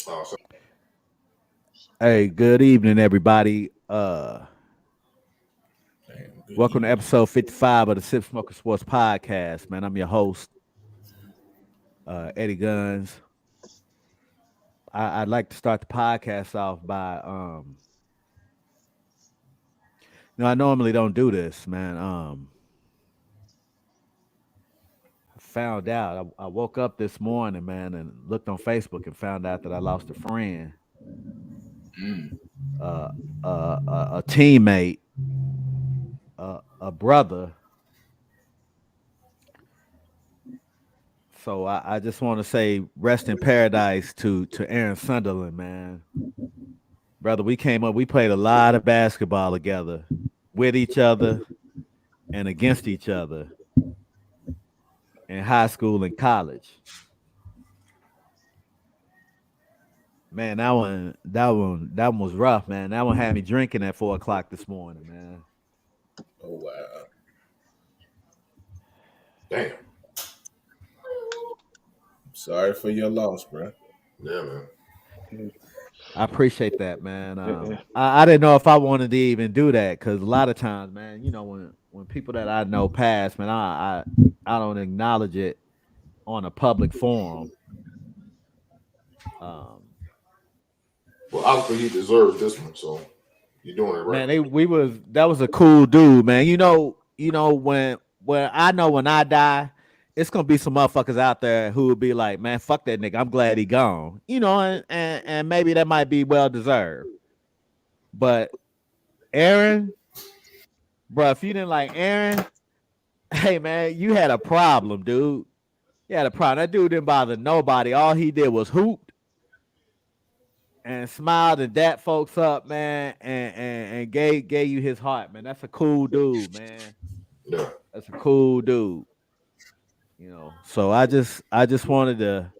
So Hey, good evening, everybody. Damn, good Welcome to evening. episode 55 of the Sip Smoker Sports Podcast. Man, I'm your host, Eddie Guns. I'd like to start the podcast off by, I normally don't do this, man. I found out. I woke up this morning, man, and looked on Facebook and found out that I lost a friend, Mm. uh, a teammate, a brother. So I just want to say rest in paradise to Aaron Sunderland, man. Brother, we came up, we played a lot of basketball together, with each other and against each other in high school and college. Man, that one was rough, man. That one had me drinking at 4 o'clock this morning, man. Oh wow. damn. Sorry for your loss, bro. Yeah, man. I appreciate that, man. Yeah, I didn't know if I wanted to even do that because a lot of times, man, when people that I know pass, man, I don't acknowledge it on a public forum. Um, Well, obviously he deserves this one, so you're doing it right. Man, that was a cool dude, man. When I know when I die, it's gonna be some motherfuckers out there who will be like, man, fuck that nigga. I'm glad he gone. And maybe that might be well deserved. But Aaron, bro, if you didn't like Aaron, hey man, you had a problem, dude. You had a problem. That dude didn't bother nobody. All he did was hoop and smiled and dat folks up, man, and gave you his heart, man. That's a cool dude, man. Yeah. That's a cool dude. So I just wanted to,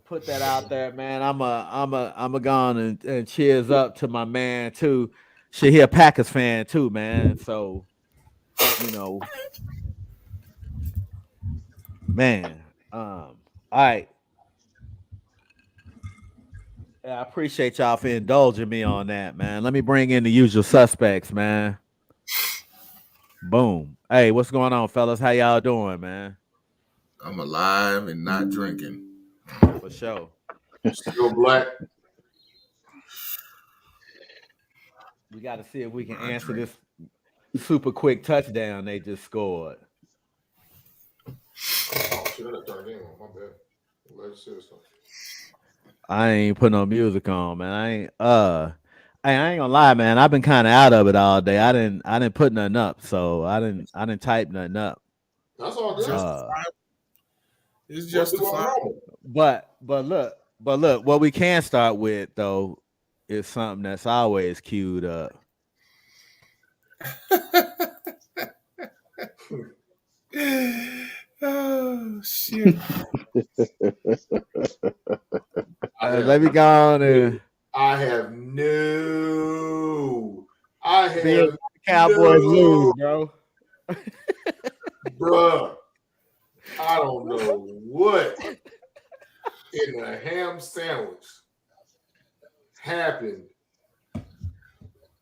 put that out there, man. I'm a gone and cheers up to my man too. Shit, he a Packers fan too, man. So, you know, man. All right. Yeah, I appreciate y'all for indulging me on that, man. Let me bring in the usual suspects, man. Boom. Hey, what's going on, fellas? How y'all doing, man? I'm alive and not drinking. For sure. Still black. We got to see if we can Not answer drinking. this super quick touchdown they just scored. Oh shit, I turned in. My bad. Let's see this. I ain't put no music on, man. I ain't gonna lie, man. I've been kind of out of it all day. I didn't put nothing up, so I didn't type nothing up. That's all good. Uh, Justifiable. It's We'll do our justifiable. normal. but look, what we can start with though is something that's always queued up. Oh shit. Let me go on and I have no. I see if have the Cowboys lose, no, bro. bruh. I don't know what in a ham sandwich happened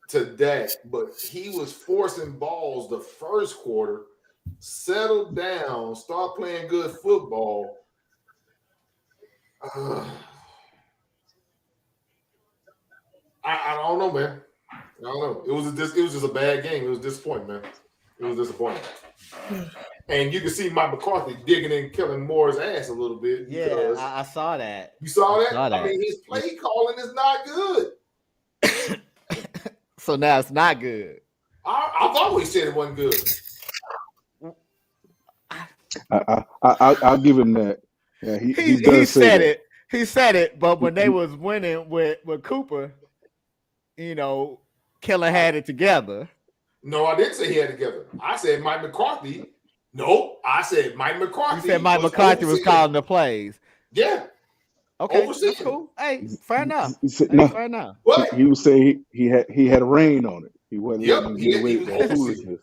to Dak, but he was forcing balls the first quarter, settled down, start playing good football. I don't know, man. I don't know. It was just a bad game. It was disappointing, man. It was disappointing. And you can see Mike McCarthy digging in Kellen Moore's ass a little bit Yeah, because I saw that. you saw I that. saw I that. mean, his play calling is not good. So now it's not good. I've always said it wasn't good. I'll give him that. Yeah, he He does say said that. it. He said it, but when they He- was winning with Cooper, Killer had it together. No, I didn't say he had it together. I said Mike McCarthy. No, I said Mike McCarthy. You said Mike McCarthy was overseeing. calling the plays. Yeah, Okay, overseeing. that's cool. Hey, fair enough. he said, Hey, no, fair enough. But he was saying he had a rain on it. He wasn't Yep, letting him he get away was with that overseeing. foolishness.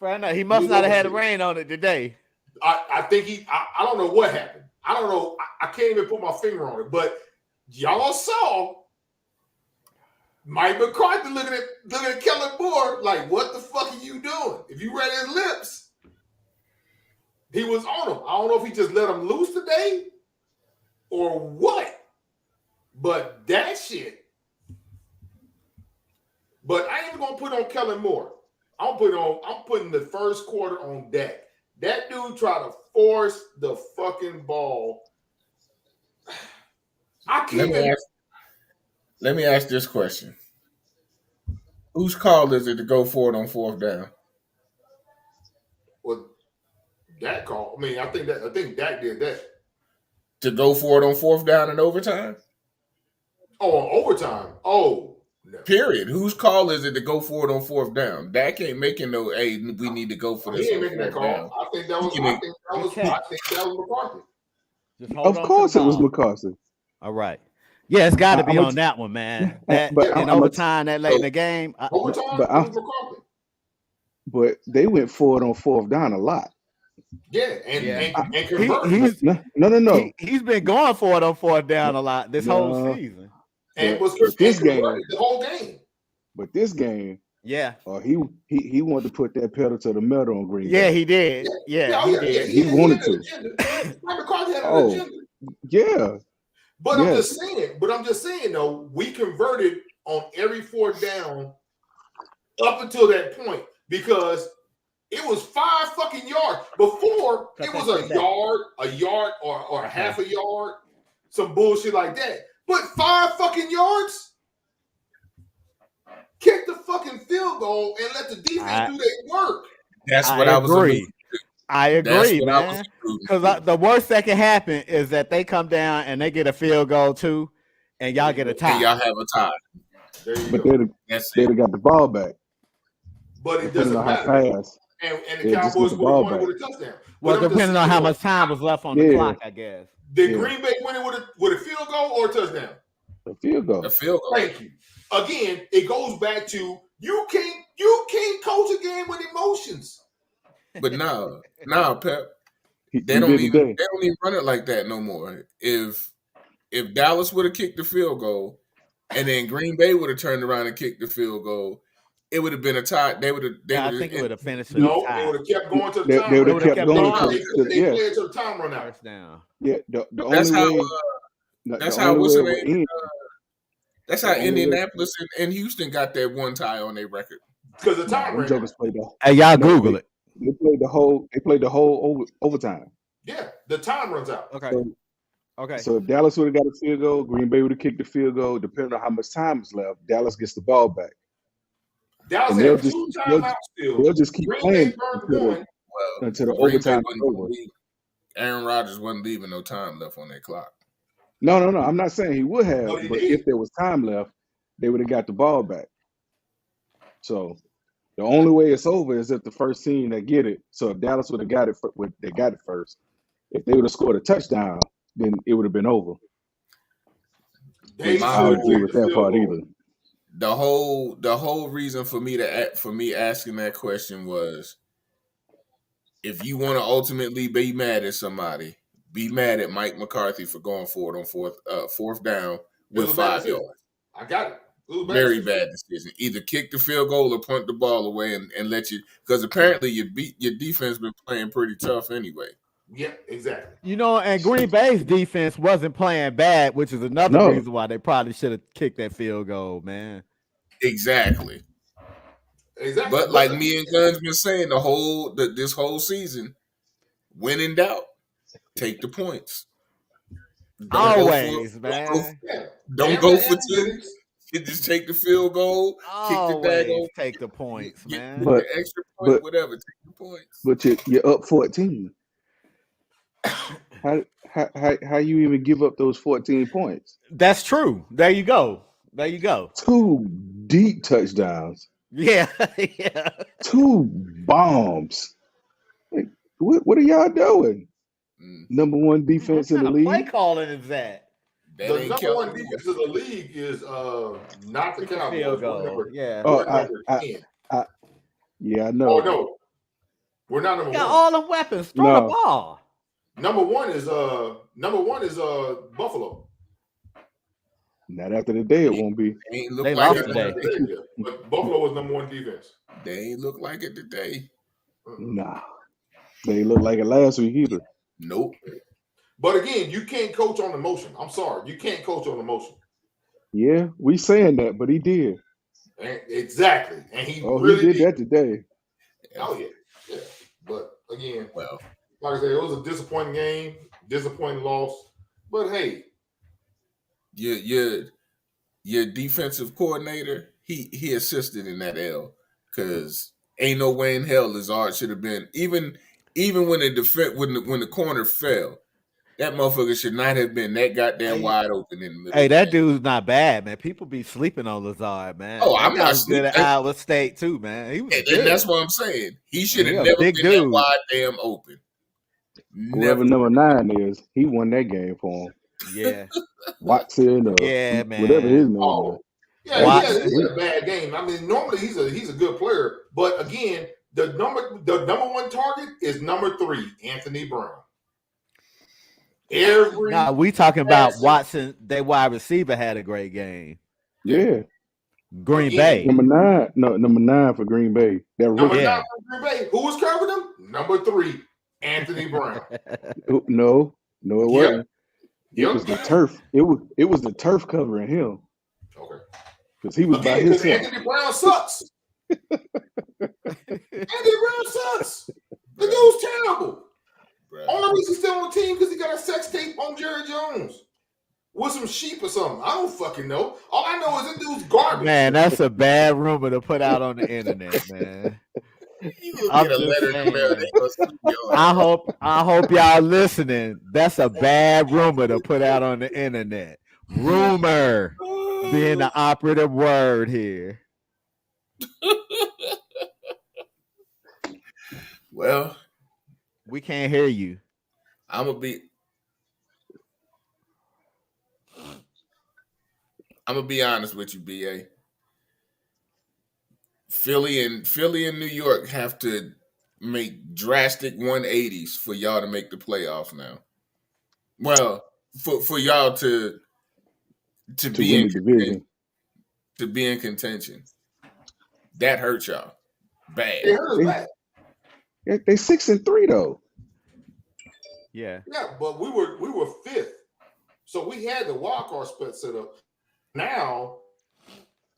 Fair enough. He must was not have had a overseeing. rain on it today. I think I don't know what happened. I don't know. I can't even put my finger on it. But y'all saw Mike McCarthy looking at Kellen Moore like, what the fuck are you doing? If you read his lips, he was on him. I don't know if he just let him loose today or what. But that shit. But I ain't even gonna put on Kellen Moore. I'm putting the first quarter on Dak. That dude tried to force the fucking ball. I can't Let me ask this question. Whose call is it to go for it on fourth down? Well, Dak call. I mean, I think Dak did that. To go for it on fourth down in overtime? Oh, on overtime. Oh, no. Period. Whose call is it to go for it on fourth down? Dak ain't making no, hey, we need to go for this. He ain't making that call. Down. I think that was McCarthy. Just hold Of on course, to it the was ball. McCarthy. All right. Yeah, it's got to be I'm on that one, man. That but in I'm overtime, that late in the game. Overtime, but it was McCarthy. But they went for it on fourth down a lot. Yeah, and converted. No. He's been going for it on fourth down a lot this whole season. And was this game the whole game. But this game, yeah, he wanted to put that pedal to the metal on Green Bay. Yeah, he did. Yeah, he did. He wanted to. McCarthy had an agenda. Yeah. But I'm just saying though, we converted on every fourth down up until that point because it was 5 fucking yards. Before it was a yard or a half a yard, some bullshit like that. But 5 fucking yards? Kick the fucking field goal and let the defense do their work. That's what I was agree. I agree, man. Because the worst that can happen is that they come down and they get a field goal too, and y'all get a tie. And y'all have a tie. But they'd have got the ball back. But it doesn't matter. Fast. And the Cowboys would have won it with a touchdown. Well, depending on how much time was left on the clock, I guess. Did Green Bay win it with a field goal or a touchdown? A field goal. A field goal. Thank you. Again, it goes back to you can't coach a game with emotions. But no, Pep. They don't even run it like that no more. If Dallas would have kicked the field goal, and then Green Bay would have turned around and kicked the field goal, it would have been a tie. They would have. I think it would have finished. No, they would have kept going to the time. They would have kept going to the time run out. Down. Yeah, that's how Indianapolis and Houston got that one tie on their record because the time ran out. Hey, y'all Google it. They played the whole overtime. Yeah, the time runs out. Okay. So if Dallas would have got a field goal, Green Bay would have kicked the fild goal. Depending on how much time is left, Dallas gets the ball back. Dallas had 2 timeouts still. They'll just keep playing until the overtime is over. Aaron Rodgers wasn't leaving no time left on that clock. No. I'm not saying he would have, but if there was time left, they would have got the ball back. So the only way it's over is if the first team that get it. So if Dallas would have got it, they got it first. If they would have scored a touchdown, then it would have been over. I don't agree with that part either. The whole reason for me asking that question was, if you want to ultimately be mad at somebody, be mad at Mike McCarthy for going for it on fourth down with 5 yards. I got it. Very bad decision. Either kick the field goal or punt the ball away and let you, because apparently your defense been playing pretty tough anyway. Yeah, exactly. You know, and Green Bay's defense wasn't playing bad, which is another reason why they probably should have kicked that field goal, man. Exactly. But like me and Guns been saying this whole season, when in doubt, take the points. Always, man. Don't go for 2. You just take the field goal, always take the points, man. But the extra point, whatever, take the points. But you're up 14. How you even give up those 14 points? That's true. There you go. 2 deep touchdowns. Yeah. 2 bombs. Like, what are y'all doing? Number 1 defense in the league. What play calling is that? The number 1 defense of the league is not the Cowboys. Field goal. Yeah. Yeah, I know. Oh no, we're not number 1. Got all the weapons. Throw the ball. Number one is Buffalo. Not after the day, it won't be. They ain't look They like lost it today. today. But Buffalo was number one defense. They ain't look like it today. Nah, they ain't look like it last week either. Nope. But again, you can't coach on emotion. I'm sorry, you can't coach on emotion. Yeah, we saying that, but he did. Exactly, and he Oh, really he did that today. Oh yeah. But again, Well, like I said, it was a disappointing game, disappointing loss. But hey, your defensive coordinator, he assisted in that L, because ain't no way in hell Lazard should have been even when the corner fell. That motherfucker should not have been that goddamn wide open in the middle. Hey, that dude's not bad, man. People be sleeping on Lazard, man. Oh, that I'm guy not was good at sleeping. Iowa State too, man. He was And good. that's what I'm saying. He should have He a never big been that dude. wide damn open. Whoever Never. number 9 is, he won that game for him. Yeah, Watson or yeah, whatever his man. name oh is. yeah, Watson. he had a bad game. I mean, normally he's a good player, but again, the number one target is number 3, Anthony Brown. Nah, we talking about Watson. They wide receiver had a great game. Yeah. Green Bay. Number 9. No, number 9 for Green Bay. That number rookie. 9 for Green Bay. Who was covering him? Number 3, Anthony Brown. No, it wasn't. It Yep. was the turf. It was the turf covering him. Okay. Because he was by Again, because himself. Anthony Brown sucks. Anthony Brown sucks. The dude's terrible. Bruh. Only reason he's still on the team because he got a sex tape on Jerry Jones with some sheep or something. I don't fucking know. All I know is this dude's garbage. Man, that's a bad rumor to put out on the internet, man. You gonna I'm get a just letter in saying, the mail. man. They gonna sue your ass. I hope y'all listening. That's a bad rumor to put out on the internet. Rumor being the operative word here. Well, We can't hear you. I'm gonna be honest with you, BA. Philly and New York have to make drastic 180s for y'all to make the playoffs now. Well, for y'all to be win in the division. to be in contention. That hurt y'all bad. It hurt us bad. They 6-3 though. Yeah. Yeah, but we were 5th, so we had the wild card split set up. Now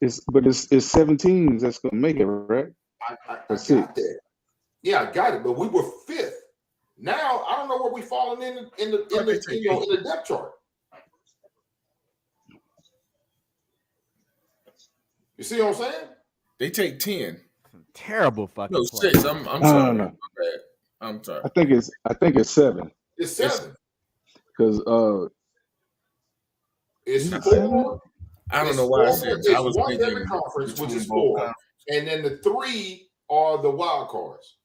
It's 17s that's gonna make it, right? I Or got 6. that. Yeah, I got it, but we were 5th. Now I don't know where we falling in the depth chart. You see what I'm saying? They take 10. Terrible fucking No, play. 6. I'm No, sorry. no. My bad. I'm sorry. I think it's 7 It's 7. because It's Is it 4. I don't It's know why I 4. said It's I was 1 thinking every conference, which between is both 4, conferences. and then the 3 are the wild cards.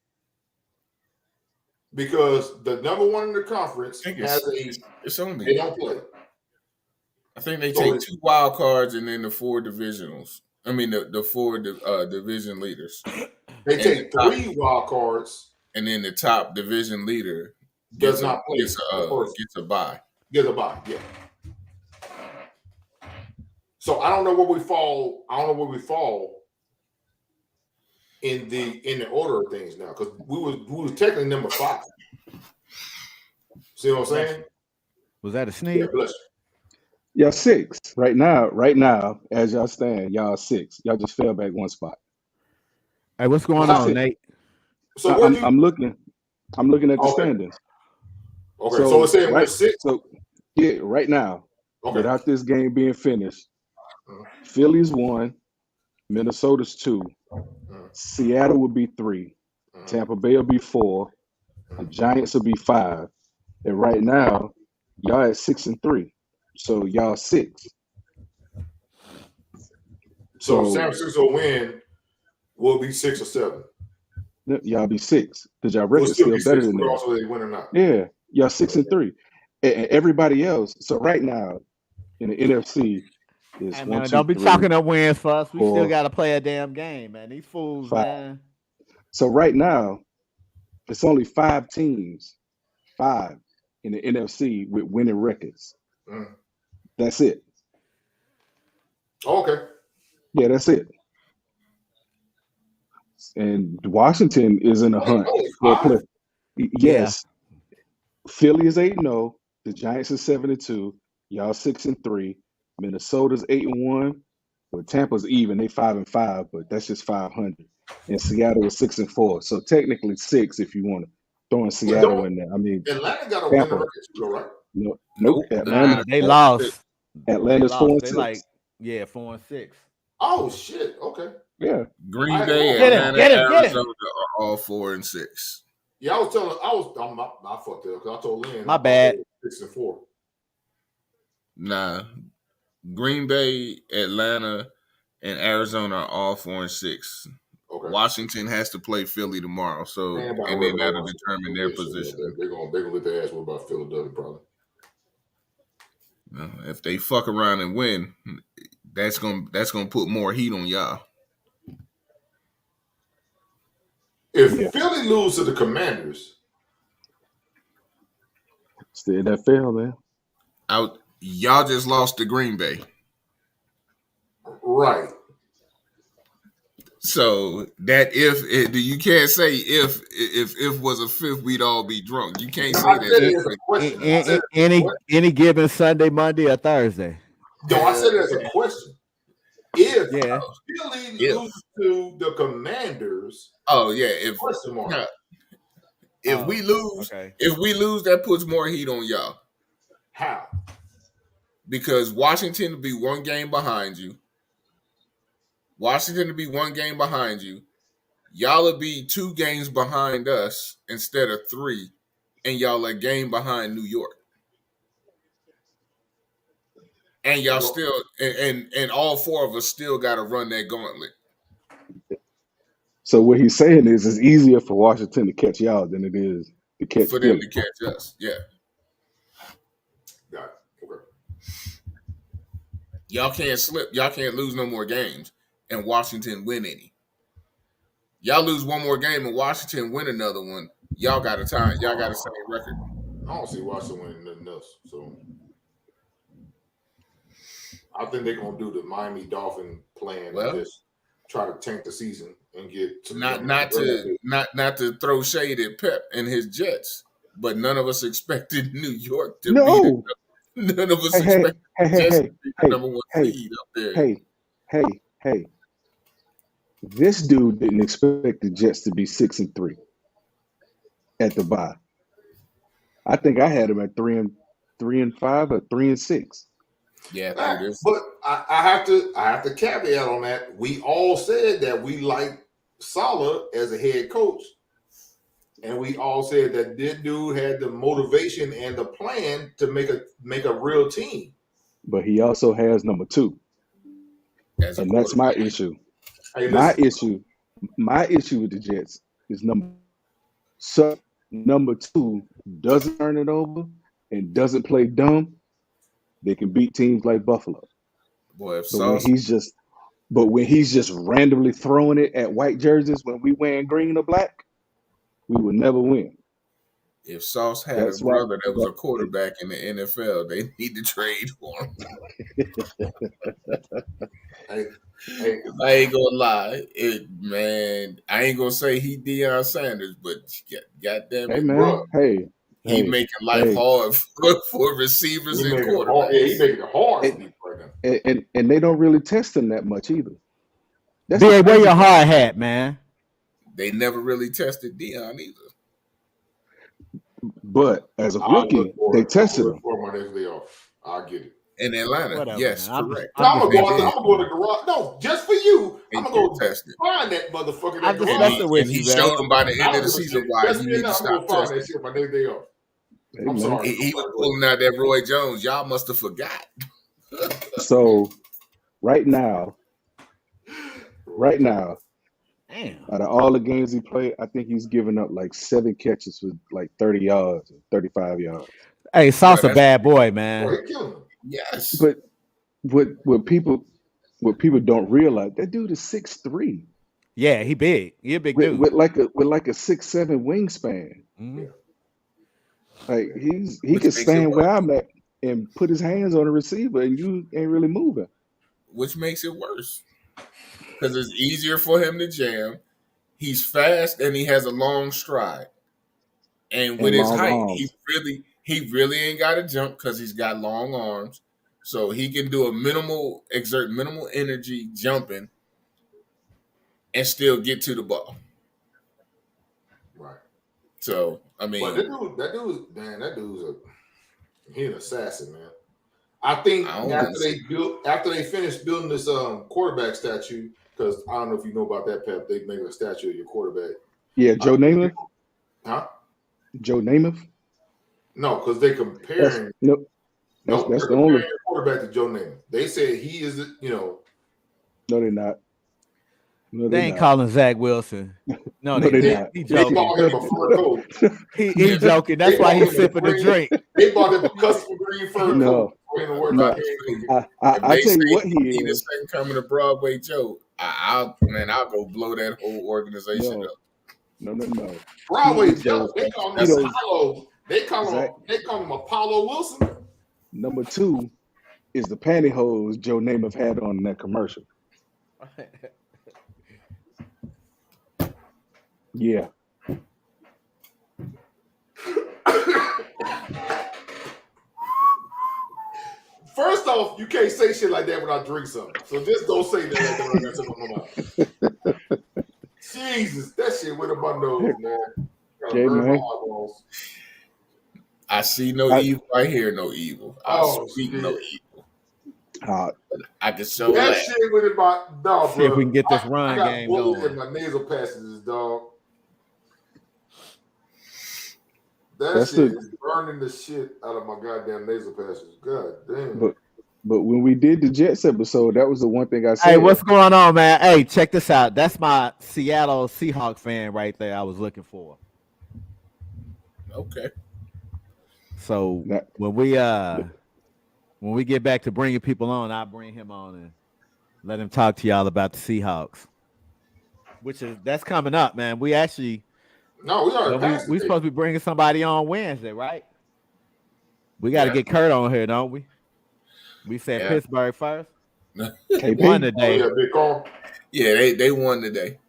Because the number 1 in the conference I think has it's they only. don't play. I think they So take it's- 2 wild cards and then the 4 divisionals. I mean the 4 division leaders, They And take the top- 3 wild cards, and then the top division leader does not play. gets a bye. Get a bye, yeah. So I don't know where we fall. I don't know where we fall in the order of things now, because we was technically number 5. See what I'm saying? Was that a Yeah, sneeze? bless you. y'all 6 right now. As y'all stand, y'all 6. Y'all just fell back 1 spot. Hey, what's going Well, on, Nate? So where you? I'm looking at the Okay. standings. Okay, so it's saying we're right, 6. so yeah, right now, Okay, without this game being finished, Mhm. Philly's 1, Minnesota's 2, Seattle will be 3, Mhm. Tampa Bay will be 4, the Giants will be 5, and right now, y'all at 6-3, so y'all 6. so So San Francisco win will be 6 or 7. y'all be 6 because y'all We'll record's still still be better 6 than that. regardless whether they win or not. Yeah, y'all 6-3, and everybody else. So right now in the NFC is Hey, 1, man, 2, don't be 3, talking no wins for us. We still 4, got to play a damn game, man. These fools, 5. man. So right now, it's only 5 teams, 5 in the NFC with winning records. Mm. That's it. Okay. Yeah, that's it. And Washington is in a hunt Only for a 5? play. Yeah. Yes, Philly is 8-0. The Giants is 7-2. Y'all 6-3. Minnesota's 8-1. Well, Tampa's even. They 5-5, but that's just 500. And Seattle is 6-4. So technically 6 if you want to throw in But Seattle don't in there. I mean, Atlanta got a winning Tampa. record too, though, right? No, nope. Nope. Atlanta. They lost. They Atlanta's lost. 4-6. They like 4-6. Oh shit. Okay. Yeah. Green I- Bay, Get him, Atlanta, get him, get him. Arizona are all 4-6. Yeah, I fucked it up because I told Lynn. My bad. 6-4. Nah, Green Bay, Atlanta, and Arizona are all 4-6. Okay. Washington has to play Philly tomorrow, so Man, and then that'll determine their position. They're gonna let their ass worry about Philadelphia probably. If they fuck around and win, that's gonna put more heat on y'all. If Philly lose to the Commanders, Still NFL, man. Y'all just lost to Green Bay, right? so that you can't say if was a fifth, we'd all be drunk. You can't say I said it that. as a question. I said it as a question. Any given Sunday, Monday, or Thursday. No, I said it as a question. If Yeah. Philly loses to the Commanders, Oh yeah, if question mark. we lose, okay. if we lose, that puts more heat on y'all How? because Washington will be one game behind you. Y'all will be 2 games behind us instead of 3, and y'all a game behind New York. And y'all still and all 4 of us still got to run that gauntlet. So what he's saying is it's easier for Washington to catch y'all than it is to catch For them Philly. to catch us. Yeah. Got it. Okay. Y'all can't slip. Y'all can't lose no more games and Washington win any. Y'all lose one more game and Washington win another one. Y'all got a time. Y'all got the same record. I don't see Washington winning nothing else. So I think they're gonna do the Miami Dolphin plan Well, and just try to tank the season and get to not to throw shade at Pep and his Jets, but none of us expected New York to No. beat it. None of us Hey, expected Jets to be the hey, number 1 hey, seed up there. hey. This dude didn't expect the Jets to be 6-3 at the bye. I think I had him at 3-5 or 3-6. Yeah, but I have to caveat on that. We all said that we like Saleh as a head coach, and we all said that this dude had the motivation and the plan to make a real team. But he also has number 2, and that's my issue. Hey, my issue with the Jets is number 2 doesn't turn it over and doesn't play dumb. They can beat teams like Buffalo. Boy, but when he's just randomly throwing it at white jerseys when we wearing green or black, we will never win. If Sauce had a brother that was a quarterback in the NFL, they need to trade for him. I ain't gonna lie, I ain't gonna say he Deion Sanders, but goddamn it, bro. He making life hard for receivers and quarterbacks. He making it hard for people right now. And they don't really test him that much either. Wear your hard hat, man. They never really tested Deion either. But as a rookie, they tested him. I'll get it. In Atlanta, whatever, yes, man. correct. I'm gonna go to the garage. No, just for you. I'm gonna go test it. Find that motherfucker. I'm just messing with you, he showed him by the end of the season why you need to stop testing. That shit my day off. I'm sorry. He was pulling out that Roy Jones. Y'all must have forgot. So, right now, damn, out of all the games he played, I think he's given up like 7 catches with like 30 yards, 35 yards. Hey, Sauce a bad boy, man. Yes, but what people don't realize, that dude is 6'3". Yeah, he big. He a big dude with like a 6'7" wingspan. Mm-hmm. Like he can stand where I'm at and put his hands on the receiver, and you ain't really moving. which makes it worse because it's easier for him to jam. He's fast and he has a long stride, and with And his long height, arms. he really ain't got to jump because he's got long arms, so he can do exert minimal energy jumping, and still get to the ball. Right. So I mean, But that dude's he's an assassin, man. I think after they finished building this quarterback statue, because I don't know if you know about that, Pep. They made a statue of your quarterback. Yeah, Joe Namath. Huh? Joe Namath. No, because they comparing. That's they're the comparing only. your quarterback to Joe Namath. They said he is, No, they're not. No, They ain't calling Zach Wilson. No, No, they they're not. He they joking. bought him a fur coat. He joking. That's They why bought he's him sipping the green- drink. They bought him a custom green fur No. coat for him to wear No. that game. I tell you what he He the is. second coming to Broadway Joe. I'll go blow that whole organization No. up. No. Broadway He Joe. is They call him That's- Apollo. They call him Apollo Wilson. Number 2 is the pantyhose Joe Namath had on in that commercial. Yeah. First off, you can't say shit like that when I drink something. So just don't say that when I got something on my mouth. Jesus, that shit went up my nose, man. Gotta Jay, burn my man. eyeballs. I see no evil. I hear no evil. I speak shit. no evil. Uh, I can show That that. shit went in my dog, See if bro. we can get this I run got game bullet going. in my nasal passages, dog. That That's shit the- is burning the shit out of my goddamn nasal passages. God damn. But when we did the Jets episode, that was the one thing I said. Hey, what's going on, man? Hey, check this out. That's my Seattle Seahawks fan right there I was looking for. Okay. So That- when we get back to bringing people on, I'll bring him on and let him talk to y'all about the Seahawks. That's coming up, man. We actually No, we already passed we it. supposed to be bringing somebody on Wednesday, right? We got to get Kurt on here, don't we? We said Yeah. Pittsburgh first. They KP, won Oh, today. yeah, big call. Yeah, they won today.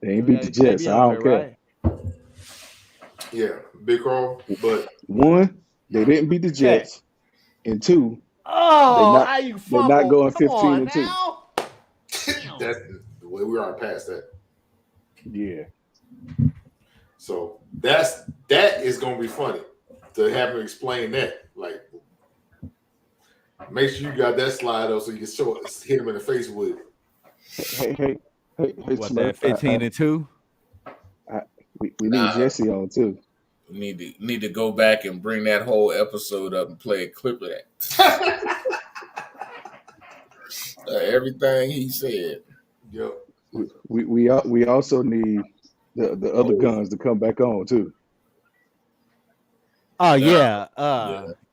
they ain't beat the Jets. KB I on don't here, care. right? Yeah, big call. But 1, they didn't beat the Jets. And 2, Oh, They not- how you they're fumble? not going Come 15 on and 2. now. that's the way we already past that. Yeah. So that is gonna be funny to have him explain that. Like, make sure you got that slide up so you can hit him in the face with it. Hey, What, Smurf, that 15 and 2? we need Nah. Jesse on too. Need to go back and bring that whole episode up and play a clip of that. Everything he said. Yep. We also need the other guns to come back on too. Oh Yeah.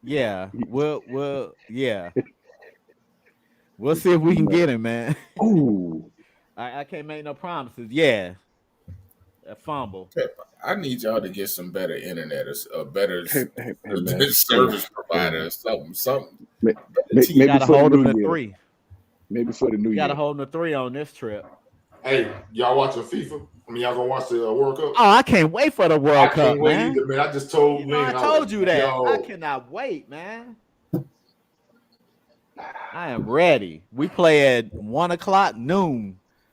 yeah. We'll We'll see if we can get him, man. Ooh, I can't make no promises. Yeah. A fumble. I need y'all to get some better internet or a better hey, man. service provider or something. Maybe You gotta for the hold him new to year. 3. Maybe for the new You gotta year. hold him to 3 on this trip. Hey, y'all watching FIFA? I mean, y'all gonna watch the World Cup? Oh, I can't wait for the I World can't Cup, wait man. either, man. I just told You know, I Lynn, told was you like, that. yo, I cannot wait, man. I am ready. We play at 1:00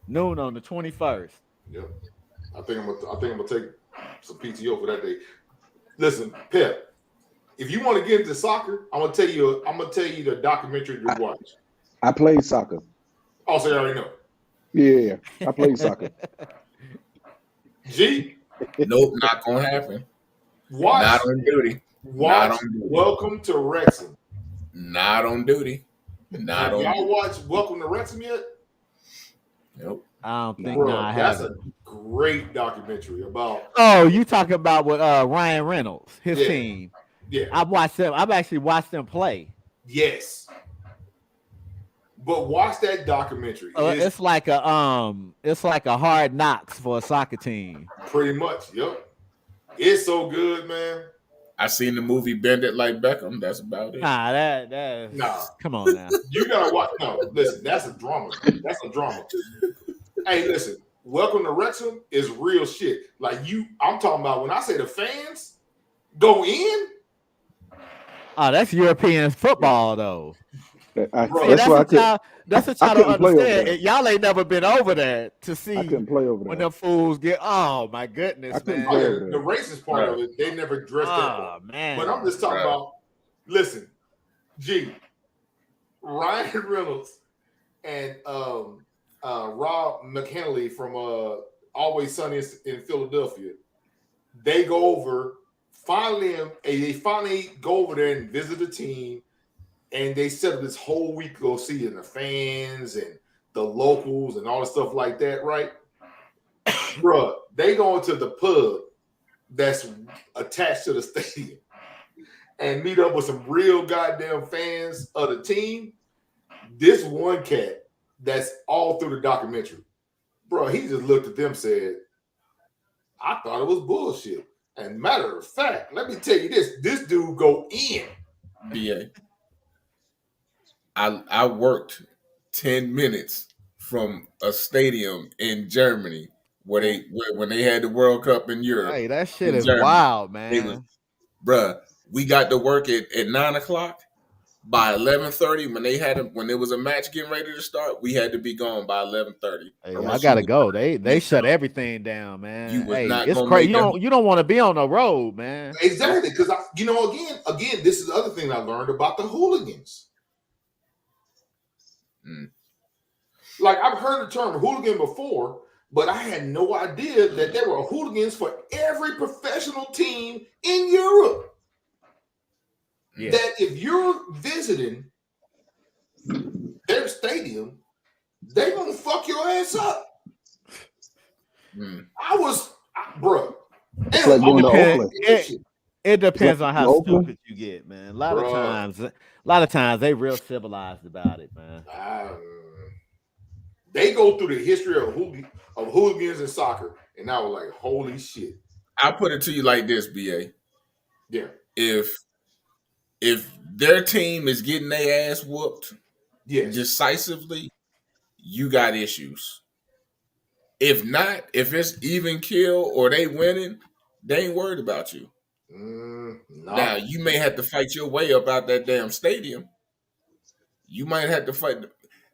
noon on the 21st. Yep. I think I'm gonna take some PTO for that day. Listen, Pep, if you want to get into soccer, I'm gonna tell you the documentary to watch. I played soccer. Also, you already know. Yeah, I played soccer. G, Nope, not gonna happen. watch Not on duty. watch not on duty. Welcome to Wrexham. Not on duty. Not Have on y'all duty. watched Welcome to Wrexham yet? Nope. I don't think Bro, no, I that's haven't. a great documentary about. Oh, you talking about with Ryan Reynolds, his Yeah. team. Yeah. I've watched them. I've actually watched them play. Yes. But watch that documentary. It's like a Hard Knocks for a soccer team. Pretty much. Yep. It's so good, man. I seen the movie Bend It Like Beckham. That's about it. Nah, that. Nah. Come on now. You gotta watch. No, listen, that's a drama. That's a drama. Hey, listen, Welcome to Wrexham is real shit. Like I'm talking about when I say the fans go in. Oh, that's European football though. That's why That's what I y'all don't couldn't play over understand. there. Y'all ain't never been over there to see I couldn't play over when there. them fools get. Oh my goodness, I couldn't man. Oh, play yeah, over the there. racist part of it, they never addressed that Oh part. man. But I'm just talking Right. about. Listen, G, Ryan Reynolds and Rob McEnally from Always Sunny in Philadelphia. They go over. They finally go over there and visit the team, and they set up this whole week to go see the fans and the locals and all the stuff like that, right? Bruh, they go into the pub that's attached to the stadium and meet up with some real goddamn fans of the team. This one cat that's all through the documentary, bro, he just looked at them and said, I thought it was bullshit. And matter of fact, let me tell you this dude go in. BA. I worked 10 minutes from a stadium in Germany when they had the World Cup in Europe. Hey, that shit in is Germany. wild, man. Bruh, we got to work at 9:00. By 11:30, when there was a match getting ready to start, we had to be gone by 11:30. Hey, I gotta go. They shut everything down, man. You was Hey, not it's gonna crazy. make You don't want to be on the road, man. Exactly, because again, this is the other thing I learned about the hooligans. Like I've heard the term hooligan before, but I had no idea that there were hooligans for every professional team in Europe. Yeah. That if you're visiting their stadium, they gonna fuck your ass up. Bro. It's like going to Oakland. It depends on how Oakland? stupid you get, man. A lot of times they real civilized about it, man. They go through the history of hooligans in soccer, and I was like, holy shit. I'll put it to you like this, BA. Yeah. If their team is getting their ass whooped decisively, you got issues. If not, if it's even kill or they winning, they ain't worried about you. No. Now, you may have to fight your way up out that damn stadium. You might have to fight.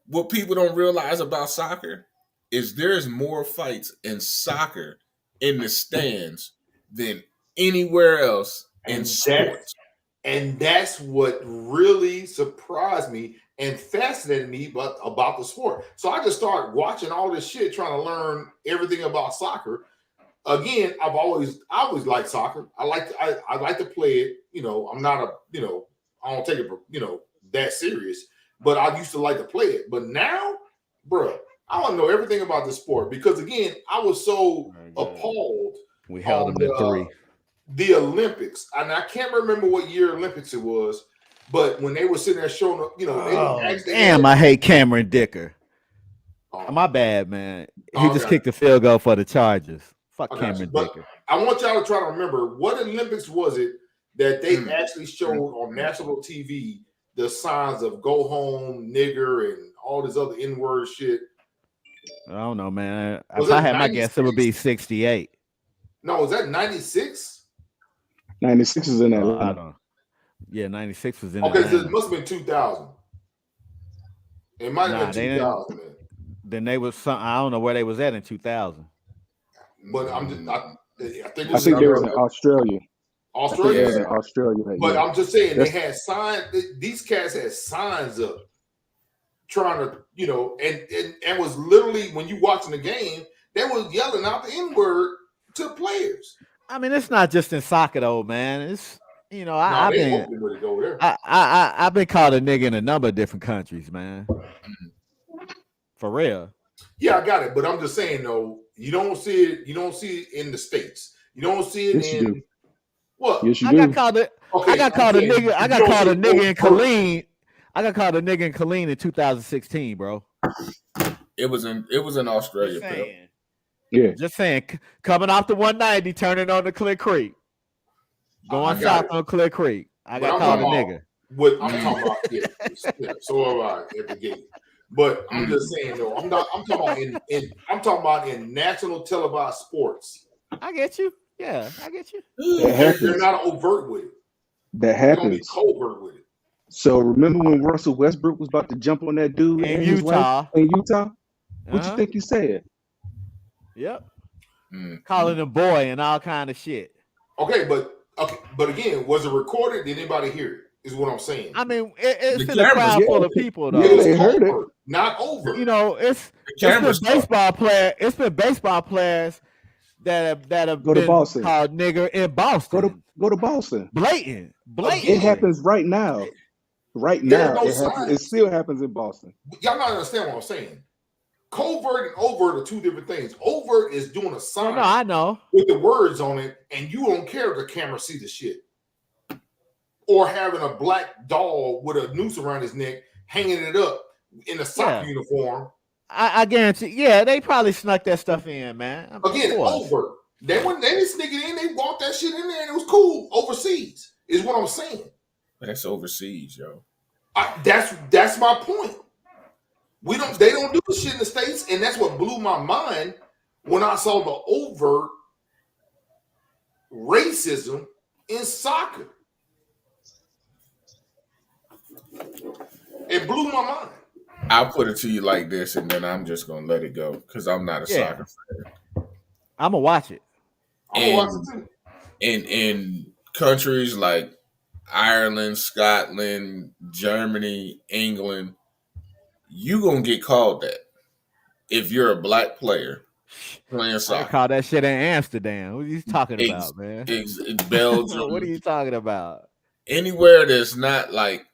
What people don't realize about soccer is there's more fights in soccer in the stands than anywhere else in sports. And that's what really surprised me and fascinated me about the sport. So I just started watching all this shit, trying to learn everything about soccer. Again, I always liked soccer. I like to play it. I'm not I don't take it, that serious. But I used to like to play it. But now, bro, I want to know everything about the sport because again, I was so appalled. We held them at 3. The Olympics, and I can't remember what year Olympics it was, but when they were sitting there showing up, I hate Cameron Dicker. My bad, man. He just kicked the field goal for the Chargers. Fuck Cameron Dicker. I want y'all to try to remember what Olympics was it that they actually showed on national TV the signs of go home, nigger, and all this other N-word shit. I don't know, man. If I had my guess, it would be 68. No, was that 96? 96 is in Atlanta. I don't know. Yeah, 96 was in Okay, Atlanta. so it must have been 2000. It might have been 2000. Then they was some. I don't know where they was at in 2000. But I think they was in Australia. Australia. Yeah, Australia. But I'm just saying they had signs. These cats had signs up, trying to, and was literally when you watching the game, they was yelling out the N-word to players. I mean, it's not just in soccer though, man. It's I've been called a nigga in a number of different countries, man. For real. Yeah, I got it. But I'm just saying though, you don't see it. You don't see it in the States. You don't see it in what? Yes, you I do. got called a nigga. I got called a nigga in Killeen. I got called a nigga in Killeen in 2016, bro. It was in Australia. Yeah. Just saying, coming off the 190, turning on the Clear Creek. Going I got south it. on Clear Creek. I But got I'm called a talking nigga. What I'm talking about, yeah. So am I at the gate. But I'm Mm. just saying though, I'm talking about in national televised sports. I get you. Yeah, I get you. That They're happens. not overt with it. That They're gonna be happens. covert with it. So remember when Russell Westbrook was about to jump on that dude In and his wife Utah. in Utah? What you Uh-huh. think he said? Yep. Mm. Calling him boy and all kind of shit. Okay, but again, was it recorded? Did anybody hear it? Is what I'm saying. I mean, it's The in a cameras- crowd full Yeah. of people Yeah, It though. was they heard it. covert, not over. You know, it's cameras been baseball player. It's been baseball players that have Go to been Boston. called nigger in Boston. Go to Boston. Blatant. It happens right now. Right now, no it happens. signs. It still happens in Boston. Y'all not understand what I'm saying. Covert and overt are two different things. Overt is doing a Oh, sign no, I know. with the words on it, and you don't care if the camera see the shit. Or having a black dog with a noose around his neck, hanging it up in a soccer Yeah. uniform. I guarantee. Yeah, they probably snuck that stuff in, man. Of Again, course. overt. They didn't sneak it in. They bought that shit in there, and it was cool overseas. Is what I'm saying. But that's overseas, yo. That's my point. They don't do the shit in the States, and that's what blew my mind when I saw the overt racism in soccer. It blew my mind. I'll put it to you like this, and then I'm just gonna let it go because I'm not a Yeah. soccer fan. I'm gonna watch it. I'm gonna watch it too. In countries like Ireland, Scotland, Germany, England, you gonna get called that if you're a black player playing I soccer. call that shit in Amsterdam. What are you talking about, man? Belgium, What are you talking about? anywhere that's not like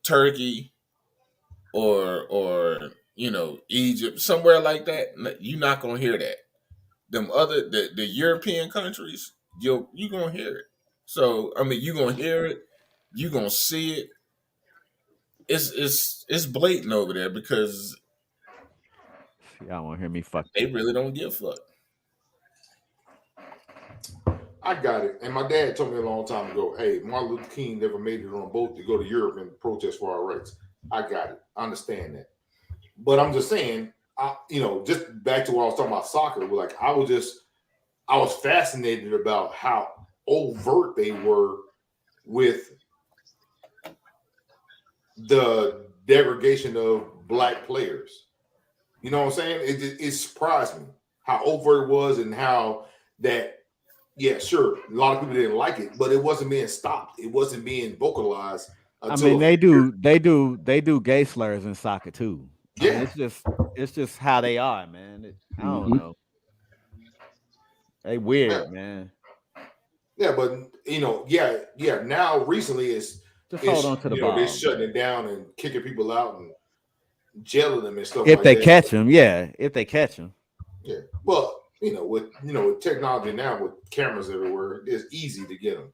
Turkey or Egypt, somewhere like that, you're not gonna hear that. Them other the European countries, you gonna hear it. So I mean, you gonna hear it, you gonna see it. It's blatant over there because Y'all want to hear me fuck? they really don't give a fuck. I got it. And my dad told me a long time ago, hey, Martin Luther King never made it on a boat to go to Europe and protest for our rights. I got it. I understand that. But I'm just saying, just back to what I was talking about soccer, I was fascinated about how overt they were with the degradation of black players. You know what I'm saying? It surprised me how overt it was and how that, yeah, sure, a lot of people didn't like it, but it wasn't being stopped. It wasn't being vocalized. I mean, they do gay slurs in soccer too. I mean, Yeah. it's just how they are, man. I don't Mhm. know. They weird, man. Yeah, but now recently Just hold on to the ball. they're shutting it down and kicking people out and jailing them and stuff If like they that. catch them, yeah. If they catch them, Yeah, but with technology now with cameras everywhere, it's easy to get them.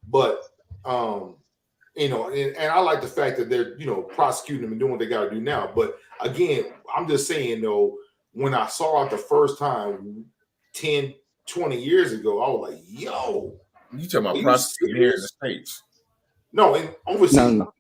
But and I like the fact that they're prosecuting them and doing what they got to do now. But again, I'm just saying though, when I saw it the first time 10, 20 years ago, I was like, yo. You talking Are about you prosecuting here in the serious? States? No, in overseas. No.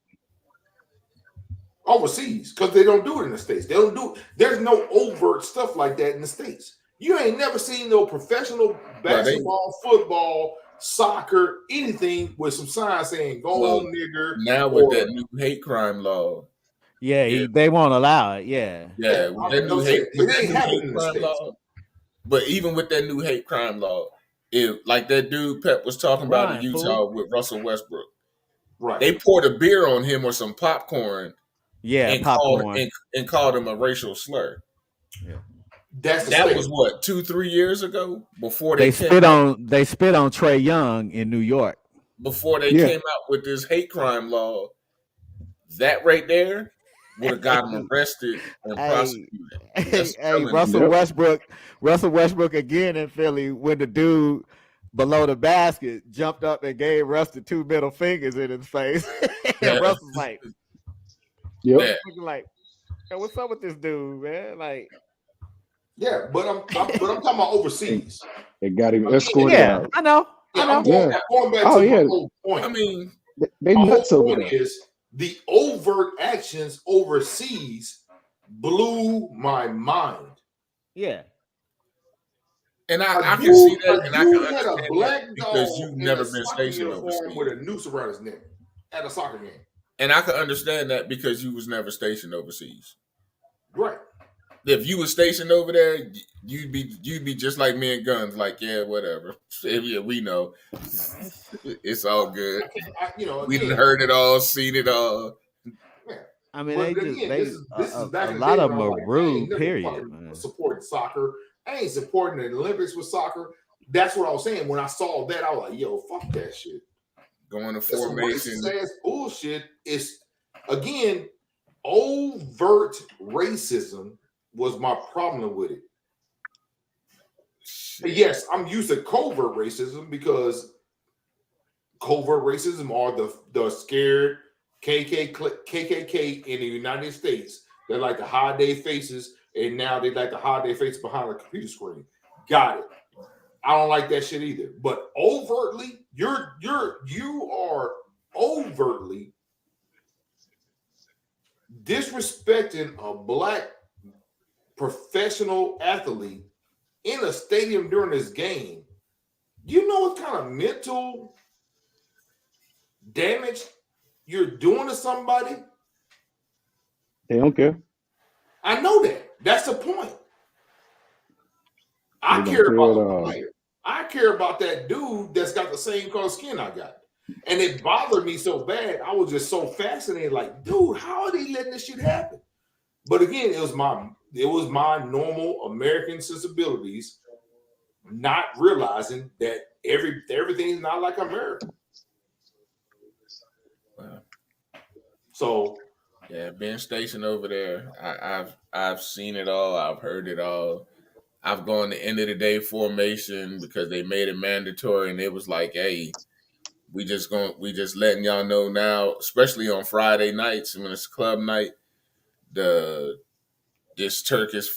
Overseas, because they don't do it in the States. They don't do. There's no overt stuff like that in the States. You ain't never seen no professional basketball, football, soccer, anything with some signs saying "Go on, nigger." Now with that new hate crime law, yeah, they won't allow it. Yeah, with that new hate happening in the crime States. law. But even with that new hate crime law, like that dude Pep was talking about in Right, Utah with Russell Westbrook, Right? they poured a beer on him or some popcorn, yeah, and popcorn. called him a racial slur. Yeah. That was what 2-3 years ago before They came spit out, on Trae Young in New York. before they Yeah. came out with this hate crime law. That right there would have got him arrested and prosecuted. That's telling you. Russell Westbrook again in Philly when the dude below the basket jumped up and gave Russ the 2 middle fingers in his face. Yeah. And Russ was like, Yeah. hey, what's up with this dude, man? Like, yeah, but I'm talking about overseas. They got him escorted yeah, out. I know. Yeah, I I'm know. going, Yeah. I'm going back Oh to yeah, my whole point. I mean, they My nuts whole over point there. is the overt actions overseas blew my mind. Yeah. and A I can see dude, that, a and I can dude had a understand that black because dog you've in a never been soccer stationed uniform with overseas. a noose around his neck at a soccer game. And I can understand that because you was never stationed overseas. Right. If you were stationed over there, you'd be just like me and Guns, like, yeah, whatever. Yeah, we know. It's all good. We done Again, heard it all, seen it all. yeah. I mean, But they just again, they this is back a in the day lot of when I them was are like, I ain't rude. never Period, fucking man. supporting soccer. I ain't supporting the Olympics with soccer. That's what I was saying. When I saw that, I was like, yo, fuck that shit. Going to That's some formation. racist ass bullshit. It's again, overt racism was my problem with it. Yes, I'm used to covert racism because covert racism are the scared KKK in the United States. They like to hide their faces, and now they like to hide their face behind a computer screen. Got it. I don't like that shit either. But overtly, you are overtly disrespecting a black professional athlete in a stadium during this game. You know what kind of mental damage you're doing to somebody? They don't care. I know that. That's the point. I They don't care care about at the all. player. I care about that dude that's got the same color skin I got. And it bothered me so bad. I was just so fascinated. Like, dude, how are they letting this shit happen? But again, it was my normal American sensibilities, not realizing that everything's not like America. Wow. So Yeah, being stationed over there, I've seen it all. I've heard it all. I've gone to end of the day formation because they made it mandatory, and it was like, hey, we just letting y'all know now, especially on Friday nights when it's club night. This Turkish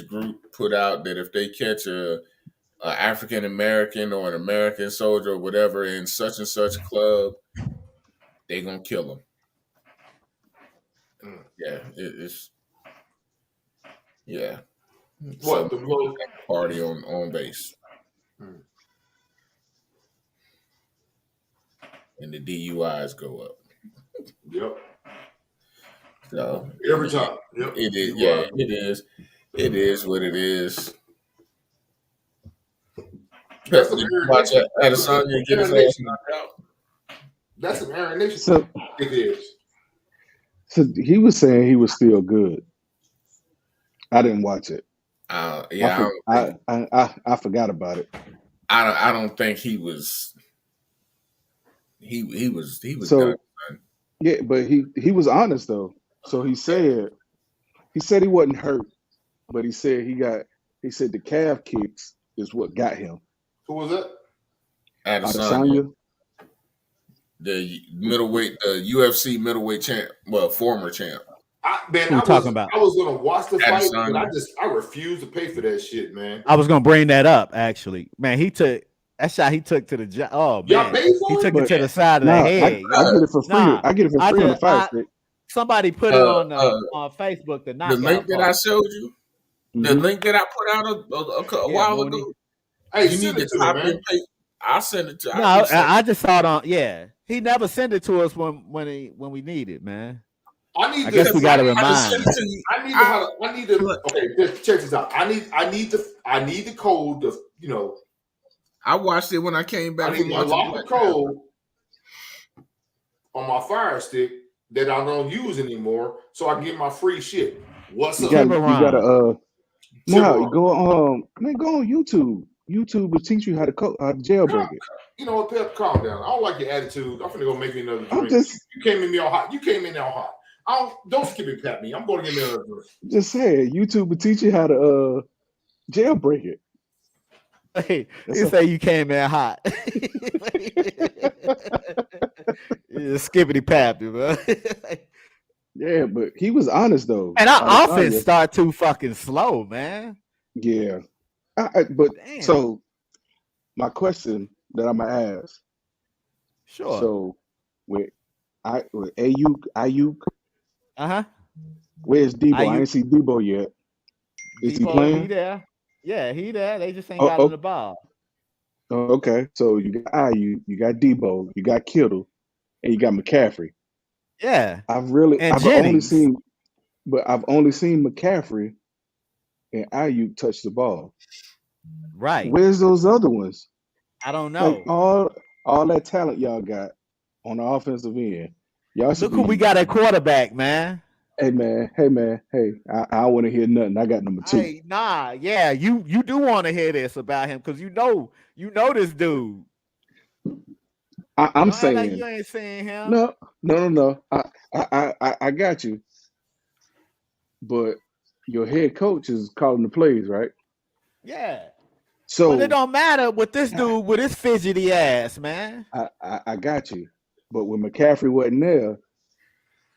group put out that if they catch a African American or an American soldier or whatever in such and such club, they gonna kill them. Yeah, it's yeah. what So the party on base, and the DUIs go up. Yep. So Every time. Yep. it is. Yeah, it is. It is what it is. That's Did some you watch Adesanya get his ass knocked out? That's some Aaron Nation. So, It is. so he was saying he was still good. I didn't watch it. Yeah, I forgot about it. I don't think he was. He was So done. yeah, but he was honest though. So he said he wasn't hurt, but he said the calf kicks is what got him. Who was that? Adesanya, the middleweight, the UFC middleweight champ, well, former champ. I was gonna watch the fight, Adesanya. but I refuse to pay for that shit, man. I was gonna bring that up actually. Man, he took that shot he took to the jaw. Oh Y'all man. paid for He it? took it to the side of Nah, the head. I get it for free. Nah, I get it for I free on the just- Fire I- Stick. Somebody put it on Facebook. The The knockout. link that I showed you, the Mhm. link that I put out a Yeah, while Mooney. ago. Hey, You send need it to to me, copy man. and paste. I'll send it to. No, I just saw it on. Yeah, he never sent it to us when we need it, man. I guess we gotta remind. I need to. Okay, just check this out. I need the code. I watched it when I came back I need from to watching unlock the Black Panther. code on my Fire Stick that I don't use anymore, so I can get my free shit. What's You up? gotta no, Timberline. go on YouTube. YouTube will teach you how to jailbreak it. You know what, Pep? Calm down. I don't like your attitude. I'm finna go make me another drink. I'm just You came in there all hot. You came in there all hot. Don't skip it, Pat me. I'm going to get me another drink. saying YouTube will teach you how to jailbreak it. Hey, That's you a- say you came in hot. Skippity pappy, man. Yeah, but he was honest though. And our Adesanya. offense start too fucking slow, man. Yeah. But Damn. so my question that I'm gonna ask. Sure. So with Ayuk, Uh-huh. where's Debo? I Ayuk, ain't see Debo yet. Is he Debo, he playing? there. Yeah, he there. They just ain't Oh, got him oh, the ball. okay. So you got Ayuk, you got Debo, you got Kittle, and you got McCaffrey. Yeah. And I've only Jennings. seen McCaffrey and Ayuk touch the ball. Right. Where's those other ones? I don't Like know. all that talent y'all got on the offensive end. Y'all should Look who we be. got at quarterback, man. Hey man, I want to hear nothing. I got number 2. Hey, nah, yeah, you do want to hear this about him because you know this dude. I'm Don't act like saying you ain't seen him. no. I got you, but your head coach is calling the plays, right? Yeah. So But it don't matter with this dude with his fidgety ass, man. I got you, but when McCaffrey wasn't there,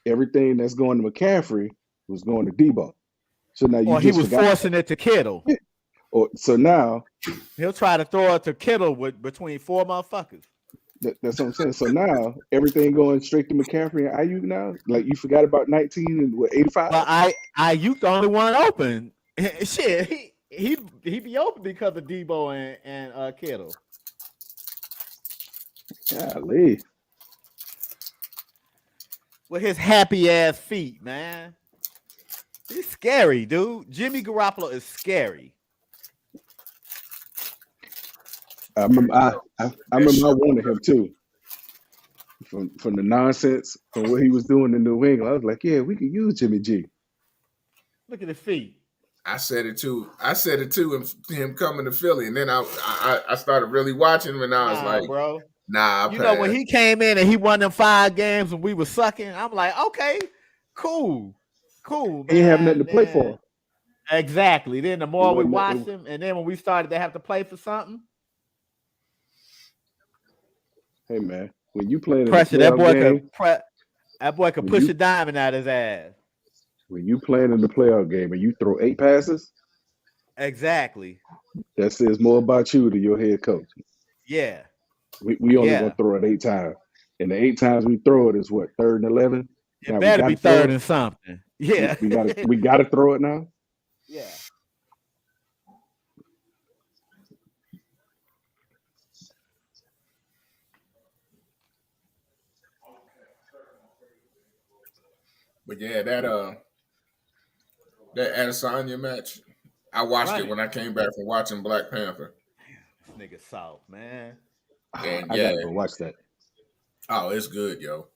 everything that's going to McCaffrey was going to Debo. So now you Or he just was forgot. forcing it to Kittle. Or so now He'll try to throw it to Kittle with between 4 motherfuckers. that's what I'm saying. So now everything going straight to McCaffrey and Ayuk now. Like you forgot about 19 and 85. But Ayuk the only one open. Shit, he be open because of Debo and Kittle. Golly. With his happy ass feet, man. He's scary, dude. Jimmy Garoppolo is scary. I remember I wanted him too. From the nonsense from what he was doing in New England. I was like, yeah, we could use Jimmy G. Look at his feet. I said it too. Him coming to Philly, and then I started really watching him, and I was like, bro. Nah, you know when he came in and he won them 5 games and we were sucking, I'm like, okay, cool, man. He didn't have nothing to play for. Exactly. Then the more we watched him, and then when we started to have to play for something. Hey man, when you playing pressure, that boy could push a diamond out his ass. When you playing in the playoff game and you throw 8 passes, exactly. That says more about you than your head coach. Yeah. We only gonna throw it 8 times. And the 8 times we throw it is what, 3rd and 11? It better be 3rd and something. Yeah. We gotta throw it now. Yeah. But yeah, that Adesanya match, I watched it when I came back from watching Black Panther. This nigga soft, man. And I gotta go watch that. Oh, it's good, yo.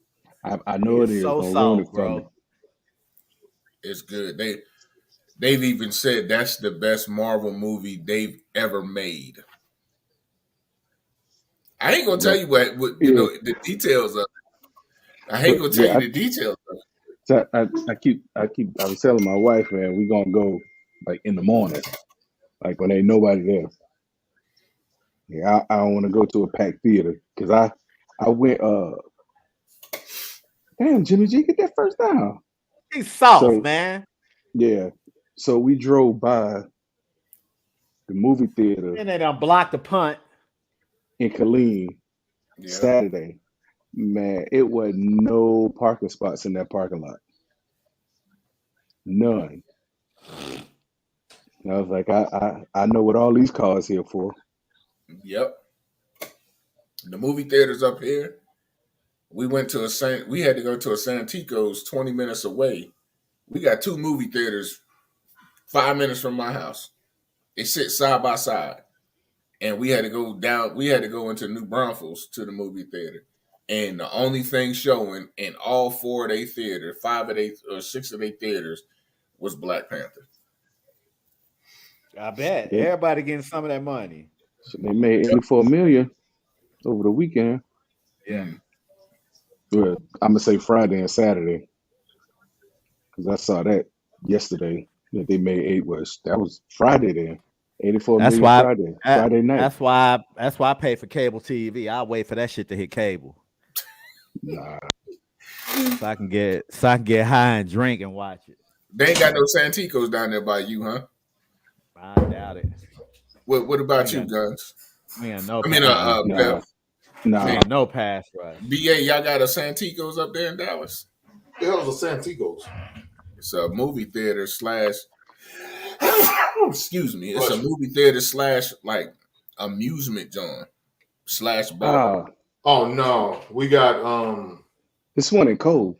I know it is. So Don't soft, ruin it for bro. me. It's good. They've even said that's the best Marvel movie they've ever made. I ain't gonna tell you what you know the details of it. I ain't gonna tell you the details of it. So I was telling my wife, man, we gonna go like in the morning, like when ain't nobody there. Yeah, I don't want to go to a packed theater because I went. Damn, Jimmy G, get that first down. He's soft, man. Yeah, so we drove by the movie theater, and they done blocked the punt in Killeen Saturday. Man, it was no parking spots in that parking lot. None. And I was like, I know what all these cars here for. Yep. The movie theater's up here. We had to go to a Santico's 20 minutes away. We got 2 movie theaters 5 minutes from my house. They sit side by side. And we had to go into New Braunfels to the movie theater. And the only thing showing in all 4 of their theaters, 5 of their or 6 of their theaters was Black Panther. I bet. Everybody getting some of that money. So they made $84 million over the weekend. Yeah. Well, I'm gonna say Friday and Saturday. Because I saw that yesterday. That they made that was Friday then. 84 million Friday night. That's why I pay for cable TV. I'll wait for that shit to hit cable. Nah. So I can get high and drink and watch it. They ain't got no Santikos down there by you, huh? I doubt it. What about you, Guns? Man, no I mean, pass. Nah, nah. Man, no pass rush. BA, y'all got a Santikos up there in Dallas? The hell is a Santikos? It's a movie theater slash. Excuse me. It's a Rush. movie theater slash like amusement joint slash bar. Oh no, we got It's one in Cove.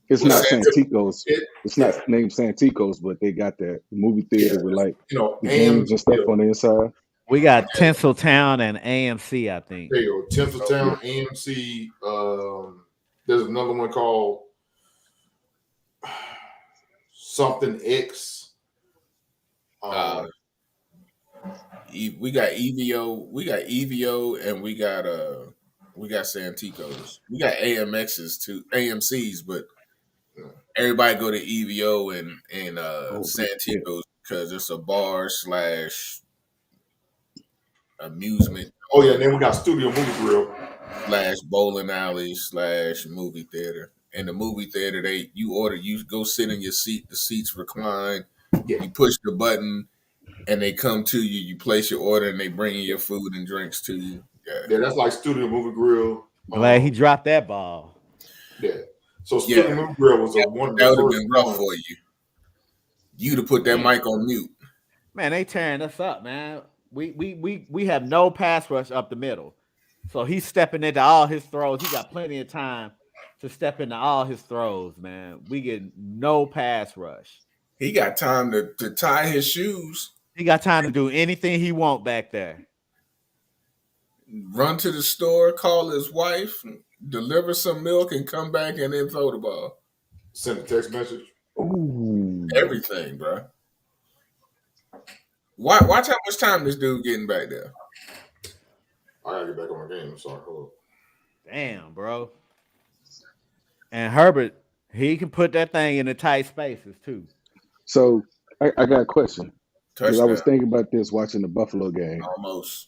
It's Well, not Santikos. it- It's not named Santikos, but they got that movie theater with like you know, the games and stuff on the inside. We got Tinseltown and AMC, I think. There you go. Tinseltown, AMC. There's another one called something X. We got EVO, and we got Santikos. We got AMXs too, AMCs, but everybody go to EVO and Santikos because it's a bar slash amusement. Oh yeah, and then we got Studio Movie Grill slash bowling alley slash movie theater. And the movie theater, you go sit in your seat, the seats recline, you push the button, and they come to you, you place your order, and they bring you your food and drinks to you. Yeah, that's like Studio Movie Grill. Glad he dropped that ball. Yeah. So Studio Movie Grill was one of the that would have first been rough ones. for you. You to put that mic on mute. Man, they tearing us up, man. We have no pass rush up the middle. So he's stepping into all his throws. He got plenty of time to step into all his throws, man. We get no pass rush. He got time to tie his shoes. He got time to do anything he want back there. Run to the store, call his wife, deliver some milk, and come back and then throw the ball. Send a text message. Ooh. Everything, bro. Watch how much time this dude getting back there. I gotta get back on my game. I'm sorry. Hold Damn, bro. And Herbert, he can put that thing in the tight spaces too. So I got a question. Because I was Touchdown. thinking about this watching the Buffalo game. Almost.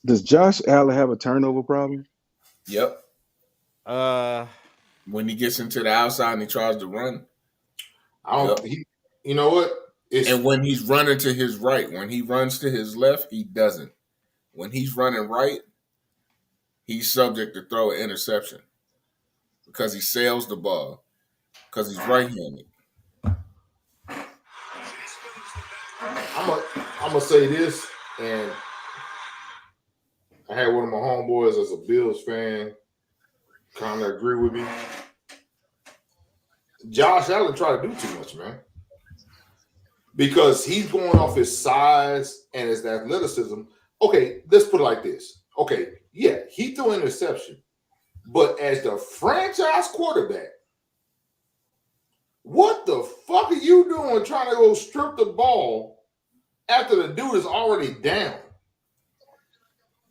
Does Josh Allen have a turnover problem? Yep. Uh, When he gets into the outside and he tries to run. I don't. You know what? And when he's running to his right, when he runs to his left, he doesn't. When he's running right, he's subject to throw an interception because he sails the ball because he's right-handed. I'm gonna say this, and I had one of my homeboys as a Bills fan kind of agree with me. Josh Allen tried to do too much, man, because he's going off his size and his athleticism. Okay, let's put it like this. Okay, yeah, he threw an interception, but as the franchise quarterback, what the fuck are you doing trying to go strip the ball after the dude is already down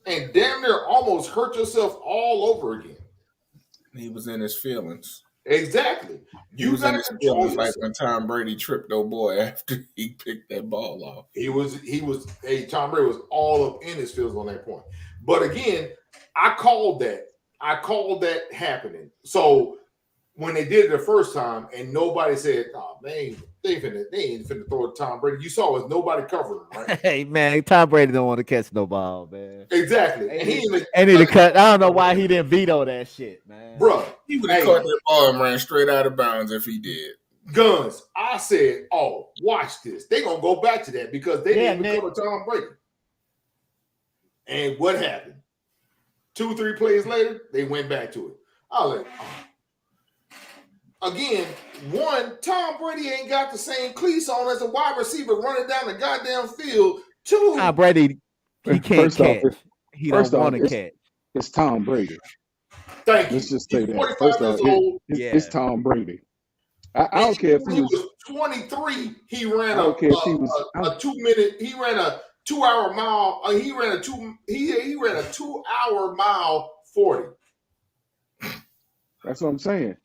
and damn near almost hurt yourself all over again? He was in his feelings. Exactly. He You was in got his to control feelings like yourself. when Tom Brady tripped old boy after he picked that ball off. Tom Brady was all up in his feelings on that point. But again, I called that happening. So when they did it the first time and nobody said, oh man, they ain't finna throw it to Tom Brady. You saw it was nobody covering him, right? hey man, Tom Brady don't want to catch no ball, man. Exactly. And he need to cut. I don't know why he didn't veto that shit, man. bro. He would have caught that ball and ran straight out of bounds if he did. Guns. I said, oh, watch this. They're gonna go back to that because they didn't even cover Tom Brady. And what happened? 2-3 plays later, they went back to it. I was like, oh. Again, one, Tom Brady ain't got the same cleats on as a wide receiver running down the goddamn field. Two, Tom Brady, he can't catch. He don't want to catch. It's Tom Brady. thank you. Let's just say He's that. 45 First years off, old. it's Tom Brady. I don't care if he was 23. He ran I don't care if he was a 2 minute. He ran a 2 hour mile. He ran a 2 hour mile 40. That's what I'm saying.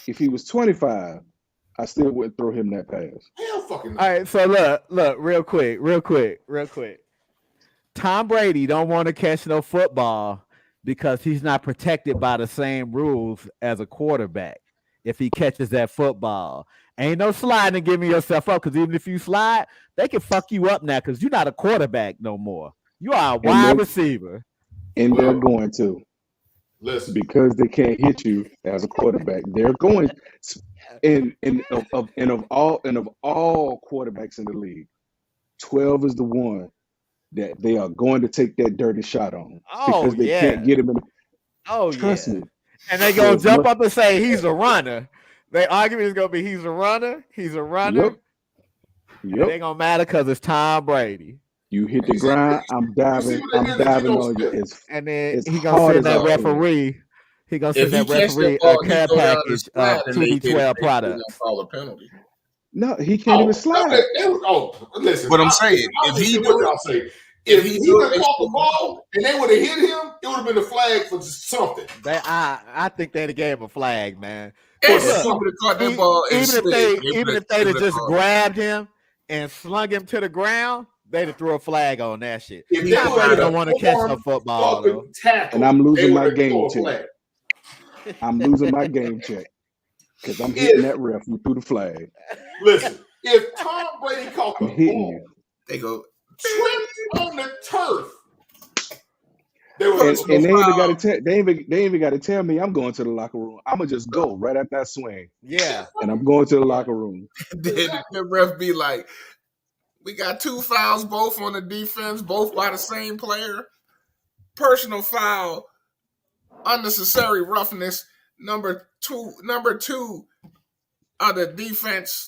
If he was 25, I still wouldn't throw him that pass. Hell fucking. All right, so look, real quick. Tom Brady don't want to catch no football because he's not protected by the same rules as a quarterback. if he catches that football. Ain't no sliding and giving yourself up, because even if you slide, they can fuck you up now because you're not a quarterback no more. You are a wide receiver. And they're going to. Listen, Because they can't hit you as a quarterback. They're going and of all quarterbacks in the league, 12 is the one that they are going to take that dirty shot on because they can't get him in. Trust me. And they gonna jump up and say he's a runner. Their argument is gonna be he's a runner. He's a runner. Yep. It ain't gonna matter because it's Tom Brady. You hit the ground, I'm diving on you. And then he gonna send that referee. He gonna send that referee a care package of 2B12 products. Call a penalty. No, he can't even slide. Listen. What I'm saying, if he would have caught the ball and they would have hit him, it would have been a flag for something. I think they'd have gave him a flag, man. Even if they'd have just grabbed him and slung him to the ground, they'd have threw a flag on that shit. If they don't want to catch no football, though. And I'm losing my game check. I'm losing my game check because I'm hitting that ref who threw the flag. Listen, if Tom Brady caught the ball, they go tripped on the turf. They ain't even got to tell me I'm going to the locker room. I'm gonna just go right after that swing. Yeah, and I'm going to the locker room. Then the ref be like, "We got 2 fouls, both on the defense, both by the same player. Personal foul, unnecessary roughness. Number two of the defense.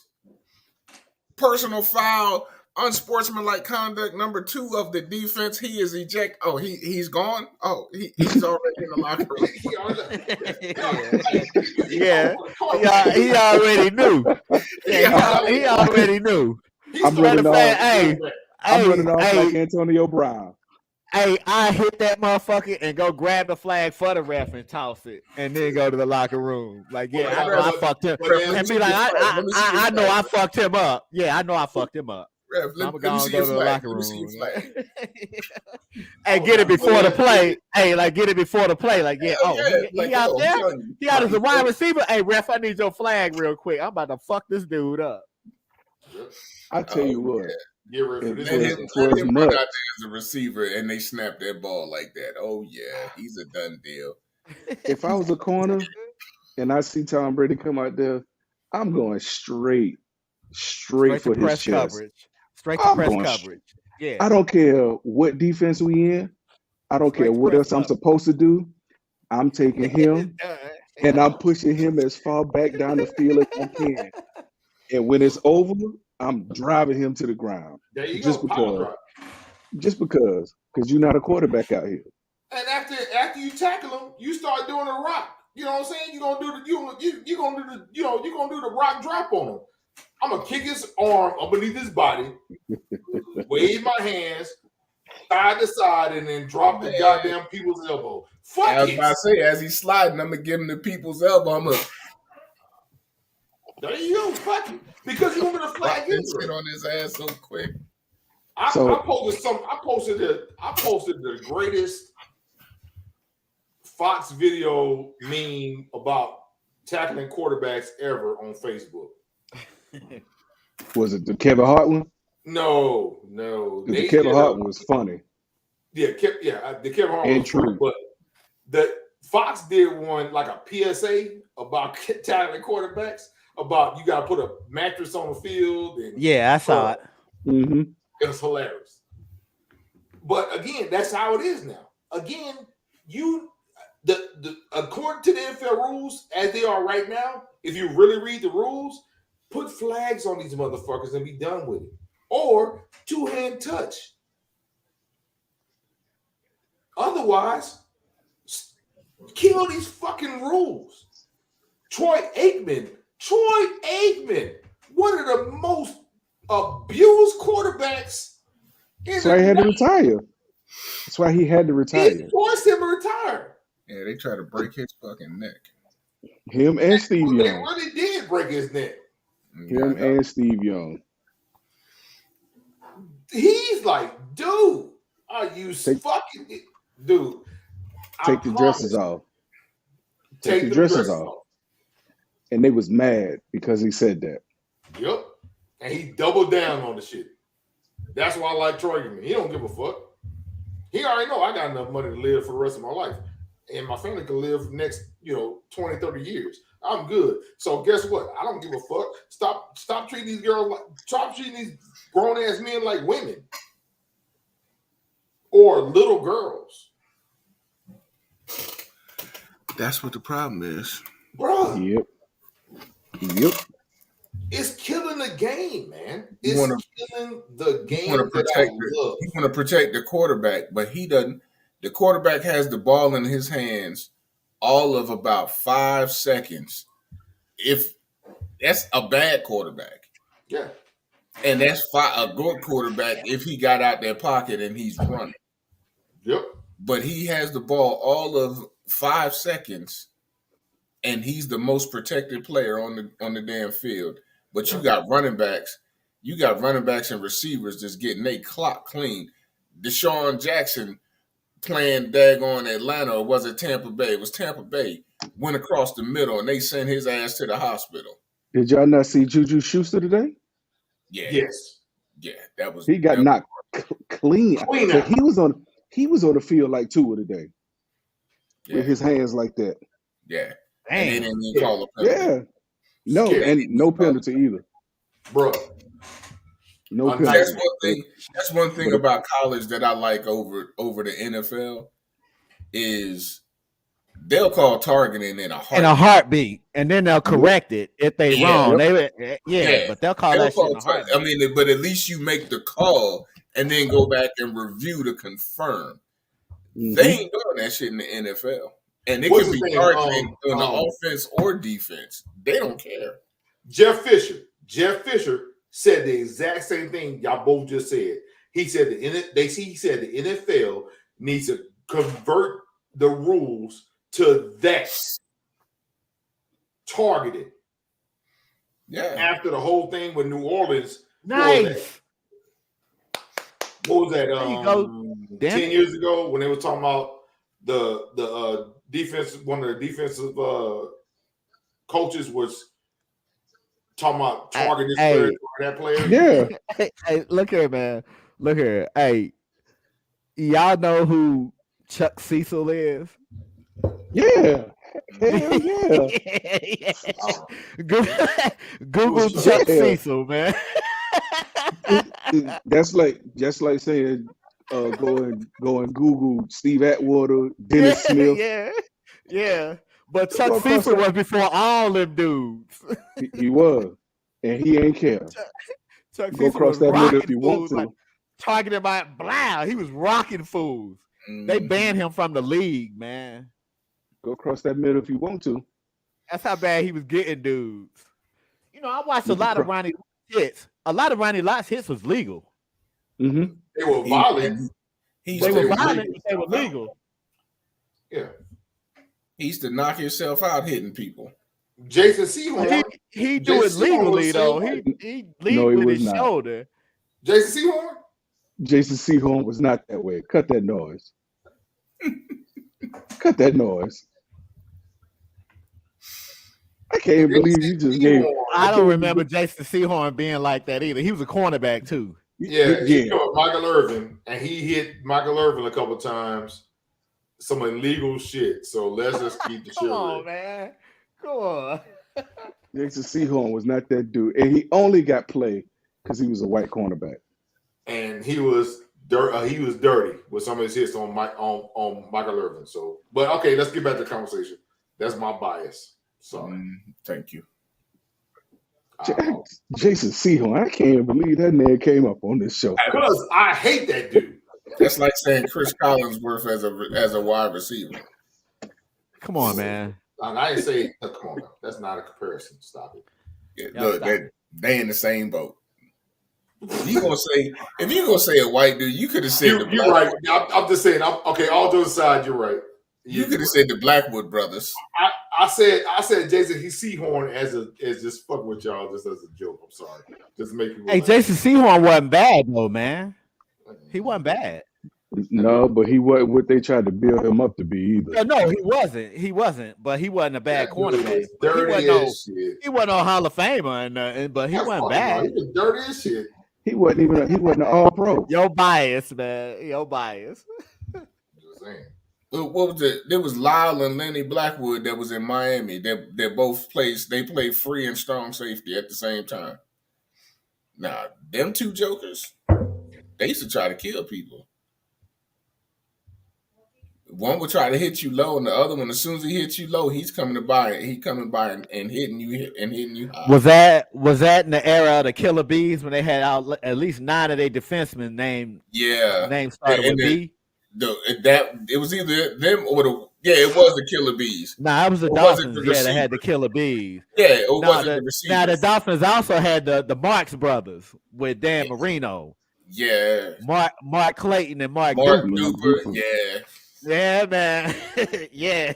Personal foul, unsportsmanlike conduct. Number 2 of the defense. He is ejected. Oh, he's gone. Oh, he's already in the locker room. He already knew. He already knew. I'm running off. I'm running off like Antonio Brown. Hey, I hit that motherfucker and go grab the flag for the ref and toss it, and then go to the locker room. Like, I know I fucked him, and be like, I know I fucked him up. Yeah, I know I fucked him up. Ref, I'm gonna go to the locker room. Hey, get it before the play. Hey, like get it before the play. Like, he out there. He out as a wide receiver. Hey, ref, I need your flag real quick. I'm about to fuck this dude up. I tell you what. Get rid of this. Let him run out there as a receiver, and they snap that ball like that. Oh yeah, he's a done deal. If I was a corner and I see Tom Brady come out there, I'm going straight for his chest. Coverage. Straight to press coverage. Yeah. I don't care what defense we in. I don't care what else I'm supposed to do. I'm taking him and I'm pushing him as far back down the field as I can. And when it's over, I'm driving him to the ground. There you just go. Because you're not a quarterback out here. And after you tackle him, you start doing a rock. You know what I'm saying? You're gonna do the rock drop on him. I'm gonna kick his arm underneath his body, wave my hands side to side, and then drop the goddamn people's elbow. I was about to say, as he's sliding, I'm gonna give him the people's elbow. I'm gonna. There you go, fuck it. Because you want me to flag him. Hit on his ass so quick. I posted the greatest Fox video meme about tackling quarterbacks ever on Facebook. Was it the Kevin Hart one? No. The Kevin Hart one was funny. Yeah, the Kevin Hart was funny, but the Fox did one like a PSA about tackling quarterbacks. About you got to put a mattress on the field. And I saw it. Mm-hmm. It was hilarious. But again, that's how it is now. Again, according to the NFL rules as they are right now, if you really read the rules, put flags on these motherfuckers and be done with it. Or 2-hand touch. Otherwise, kill these fucking rules. Troy Aikman, one of the most abused quarterbacks. That's why he had to retire. That's why he had to retire. It forced him to retire. Yeah, they tried to break his fucking neck. Him and Steve Young. They really did break his neck. Him and Steve Young. He's like, dude, are you fucking dude? Take the dresses off. Take the dresses off. and they was mad because he said that. Yep. And he doubled down on the shit. That's why I like Troy Aikman. He don't give a fuck. He already know I got enough money to live for the rest of my life. And my family can live the next, 20, 30 years. I'm good. So guess what? I don't give a fuck. Stop treating these girls like, stop treating these grown-ass men like women. Or little girls. That's what the problem is. Bro. Yep. It's killing the game, man. You It's wanna- killing the game You want to protect the quarterback, but he doesn't. The quarterback has the ball in his hands all of about 5 seconds. If that's a bad quarterback, Yeah. and that's a good quarterback if he got out their pocket and he's running. Yep. But he has the ball all of 5 seconds, and he's the most protected player on the damn field. But you got running backs and receivers just getting their clock clean. Deshaun Jackson playing daggone Atlanta, or was it Tampa Bay? It was Tampa Bay. Went across the middle, and they sent his ass to the hospital. Did y'all not see Juju Schuster today? Yeah. Yes. Yeah, that was. He got knocked clean. Clean So out. he was on the field like Tua today Yeah, with his hands like that. yeah. And they Damn. didn't even call a penalty. Yeah. No, Scary. and no penalty either. Bro. No I'm penalty. That's one thing about college that I like over the NFL is they'll call targeting in a heartbeat. In a heartbeat, and then they'll correct it if they Yeah. wrong. Yep. Yeah, but they'll call They'll that shit call in a heartbeat. I mean, but at least you make the call and then go back and review to confirm. Mhm. They ain't doing that shit in the NFL. And it What's could his be name? targeting on the offense or defense. They don't care. Jeff Fisher said the exact same thing y'all both just said. He said he said the NFL needs to convert the rules to that targeted. Yeah. After the whole thing with New Orleans, Nice. what was that? There you go. Damn 10 it. years ago when they were talking about the defense, one of the defensive coaches was talking about targeting this Hey. player, that player. Yeah. Hey, look here, man. Look here. Hey, y'all know who Chuck Cecil is? Yeah. Hell yeah. Google Chuck Yeah. Cecil, man. That's like just like saying go and Google Steve Atwater, Dennis Smith. Yeah. But Go Chuck across Cecil that- was before all them dudes. He was. And he ain't care. Chuck Go Cecil across was that middle rocking if you want fools, to. like targeted by blah. He was rocking fools. They Mhm. banned him from the league, man. Go across that middle if you want to. That's how bad he was getting dudes. I watched a lot of Ronnie Lott's hits. A lot of Ronnie Lott's hits was legal. Mm-hmm. They were violent. He They used were to- violent, but they were legal. Yeah. He used to knock himself out hitting people. Jason Sehorn. He do it Jason Sehorn legally was though. saying- He lead No, he with was his not. shoulder. Jason Sehorn? Jason Sehorn was not that way. Cut that noise. Cut that noise. I can't believe you just gave. I don't remember Jason Sehorn being like that either. He was a cornerback too. Yeah, he Yeah. killed Michael Irvin, and he hit Michael Irvin a couple times. Some illegal shit. So let's just keep the shit Come on, real. man. Come on. Jason Sehorn was not that dude, and he only got play because he was a white cornerback. And he was dirty with some of his hits on Michael Irvin. So, but okay, let's get back to the conversation. That's my bias. Sorry. Thank you. Jason Sehorn, I can't believe that name came up on this show. Because I hate that dude. That's like saying Chris Collinsworth as a wide receiver. Come on, man. And I didn't say, come on, now. That's not a comparison. Stop it. Yeah, Y'all look, stop. they in the same boat. If you gonna say a white dude, you could have said the You're right. I'm just saying. Okay, all jokes aside, you're right. You could have said the Blackwood brothers. I said Jason Sehorn as just fucking with y'all just as a joke. I'm sorry. Just make you. Hey, Jason Sehorn wasn't bad though, man. He wasn't bad. No, but he wasn't what they tried to build him up to be either. No, he wasn't. He wasn't. But he wasn't a bad That dude cornerback. was But he dirty wasn't no. as shit. He wasn't no Hall of Famer, but he That's wasn't fucking right. bad. He was dirty as shit. He wasn't an all pro. Your bias, man. Your bias. Just saying. What was it? There was Lyle and Lenny Blackwood that was in Miami. They both played. They played free and strong safety at the same time. Now, them two jokers, they used to try to kill people. One would try to hit you low, and the other one, as soon as he hits you low, he's coming by and hitting you high. Was that in the era of the Killer Bees when they had out at least 9 of their defensemen named started with B? It was either them or it was the Killer Bees. Nah, it was the Dolphins. They had the Killer Bees. Yeah, it wasn't the receivers. Now the Dolphins also had the Marks brothers with Dan Marino. Yeah, Mark Clayton and Mark Duper. Yeah, man. Yeah.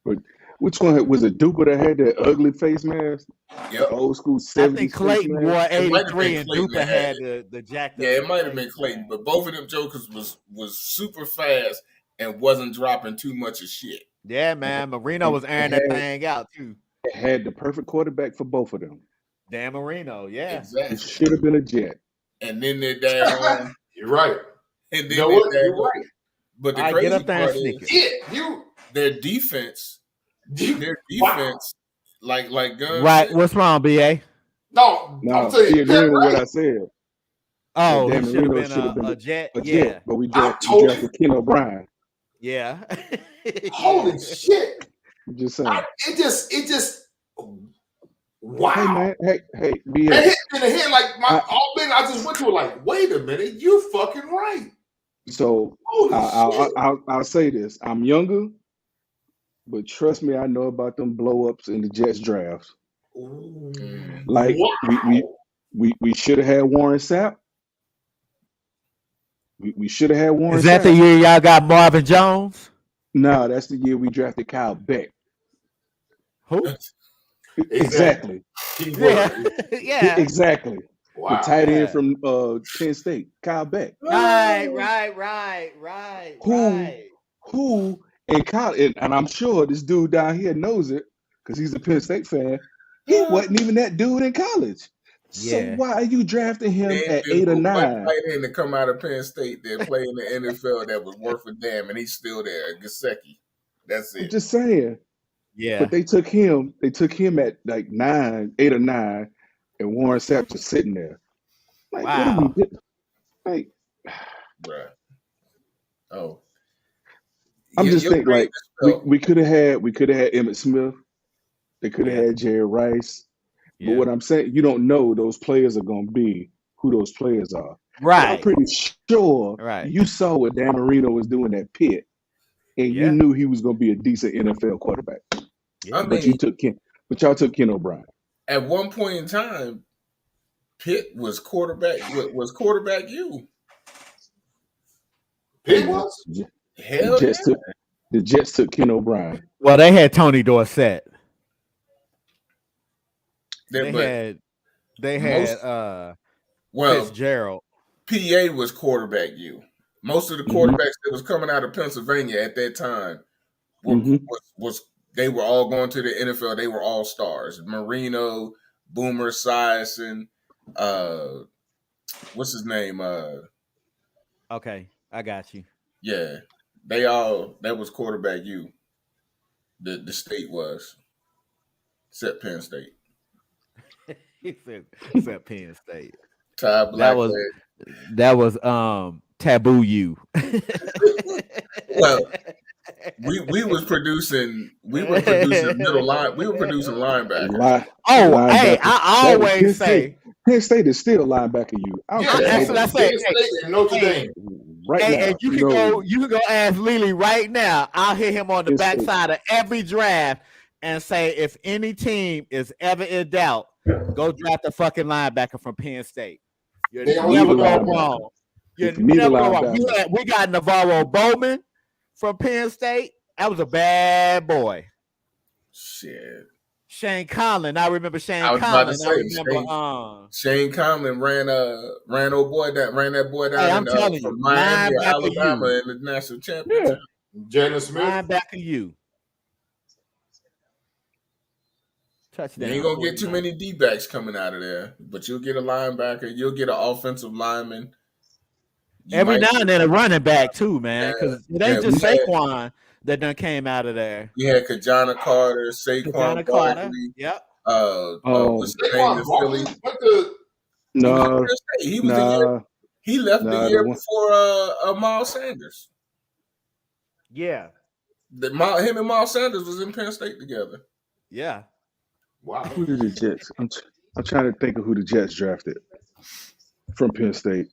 But which one was it? Duper that had that ugly face mask? Yep. The old school 70s. I think Clayton face wore mask? 83 and Clayton Duper had the jacked up. Yeah, it might have been Clayton, but both of them jokers was super fast and wasn't dropping too much of shit. Yeah, man. Marino was airing that thing out too. It had the perfect quarterback for both of them. Dan Marino, yeah. Exactly. It should have been a Jet. And then their dad. You're right. And then You know what? You're right. But the All right, crazy get up there and part sneak is Yeah, their defense, Wow. like Gunn Right. said, What's wrong, BA? No, No, I'm saying he agreed with what I said. Oh, Dan he should Marino have should've been been a Jet. A Yeah. Jet, but we told drafted Ken O'Brien. Yeah. holy shit. I'm just saying. It just wow. Hey man, hey, BA. That hit me in the head like I just went to it like, wait a minute, you fucking right. So Holy shit. I'll say this: I'm younger, but trust me, I know about them blow ups in the Jets drafts. Ooh. Like Wow. we should have had Warren Sapp. We should have had Warren. Is that Sapp. the year y'all got Marvin Jones? No, that's the year we drafted Kyle Beck. Who? Exactly. Yeah. Yeah. Exactly. Wow. The tight Yeah. end from Penn State, Kyle Beck. Right. Who in college, and I'm sure this dude down here knows it because he's a Penn State fan. He wasn't even that dude in college. So Yeah. why are you drafting him they at just 8 or put one 9? tight end to come out of Penn State that play in the NFL that was worth a damn, and he's still there. Gasecki. That's I'm it. just saying. Yeah. But they took him at like 8 or 9, and Warren Sapp just sitting there. Like, what are we Wow. doing? Like, Bruh. Oh. I'm just your thinking brain like is spelled- we could have had Emmitt Smith. They could have Yeah. had Jerry Rice. But Yeah. what I'm saying, you don't know those players are going to be who those players are. But I'm Right. pretty sure Right. you saw what Dan Marino was doing at Pitt, and Yeah. you knew he was going to be a decent NFL quarterback. I But you mean, took Ken. But y'all took Ken O'Brien. at one point in time, Pitt was quarterback you. Pitt was. Hell The Jets yeah. took the Jets took Ken O'Brien. Well, they had Tony Dorsett. They- They most- had well, Fitzgerald. PA was quarterback you. Most of the Mhm. quarterbacks that was coming out of Pennsylvania at that time Mhm. was they were all going to the NFL. They were all stars. Marino, Boomer Esiason, what's his name? Okay, I got you. Yeah, that was quarterback you. The state was, except Penn State. He said Penn State. Ty Blackhead. That was Taboo You. Well, we was producing middle line. We were producing linebackers. Oh, Linebacker. hey, I That was Penn always State. say Penn State is still linebacker you. I don't Yeah, care that's what what I nobody say. Penn State and Notre Hey. Dame. right hey, now. and you can go ask Lily right now. I'll hit him on the Penn State. backside of every draft and say if any team is ever in doubt, go draft a fucking linebacker from Penn State. You'll They don't never need a go linebacker. wrong. If You'll you need a never go wrong. linebacker. We got Navarro Bowman from Penn State. That was a bad boy. Shit. Shane Conlon. I remember Shane I was about to Conlon. I say remember. Shane Conlon ran that boy down Hey, I'm telling from you, Miami or linebacker Alabama you, in the national championship. Jalen Smith. linebacker you. Touchdown. You ain't gonna get 49. too many D-backs coming out of there, but you'll get a linebacker, you'll get an offensive lineman. Every now and then a running back too, man, because it ain't just we had- Saquon that done came out of there. We had Kajana Carter, Saquon Kajana Carter. Barkley. Yep. What's his name in Philly? No, He was the year. He left the year one. before Miles Sanders. Yeah. Him and Miles Sanders was in Penn State together. Yeah. Wow. Who did the Jets? I'm trying to think of who the Jets drafted from Penn State.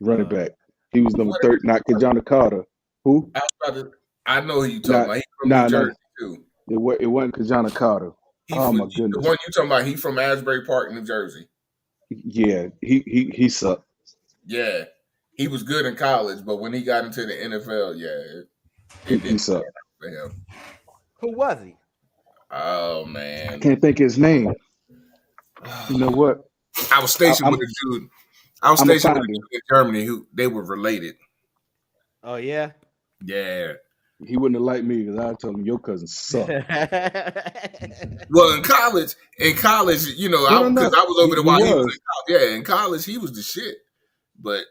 Running back. He was number 30, not Kajana Carter. Who? I know who you talking about. He's from New Jersey too. It wasn't Kajana Carter. My goodness. The one you talking about, he from Asbury Park, New Jersey. Yeah, he sucked. Yeah. He was good in college, but when he got into the NFL, he sucked. For him. Who was he? Oh man. I can't think of his name. You know what? I was stationed with a dude. I was stationed with a dude in Germany who they were related. Oh yeah? Yeah. He wouldn't have liked me because I told him your cousin sucked. Well, in college, you know, because I was over there while he was in college. Yeah, in college he was the shit. But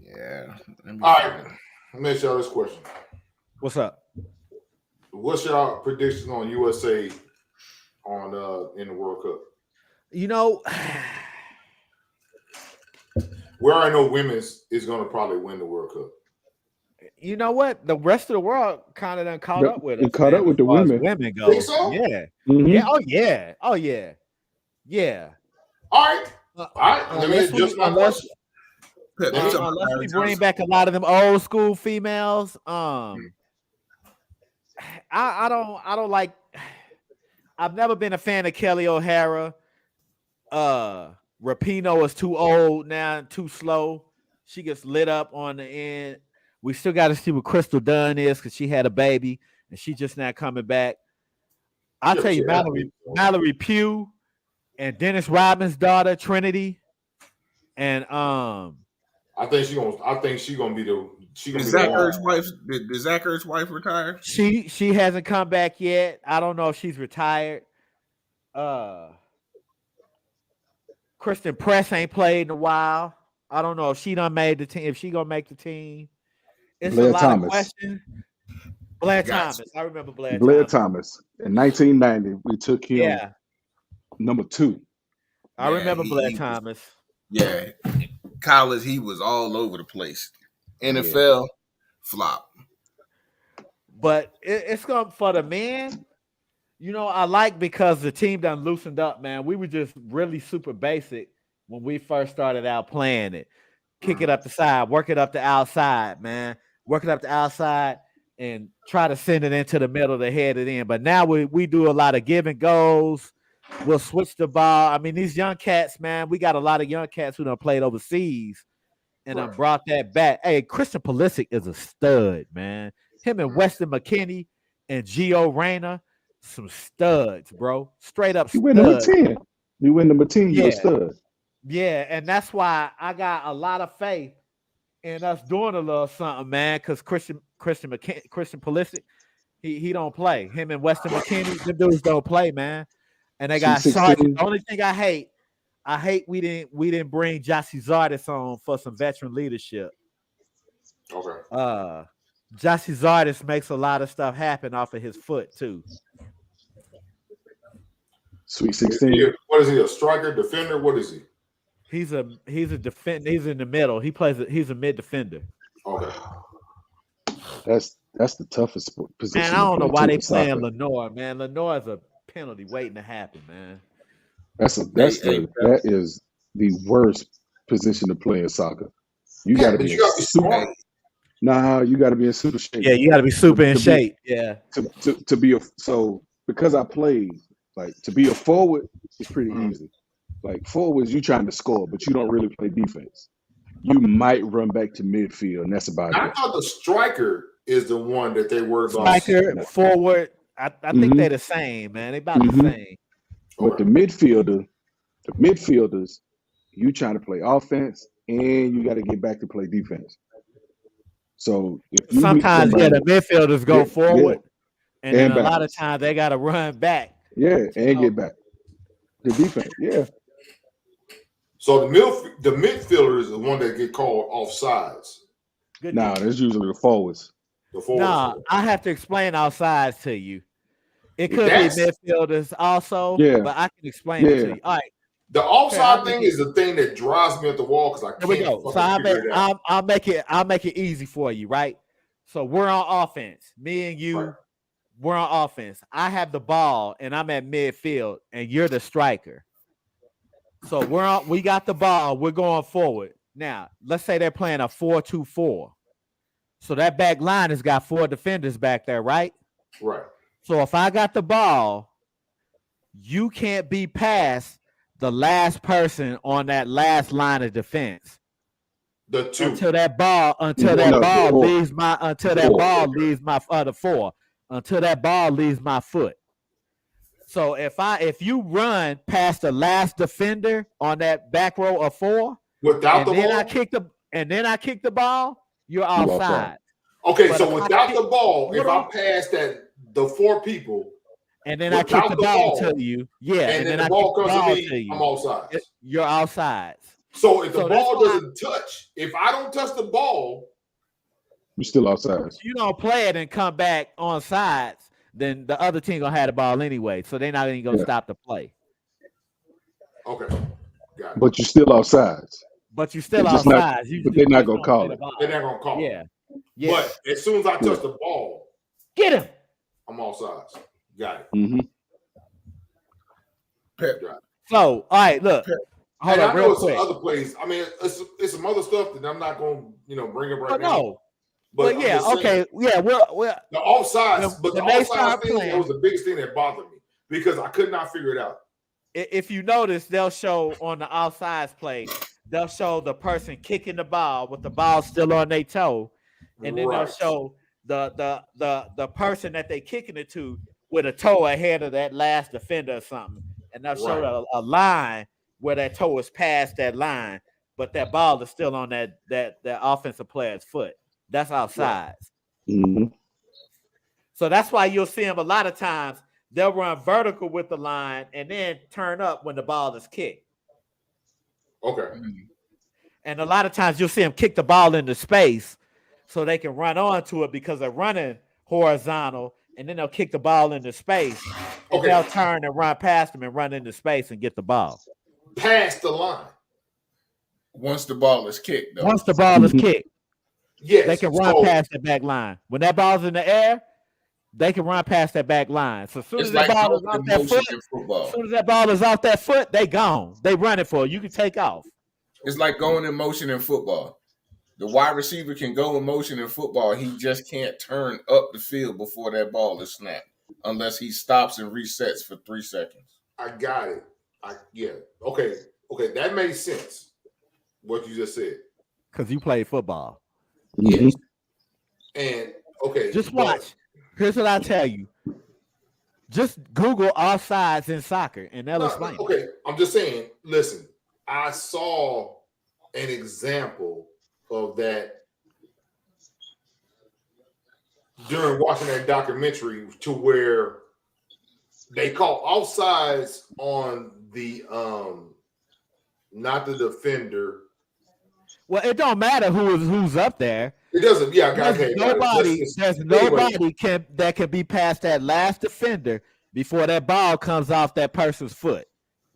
yeah. All right. Let me ask y'all this question. What's up? What's y'all prediction on USA in the World Cup? You know, where I know women's is going to probably win the World Cup. You know what? The rest of the world kind of done caught up with us. Caught up with the women. Women go. Think so? Yeah. Mm-hmm. Yeah. Oh yeah. Oh yeah. Yeah. All right. All right. Unless we bring back a lot of them old school females. I don't like. I've never been a fan of Kelly O'Hara. Rapinoe is too old now, too slow. She gets lit up on the end. We still got to see what Crystal Dunn is because she had a baby and she just not coming back. I'll tell you, Mallory Pugh and Dennis Rodman's daughter Trinity, and I think she's gonna be the. Is Zach Ertz's wife? Did Zach Ertz's wife retire? She hasn't come back yet. I don't know if she's retired. Kristen Press ain't played in a while. I don't know if she done made the team. If she gonna make the team, it's Blair a lot Thomas. of questions. Blair Thomas, I remember Blair Thomas. In 1990, we took him. Yeah, number 2. I remember Blair Thomas. Yeah, college he was all over the place. NFL flop. But it's going for the men. You know, I like because the team done loosened up, man. We were just really super basic when we first started out playing it. Kick it up the side, work it up the outside, man. Work it up the outside and try to send it into the middle to head it in. But now we do a lot of give and goes. We'll switch the ball. I mean, these young cats, man, we got a lot of young cats who done played overseas and I brought that back. Hey, Christian Pulisic is a stud, man. Him and Weston McKennie and Gio Reyna, some studs, bro. Straight up studs. You win number 10. You win number 10, you're a stud. Yeah, and that's why I got a lot of faith in us doing a little something, man, because Christian Pulisic, he don't play. Him and Weston McKennie, them dudes don't play, man. And they got Sargent. The only thing I hate we didn't bring Jossie Zardes on for some veteran leadership. Okay. Jossie Zardes makes a lot of stuff happen off of his foot too. Sweet 16. What is he? A striker, defender? What is he? He's a defender. He's in the middle. He's a mid defender. Okay. That's the toughest position. Man, I don't know why they playing Lenore, man. Lenore is a penalty waiting to happen, man. That is the worst position to play in soccer. You got to be super. Nah, you got to be in super shape. Yeah, you got to be super in shape. Yeah. To be because I played to be a forward, it's pretty easy. Like forwards, you trying to score, but you don't really play defense. You might run back to midfield, and that's about I it. thought the striker is the one that they worry about. Striker, forward. I think they're the same, man. They about the same. But the midfielders, you trying to play offense, and you got to get back to play defense. So if you Sometimes, the midfielders go forward, and then a lot of times they got to run back. Yeah, and get back. The defense, yeah. So the midfielder is the one that get called offsides. That's usually the forwards. I have to explain offsides to you. It could be midfielders also, but I can explain it to you. All right. The offside thing is the thing that drives me at the wall because I can't. Here we go. So I'll make it easy for you, right? So we're on offense. Me and you, we're on offense. I have the ball and I'm at midfield, and you're the striker. So we got the ball. We're going forward. Now, let's say they're playing a 4-2-4. So that back line has got 4 defenders back there, right? Right. So if I got the ball, you can't be past the last person on that last line of defense. The 2. Until that ball leaves my foot. So if you run past the last defender on that back row of 4, without the ball, then I kick the ball, you're offside. Okay, so without the ball, if I pass the 4 people, and then I kick the ball to you, and then the ball comes to me, I'm offside. You're offside. So if the ball doesn't touch, if I don't touch the ball, you're still offside. If you don't play it and come back on sides, then the other team gonna have the ball anyway, so they're not even gonna stop the play. Okay, got it. But you're still offsides. But you're still offside. But they're not gonna call it. They're not gonna call it. Yeah. But as soon as I touch the ball, get him. I'm offsides. Got it. Mm-hmm. So, all right, look. Hold on, real quick. Some other plays. I mean, it's some other stuff that I'm not going to bring up right now. No. But yeah, okay. Yeah, we're the offsides. But the offsides thing was the biggest thing that bothered me because I could not figure it out. If you notice, they'll show on the offsides play, they'll show the person kicking the ball with the ball still on their toe, and then they'll show the person that they kicking it to with a toe ahead of that last defender or something, and they'll show a line where that toe is past that line, but that ball is still on that offensive player's foot. That's offsides. Mm-hmm. So that's why you'll see them a lot of times. They'll run vertical with the line and then turn up when the ball is kicked. Okay. And a lot of times you'll see them kick the ball into space so they can run onto it because they're running horizontal, and then they'll kick the ball into space. And they'll turn and run past them and run into space and get the ball. Past the line. Once the ball is kicked, though. Once the ball is kicked. Yes. They can run past the back line. When that ball's in the air, they can run past that back line. So as soon as that ball is off that foot, as soon as that ball is off that foot, they gone. They running for it. You can take off. It's like going in motion in football. The wide receiver can go in motion in football. He just can't turn up the field before that ball is snapped unless he stops and resets for 3 seconds. I got it. Okay. That makes sense. What you just said. Because you play football. Mm-hmm. And just watch. Here's what I tell you. Just Google offsides in soccer and they'll explain. Okay, I'm just saying, listen, I saw an example of that during watching that documentary to where they call offsides on the not the defender. Well, it don't matter who's up there. It doesn't. Yeah, there's nobody that can be past that last defender before that ball comes off that person's foot.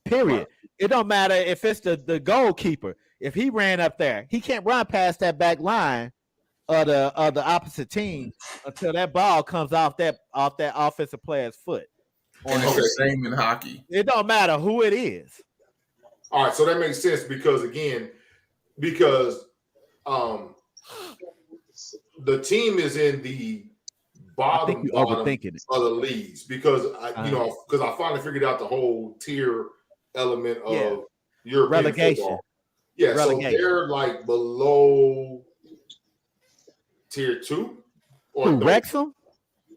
Period. Right. It don't matter if it's the goalkeeper. If he ran up there, he can't run past that back line of the opposite team until that ball comes off that offensive player's foot. And it's the same in hockey. It don't matter who it is. All right, so that makes sense because the team is in the bottom of the leagues because I finally figured out the whole tier element of Yeah. European Relegation. football. Yeah, Relegation. so they're like below tier 2 or Who, no? Wrexham?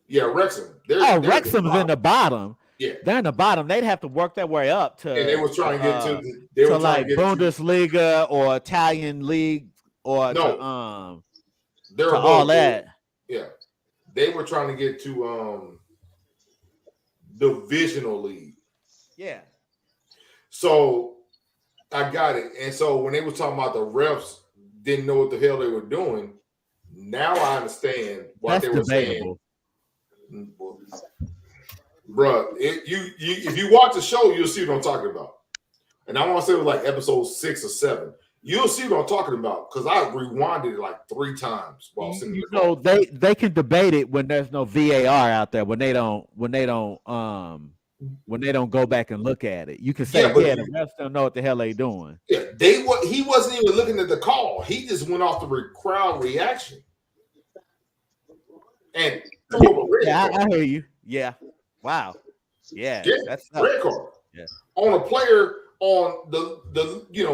Yeah, Wrexham. Oh, They're Wrexham's in the bottom. Yeah, They're in the bottom. They'd have to work their way up to. and they were trying to get to. like Bundesliga or Italian league or No. to They're to above all the- that. Yeah, they were trying to get to divisional league. Yeah. So I got it. And so when they were talking about the refs didn't know what the hell they were doing, now I understand what That's they were debatable. saying. Bruh, if you watch the show, you'll see what I'm talking about. And I want to say it was like episode 6 or 7. You'll see what I'm talking about because I rewinded it like 3 times while sitting in the car. They can debate it when there's no VAR out there, when they don't go back and look at it. You can say, Yeah, but the refs don't know what the hell they doing. Yeah, he wasn't even looking at the call. He just went off the crowd reaction. And threw up a red card. I hear you. Yeah. Wow. Yeah. That's red card. Yeah. On a player on the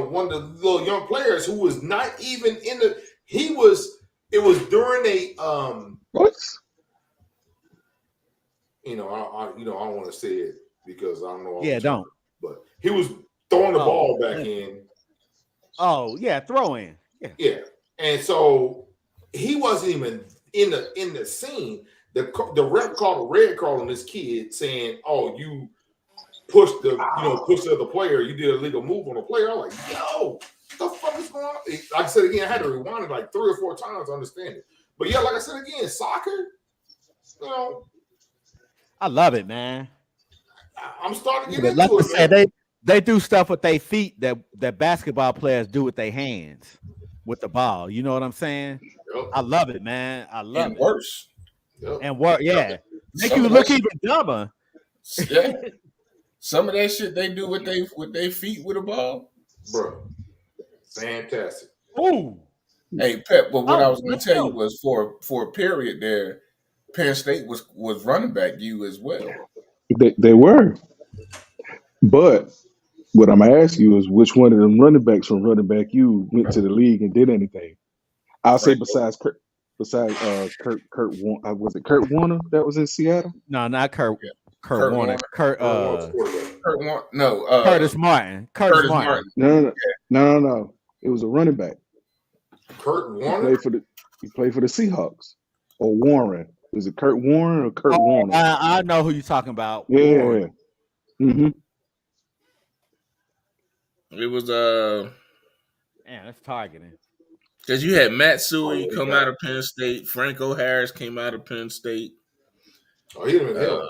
one of the little young players who was not even in the it was during a What? I don't want to say it because I don't know. Yeah, don't. But he was throwing the ball back in. Oh, yeah, throw in. Yeah. Yeah. And so he wasn't even in the scene. The ref called a red card on this kid saying, "Oh, you pushed the other player. You did a legal move on a player." I'm like, "Yo, what the fuck is going on?" Like I said again, I had to rewind it like 3 or 4 times to understand it. But yeah, like I said again, soccer, I love it, man. I'm starting to get Like into I it. said, they do stuff with their feet that basketball players do with their hands with the ball. You know what I'm saying? Yep. I love it, man. I love it. Worse. Yep. And work, yeah. Make Some you of look that even dumber. Yeah. Some of that shit they do with their feet with a ball. Bro, fantastic. Ooh. Hey, Pep, but what I was going let's to tell go. you was for a period there, Penn State was running back you as well. They were. But what I'm gonna ask you is which one of them running backs from running back you went to the league and did anything? I'll say besides Kurt was it Kurt Warner that was in Seattle? No, not Kurt. Yeah. Kurt Warner. Warner. Quarterback. Curtis Martin. Curtis Martin. No. It was a running back. Kurt He Warner. played for the Seahawks. Or Warren. Is it Kurt Warren or Kurt Warner? I know who you're talking about. Yeah. Warren. Mm-hmm. It was Man, that's targeting. because you had Matt Suey come out of Penn State, Franco Harris came out of Penn State. Oh, he didn't even help.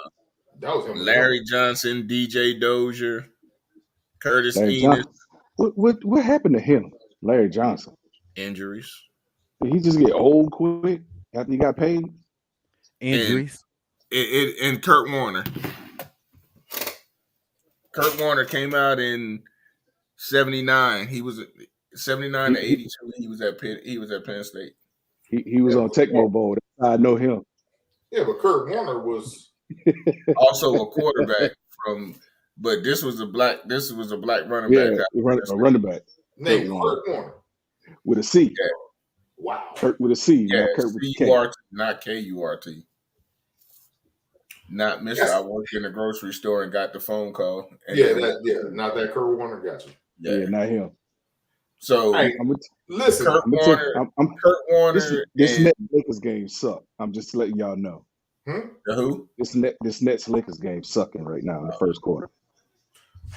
That was him. Larry Johnson, DJ Dozier, Curtis Larry Enos. Johnson. What happened to him? Larry Johnson. Injuries. Did he just get old quick after he got paid? Injuries. And Kurt Warner. Kurt Warner came out in 79. He was 79 to 82. He was at Penn State. He was on Tecmo Bowl. That's how I know him. Yeah, but Kurt Warner was Also a quarterback but this was a black running back. A running back. named Kurt Kurt Warner. With a C. Yeah. Wow. Kurt with a C. Yeah, Not Kurt with a K. C-U-R-T, not K-U-R-T. Not Mr. I worked in the grocery store and got the phone call. Not that Kurt Warner got you. Yeah, not him. So Hey, listen, Kurt Warner. Kurt Warner. This Nets Lakers game suck. I'm just letting y'all know. The who? This Nets Lakers game sucking right now in the first quarter.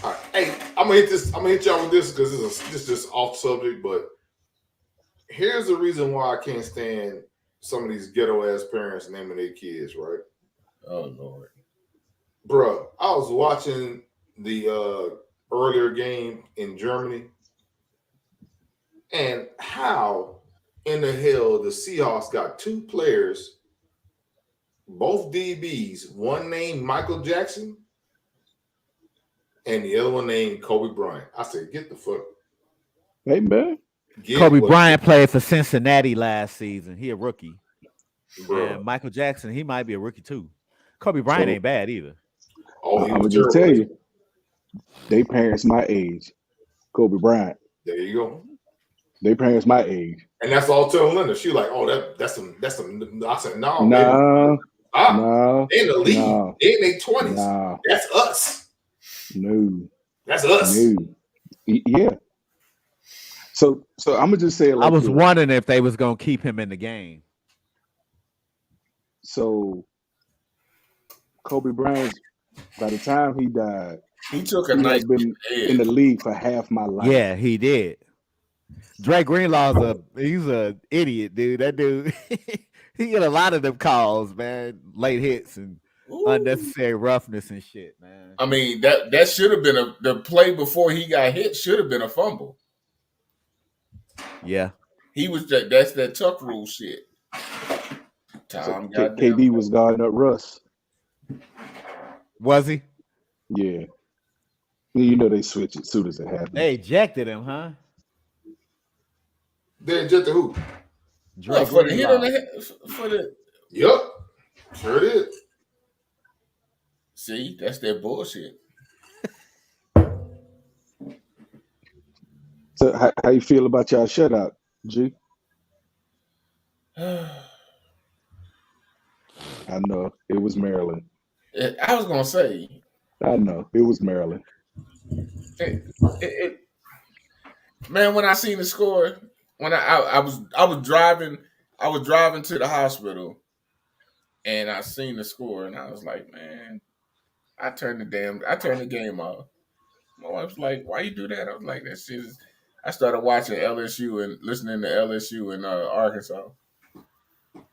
all right. Hey, I'm gonna hit y'all with this because this is just off subject, but here's the reason why I can't stand some of these ghetto ass parents naming their kids, right? Oh Lord. Bruh, I was watching the earlier game in Germany, and how in the hell the Seahawks got 2 players, both DBs, one named Michael Jackson and the other one named Kobe Bryant. I said, get the fuck. Hey man. Kobe Bryant played for Cincinnati last season. He a rookie. Bruh. And Michael Jackson, he might be a rookie too. Kobe Bryant ain't bad either. Oh, I'm gonna just tell you. They parents my age. Kobe Bryant. There you go. They parents my age. And that's all telling Linda. She like, oh, that's some. I said, no, Nah, baby. They in the league. nah, They in their 20s. nah. That's us. No. That's us. No. Yeah. So I'm gonna just say it like I was this. wondering if they was gonna keep him in the game. So Kobe Bryant, by the time he died, He took a he nice had been in the league for half my life. Yeah, he did. Drake Greenlaw's he's a idiot, dude. That dude, he get a lot of them calls, man. Late hits and unnecessary roughness and shit, man. I mean, that should have been the play before he got hit should have been a fumble. Yeah. He was that's that Tuck rule shit. Tom So KD was guarding up Russ. Was he? Yeah. You know they switch it as soon as it happened. They ejected him, huh? They ejected who? Drake for the hit on Greenlaw. the head for the Yep. Sure did. see, that's that bullshit. So how you feel about y'all shutout, G? I know it was Maryland. I was gonna say, I know it was Maryland. Man, when I seen the score, when I was driving to the hospital, and I seen the score, and I was like, man, I turned the game off. My wife's like, why you do that? I was like, that shit is. I started watching LSU and listening to LSU in Arkansas.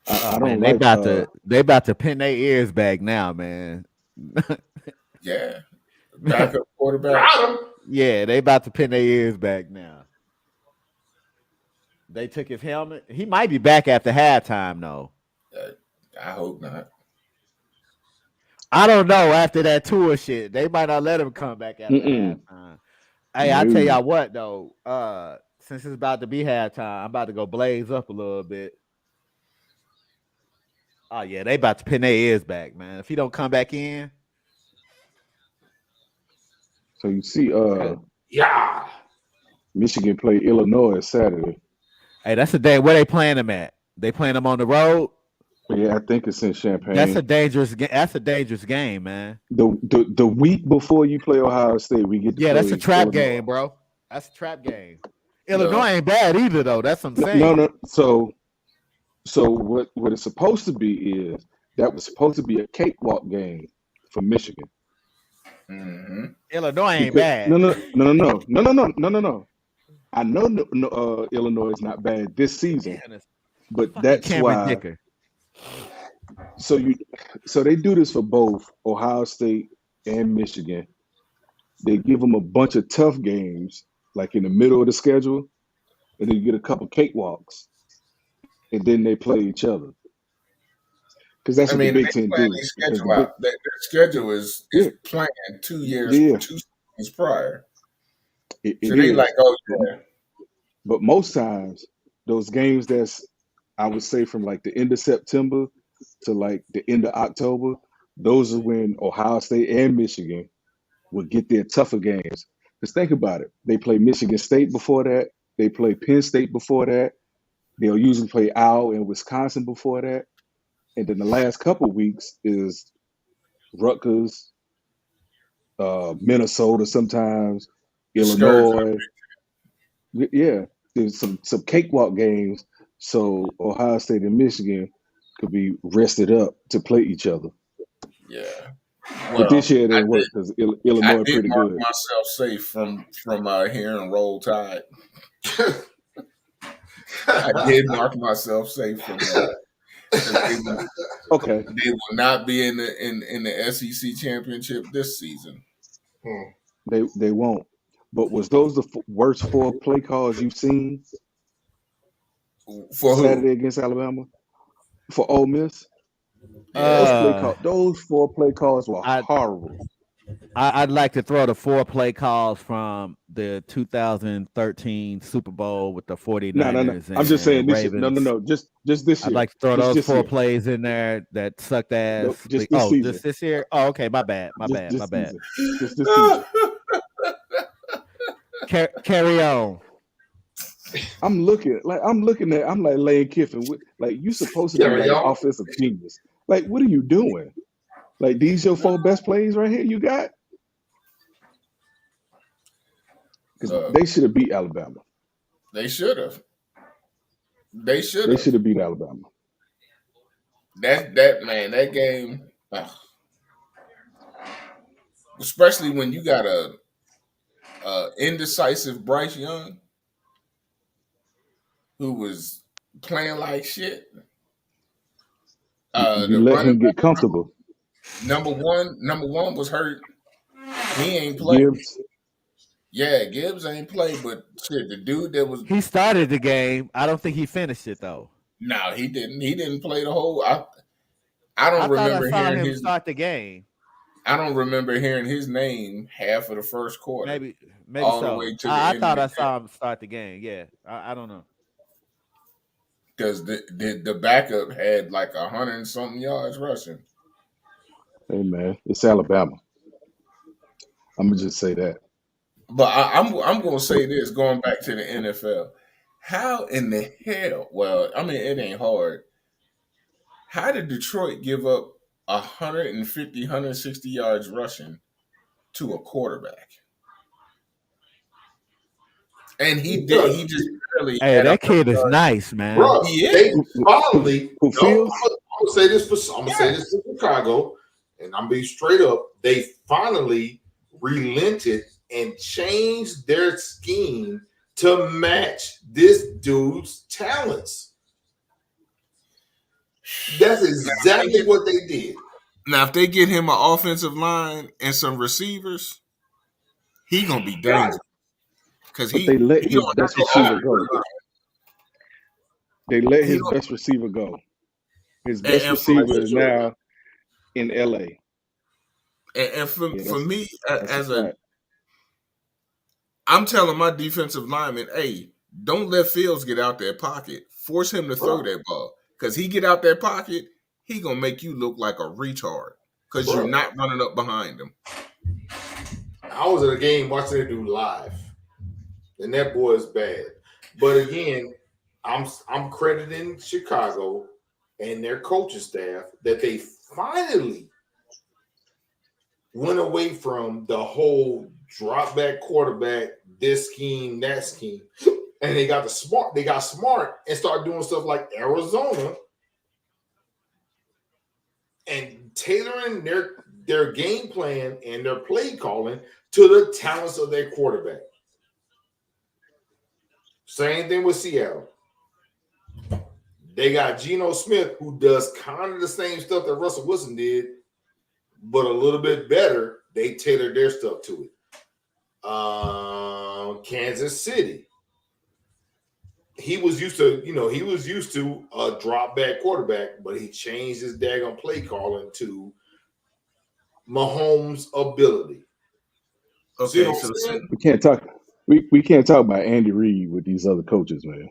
I Man, don't they about to pin their ears back now, man. Yeah, backup quarterback. Got him. Yeah, they about to pin their ears back now. They took his helmet. He might be back after halftime, though. I hope not. I don't know. After that tour shit, they might not let him come back after halftime. Hey, I tell y'all what though. Since it's about to be halftime, I'm about to go blaze up a little bit. Oh yeah, they about to pin their ears back, man. If he don't come back in, So you see, Yeah. Michigan play Illinois Saturday. hey, that's the day where they playing him at. They playing him on the road. Yeah, I think it's in Champaign. That's a dangerous game. That's a dangerous game, man. The week before you play Ohio State, we get to Yeah, that's play a trap Illinois. game, bro. That's a trap game. Illinois ain't bad either, though. That's what I'm saying. No. So what it's supposed to be is that was supposed to be a cakewalk game for Michigan. Mm-hmm. Illinois ain't Because- bad. No. I know Illinois is not bad this season, but that's Cameron why. Dicker. So they do this for both Ohio State and Michigan. They give them a bunch of tough games, like in the middle of the schedule, and then you get a couple cakewalks, and then they play each other. Because that's what the Big Ten do. Their schedule is planned 2 years, 2 seasons prior. It So they is. like, oh yeah. But most times, those games that's, I would say, from like the end of September to like the end of October, those are when Ohio State and Michigan will get their tougher games. Because think about it. They play Michigan State before that. They play Penn State before that. They'll usually play Iowa and Wisconsin before that. And then the last couple weeks is Rutgers, Minnesota sometimes, Illinois. Yeah, there's some cakewalk games, so Ohio State and Michigan could be rested up to play each other. Yeah. But this year it didn't work because Illinois I did pretty mark good. myself safe from hearing Roll Tide. I did mark myself safe from that. Okay. They will not be in the SEC championship this season. They won't. But was those the worst 4 play calls you've seen For Saturday who? against Alabama? For Ole Miss? Yeah. Those 4 play calls were I- horrible. I'd like to throw the 4 play calls from the 2013 Super Bowl with the 49ers. No. I'm just saying this year. Ravens. No. Just this year. I'd like to throw Just those this 4 year. plays in there that sucked ass. No, just this season. Just this year? Oh, okay. My bad. Just My bad. season. Just this season. Carry on. I'm looking at I'm like Lane Kiffin. Like you supposed to be Carry like on. offensive genius. Like what are you doing? Like these your 4 best plays right here you got? Because they should have beat Alabama. They should have. They should They have. should have beat Alabama. That game, especially when you got a indecisive Bryce Young who was playing like shit. You let him get comfortable. Number one was hurt. He ain't played. Gibbs. Yeah, Gibbs ain't played, but shit, the dude that was He started the game. I don't think he finished it though. no, he didn't. He didn't play the whole. I don't I remember saw hearing him his. start the game. I don't remember hearing his name half of the first quarter. Maybe all the so. way to the I end thought of I the saw him start the game. Yeah, I don't know. Because the backup had like 100 and something yards rushing. Hey man, it's Alabama. I'm gonna just say that. But I'm gonna say this, going back to the NFL. How in the hell? Well, I mean, it ain't hard. How did Detroit give up 150, 160 yards rushing to a quarterback? And he did. He just barely. Hey, that kid is nice, man. Bro, He is. they finally. Who Fields? I'm gonna say this for Chicago, and I'm being straight up. They finally relented and changed their scheme to match this dude's talents. That's exactly what they did. Now, if they get him an offensive line and some receivers, he gonna be dangerous. Because But they let his best receiver go. They let his best receiver go. His best receiver is now in LA. And for me, I'm telling my defensive lineman, hey, don't let Fields get out that pocket. Force him to throw that ball. Because he get out that pocket, he going to make you look like a retard. Because you're not running up behind him. I was at a game watching that dude live. And that boy is bad. But again, I'm crediting Chicago and their coaching staff that they finally went away from the whole drop back quarterback, this scheme, that scheme. And they got smart and started doing stuff like Arizona and tailoring their game plan and their play calling to the talents of their quarterback. Same thing with Seattle. They got Geno Smith, who does kind of the same stuff that Russell Wilson did, but a little bit better. They tailored their stuff to it. Kansas City. He was used to a drop back quarterback, but he changed his daggone play calling to Mahomes' ability. Okay, we can't talk about Andy Reid with these other coaches, man.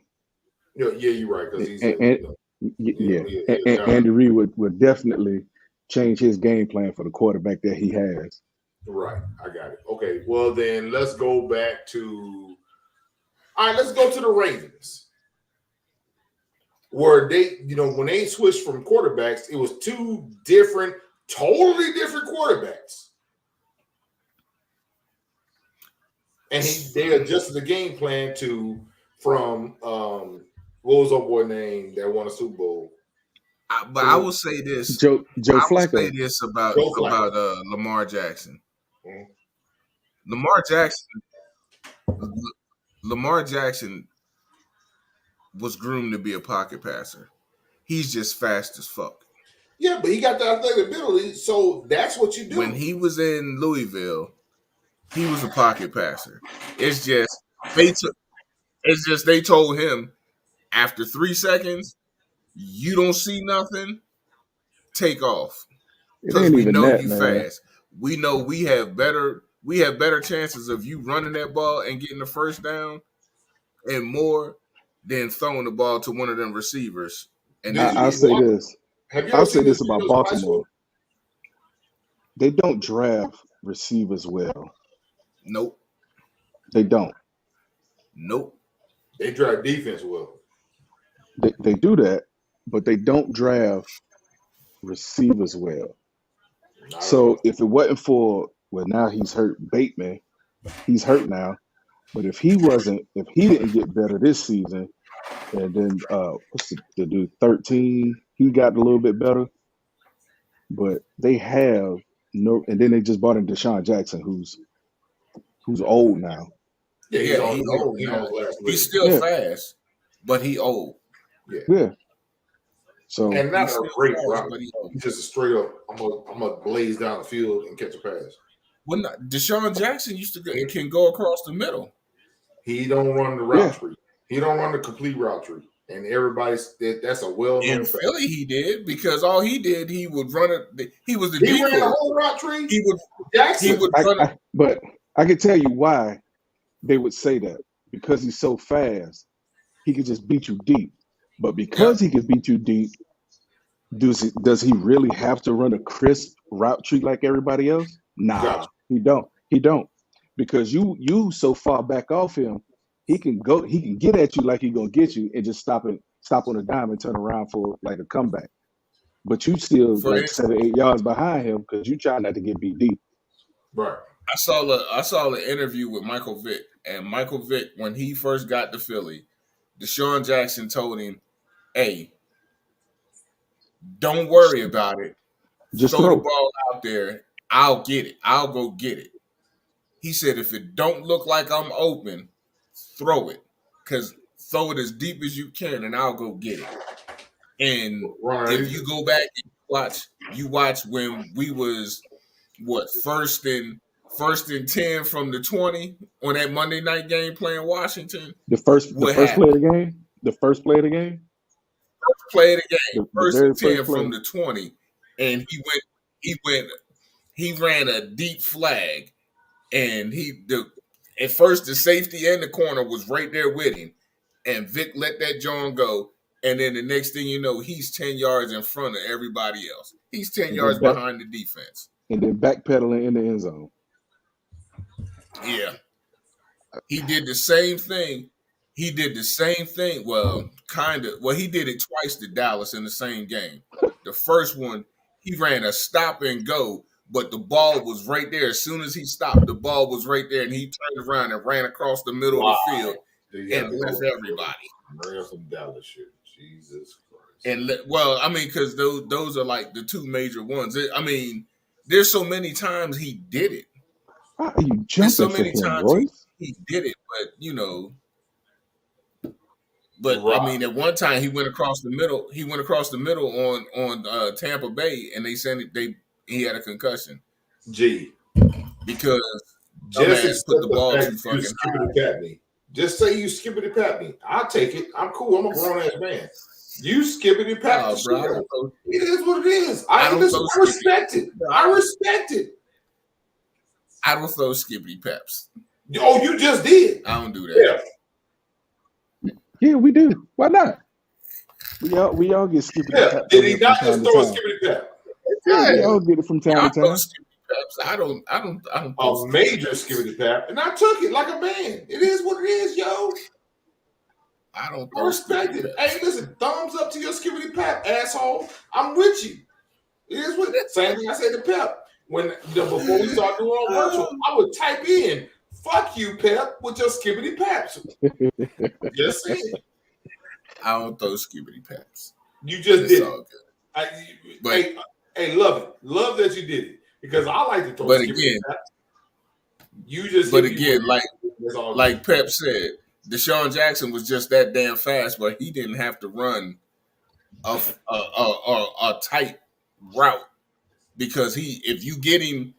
Yeah, you're right. Because he's Andy Reid would definitely change his game plan for the quarterback that he has. Right, I got it. Okay, well then let's go back to. All right, let's go to the Ravens, where they, when they switched from quarterbacks, it was two totally different quarterbacks, and they adjusted the game plan from what was our boy name that won a Super Bowl? But I will say this, Joe Flacco. I will say this about Lamar Jackson. Mm-hmm. Lamar Jackson was groomed to be a pocket passer. He's just fast as fuck. Yeah, but he got the athletic ability, so that's what you do. When he was in Louisville, he was a pocket passer. It's just they told him after 3 seconds, you don't see nothing, take off. Because we know you fast. We know we have better chances of you running that ball and getting the first down and more than throwing the ball to one of them receivers. And I'll say this. I'll say this about Baltimore. They don't draft receivers well. Nope. They don't. Nope. They draft defense well. They do that, but they don't draft receivers well. Not at So all. if it wasn't for now he's hurt Bateman, he's hurt now. But if he didn't get better this season, and then what's the dude 13? He got a little bit better, but they have no. And then they just brought in Deshaun Jackson, who's old now. Yeah, He's old. He's on his last leg. He's still Yeah. fast, but he old. Yeah. So And not He's a still great fast, route. but he old. He's just a straight up. I'm gonna blaze down the field and catch a pass. When Deshaun Jackson can go across the middle. He don't run the route Yeah. tree. He don't run the complete route tree. And that's a well known In fact. Philly, he did because all he did, he would run it. He was the He ran the decoy. whole route tree. He would Jackson. run it. but I can tell you why they would say that, because he's so fast, he could just beat you deep. But because he can beat you deep, does he really have to run a crisp route tree like everybody else? Nah, Gotcha. he don't. He don't, because you so far back off him, he can get at you like he gonna get you and just stop on a dime and turn around for like a comeback. But you still For like instance- 7-8 yards behind him because you try not to get beat deep. Right. I saw the interview with Michael Vick, and Michael Vick, when he first got to Philly, Deshaun Jackson told him, "Hey, don't worry about it. Just throw throw the ball out there. I'll get it. I'll go get it." He said, "If it don't look like I'm open, throw it. Because throw it as deep as you can, and I'll go get it." And Right. if you go back and watch when we was first and 10 from the 20 on that Monday night game playing Washington. The first What play happened? of the game. The first play of the game. Play of the game, The first very and 10 first play. from the 20, and he ran a deep flag, and at first the safety and the corner was right there with him, and Vic let that John go, and then the next thing you know, he's 10 yards in front of everybody else. He's 10 And yards then back- behind the defense. And then backpedaling in the end zone. Yeah. He did the same thing. Well, kind of. Well, he did it twice to Dallas in the same game. The first one, he ran a stop and go, but the ball was right there. As soon as he stopped, the ball was right there, and he turned around and ran across the middle of the field and left everybody. Ran some Dallas shit. Jesus Christ. And because those are like the two major ones. There's so many times he did it. Why are you There's jumping so for many him, times Royce? he did it, but Right. at one time he went across the middle. He went across the middle on Tampa Bay, and they said he had a concussion G. because Just dumbass accept put the ball fact too you fucking high. skippity pat me. Just say you skippity pat me. I'll take it. I'm cool. I'm a grown ass man. You skippity pat Oh, the bro, shit out. It is what it is. I I don't throw respect it. I respect it. I don't throw skippity peps. Oh, you just did. I don't do that. Yeah. Yeah, we do. Why not? We all get skippity Yeah. pat Did he from not time just to throw a time. skippity pat? Yeah, we all get it from time I to throw time. skippity peps. I don't A throw major skippity pat, and I took it like a man. It is what it is, yo. I don't I throw respect skippity it. peps. Hey, listen, thumbs up to your skippity pep, asshole. I'm with you. It is what same thing I said to Pep. Before we start doing on virtual, I would type in "fuck you, Pep" with your skippity peps. Just saying. I don't throw skippity peps. You just It's did all it. good. But- Hey, love it. Love that you did it. Because I like to throw But skippity again- peps. You just But hit me again, with it. That's all. like Pep said, Deshaun Jackson was just that damn fast, but he didn't have to run a tight route because if you get him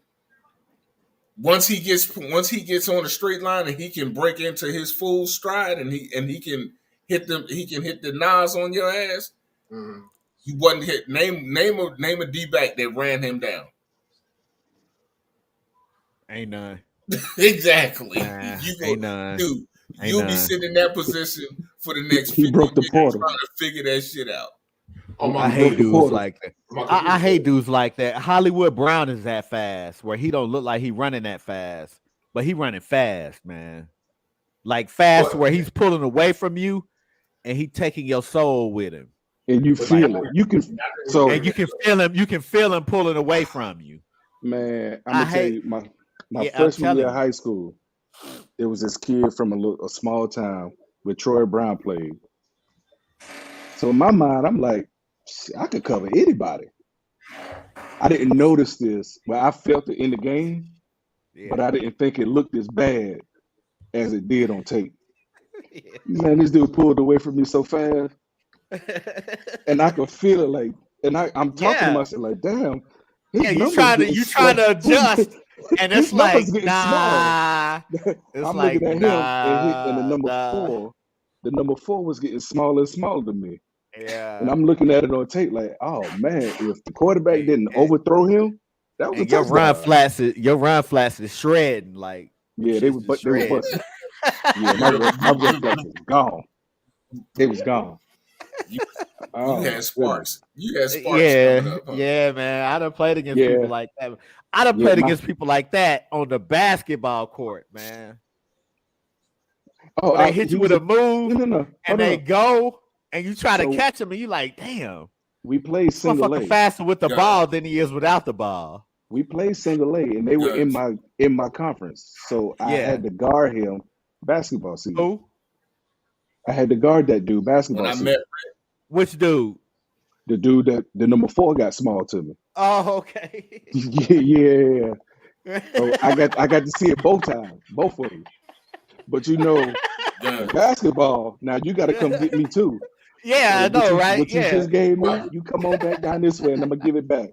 once he gets on a straight line and he can break into his full stride and he can hit the Nas on your ass. Mhm. He wasn't hit. Name a D-back that ran him down. Ain't none. Exactly. Nah, You ain't go, none. dude. Ain't You'll be none. sitting in that position for the next. He 50 broke the years portal. trying to figure that shit out. On my I hate computer. dudes Portal. like that. My I computer. hate dudes like that. Hollywood Brown is that fast, where he don't look like he running that fast, but he running fast, man. like fast, But- where he's pulling away from you, and he taking your soul with him, And you But feel like- it. You can. So and you can feel him. You can feel him pulling away from you. man, I'm I gonna tell hate- you, my Yeah, I'm freshman year telling of high school, there was this kid from a small town where Troy Brown played. So in my mind, I'm like, "Shit, I could cover anybody. I didn't notice this, but I felt it in the game, Yeah. but I didn't think it looked as bad as it did on tape. Man, this dude pulled away from me so fast, and I could feel it like, and I'm talking Yeah. to myself like, damn. his Yeah, you numbers trying to getting adjust, and his it's like, numbers getting small. nah. It's I'm like, looking at him, and the number nah. 4, the number 4 was getting smaller and smaller to me. Yeah. And I'm looking at it on tape like, oh man, if the quarterback didn't And- overthrow him, that was a And your touchdown. run flats is shredding. Like, Yeah, they were shredding. busting. Yeah, my reflex was gone. They was gone. You Oh, had sparks. You had sparks. Yeah, coming up, huh? yeah, man. I done played against Yeah. people like that. I done Yeah, played my- against people like that on the basketball court, man. Oh, Where they hit he you was with a move, no. and Hold they on. go, and you try to So- catch them, and you like, damn, We played this single motherfucker A. faster with the Yeah. ball than he is without the ball. We played single A, and they were in my conference. So I Yeah. had to guard him basketball season. Who? I had to guard that dude basketball When I season. met Which dude? The dude that the number 4 got small to me. Oh, okay. Yeah. So I got to see it both times, both ways. But Rick, basketball, now you got to come get me too. Yeah, I What know, you- right? What you Yeah, just gave me, you come on back down this way, and I'm gonna give it back.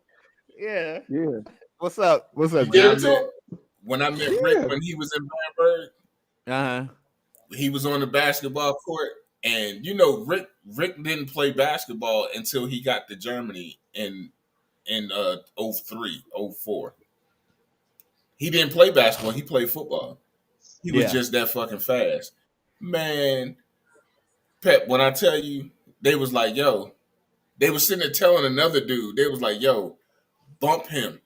yeah. Yeah. What's up? What's up? when, I Get it met, to when I met Yeah. Rick when he was in Bamberg, Uh-huh. he was on the basketball court, and Rick didn't play basketball until he got to Germany in 03, 04. He didn't play basketball, he played football. He was Yeah. just that fucking fast. Man, Pep, when I tell you, they was like, yo, they was sitting there telling another dude, they was like, yo, bump him.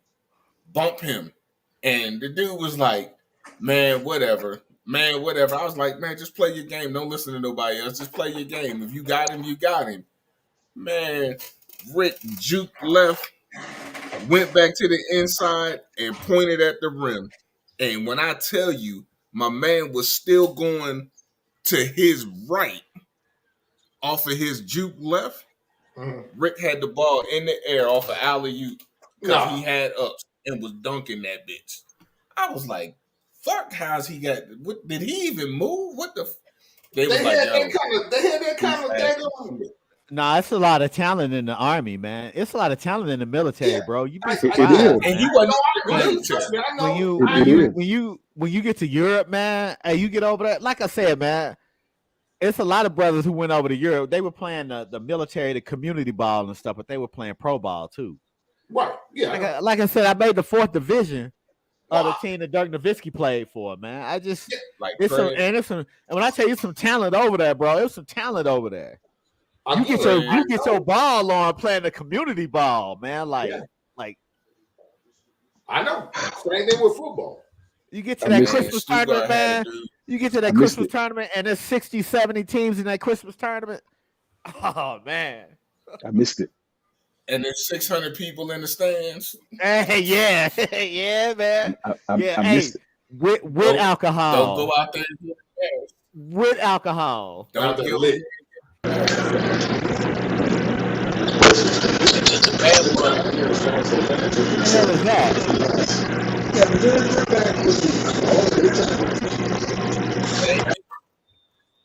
And the dude was like, man, whatever. I was like, man, just play your game. Don't listen to nobody else. Just play your game. If you got him, you got him. Man, Rick juked left, went back to the inside, and pointed at the rim. And when I tell you, my man was still going to his right off of his juke left. Mhm. Rick had the ball in the air off of alley-oop because Nah. he had ups and was dunking that bitch. I was like, fuck, how's he got, what, did he even move? What the, they was They like, had yo, that kind of thing. Nah, it's a lot of talent in the army, man. It's a lot of talent in the military, Yeah. bro. You be It surprised. is. and he wasn't No, I agree. Trust me, I know. When you I It agree. is. when you get to Europe, man, and you get over there, like I said, man, it's a lot of brothers who went over to Europe. They were playing the military, the community ball and stuff, but they were playing pro ball too. Right. Yeah. Like I said, I made the 4th division of the Wow. team that Dirk Nowitzki played for, man. I just like it's some Craig. and it's some, and when I tell you some talent over there, bro, it's some talent over there. You get your- you get your ball on playing the community ball, man. Like Yeah. like I know. Same thing with football. you get to I that miss it. Christmas Stuttgart tournament, had man. a dude. You get to that I missed Christmas it. tournament, and there's 60, 70 teams in that Christmas tournament. Oh man. I missed it. And there's 600 people in the stands. Hey, yeah, yeah, man. I Yeah, missed it. With Don't alcohol. go out there and get gas. With alcohol. Don't Out there kill lit. the bad part. What the hell is that?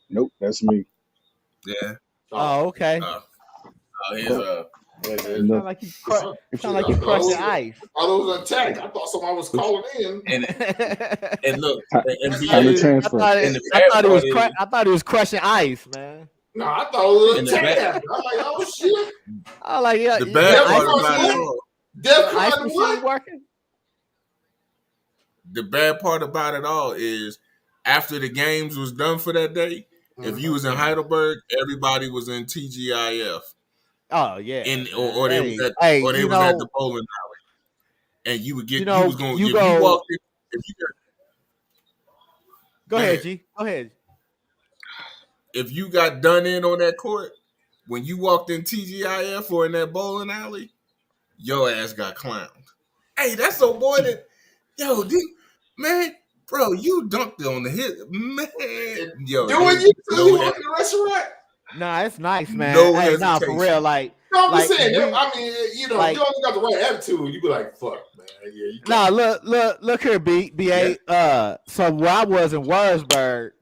Nope, that's me. Yeah. Oh, okay. Here's It sound like you crushing ice. I thought it was an attack. I thought somebody was calling in. and look, and Time to BA, transfer. And the bad part is- I thought he was crushing ice, man. No, I thought it was And an the attack. back- I'm like, oh shit. I was like, yeah. the yeah, bad Yeah, part ice about it machine. all, Def ice Con machine what? working. the bad part about it all is after the games was done for that day, if you was in Heidelberg, everybody was in TGIF. Oh yeah. Or they was at Hey, or they you was at know- the bowling alley. And you would get You know, you was going you if go- you walked in, if you Go Go ahead, ahead. G. Go ahead. if you got done in on that court when you walked in TGIF or in that bowling alley, your ass got clowned. Hey, that's so boy that man, bro, you dunked on the hit, man. Yo, doing you too in the restaurant. Nah, it's nice, man. No Hey, nah, for hesitation. real. Like, No, I'm like just saying. we, I mean, you know, like- you only got the right attitude. You be like, "Fuck, man." Yeah, you nah, look here, BA. So where I was in Warrensburg,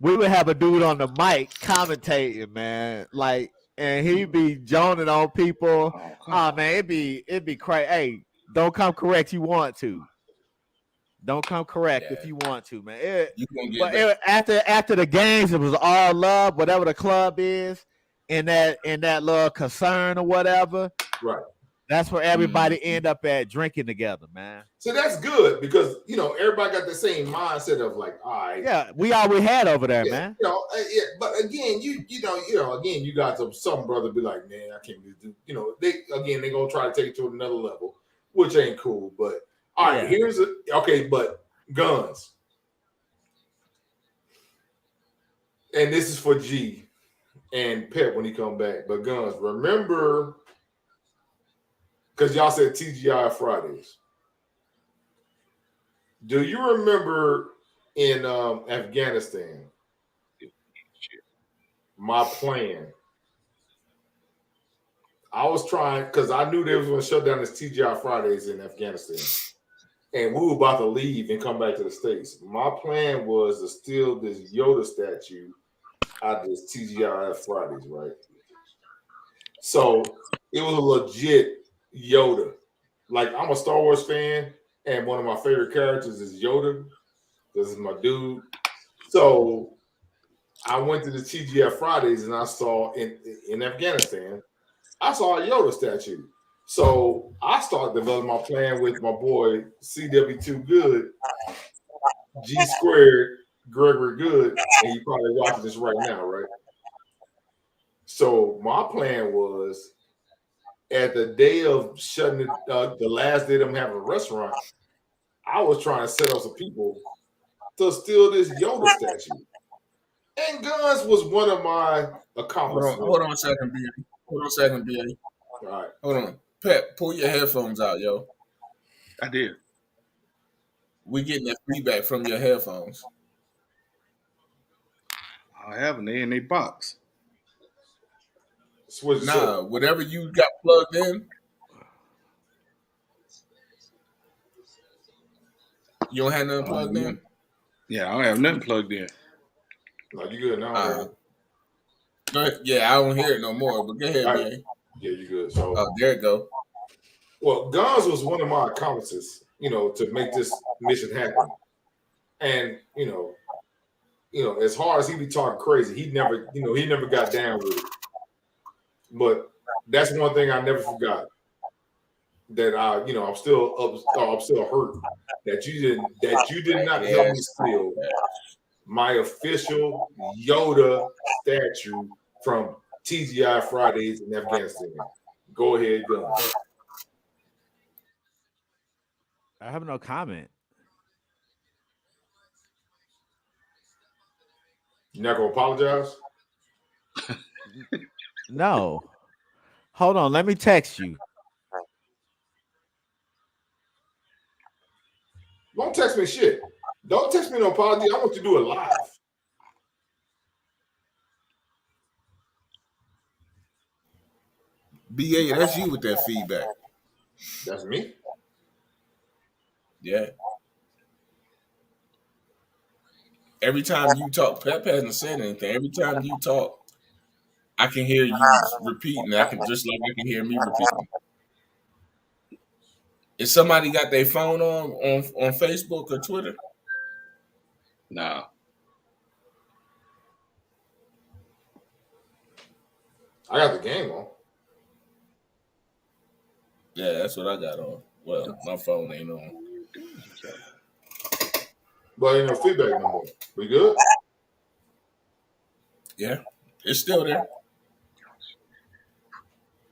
we would have a dude on the mic commentating, man. Like, and he'd be joning on people. Oh man, it'd be crazy. Hey, don't come correct. You want to? Don't come correct if you want to, man. You gonna get After the games, it was all love, whatever the club is, in that little concern or whatever. right. That's where everybody end up at drinking together, man. So that's good because you know everybody got the same mindset of like, all right, Yeah, we all we had over there, man. You know, yeah. But again, you know, again, you got some brother be like, man, I can't believe this. You know, they gonna try to take it to another level, which ain't cool. But all right, but guns, and this is for G and Pep when he come back. But guns, remember. Because y'all said TGI Fridays. Do you remember in Afghanistan, my plan? I was trying, because I knew they was going to shut down this TGI Fridays in Afghanistan. And we were about to leave and come back to the States. My plan was to steal this Yoda statue out of this TGI Fridays, right? So it was a legit Yoda. Like, I'm a Star Wars fan, and one of my favorite characters is Yoda. This is my dude. So I went to the TGF Fridays and I saw in Afghanistan, I saw a Yoda statue. So I started developing my plan with my boy CW2 Good, G Squared, Gregory Good, and you probably watching this right now, right? So my plan was, at the day of shutting it, the last day of them having a restaurant, I was trying to set up some people to steal this Yoda statue. And guns was one of my accomplishments. Hold on a second, B.A. All right. Hold on. Pep, pull your headphones out, yo. I did. We getting that feedback from your headphones. I have them. They in their box. Switch Nah, whatever you got plugged in, you don't have nothing plugged in? Yeah, I don't have nothing plugged in. No, you good now? Yeah, I don't hear it no more, but go ahead, All man. right. Yeah, you good. So There it go. well, guns was one of my accomplices, to make this mission happen. And as hard as he be talking crazy, he never got down with it. But that's one thing I never forgot. That I'm still hurt that you did not help me steal my official Yoda statue from TGI Fridays in Afghanistan. Go ahead, go. I have no comment. You're not gonna apologize? No. Hold on, let me text you. Don't text me shit. Don't text me no apology. I want you to do it live. BA, that's you with that feedback. That's me. Yeah. Every time you talk, Pep hasn't said anything. Every time you talk, I can hear you repeating. I can hear me repeating. Is somebody got their phone on Facebook or Twitter? Nah. I got the game on. Yeah, that's what I got on. Well, my phone ain't on. But ain't no feedback no more. We good? Yeah, it's still there.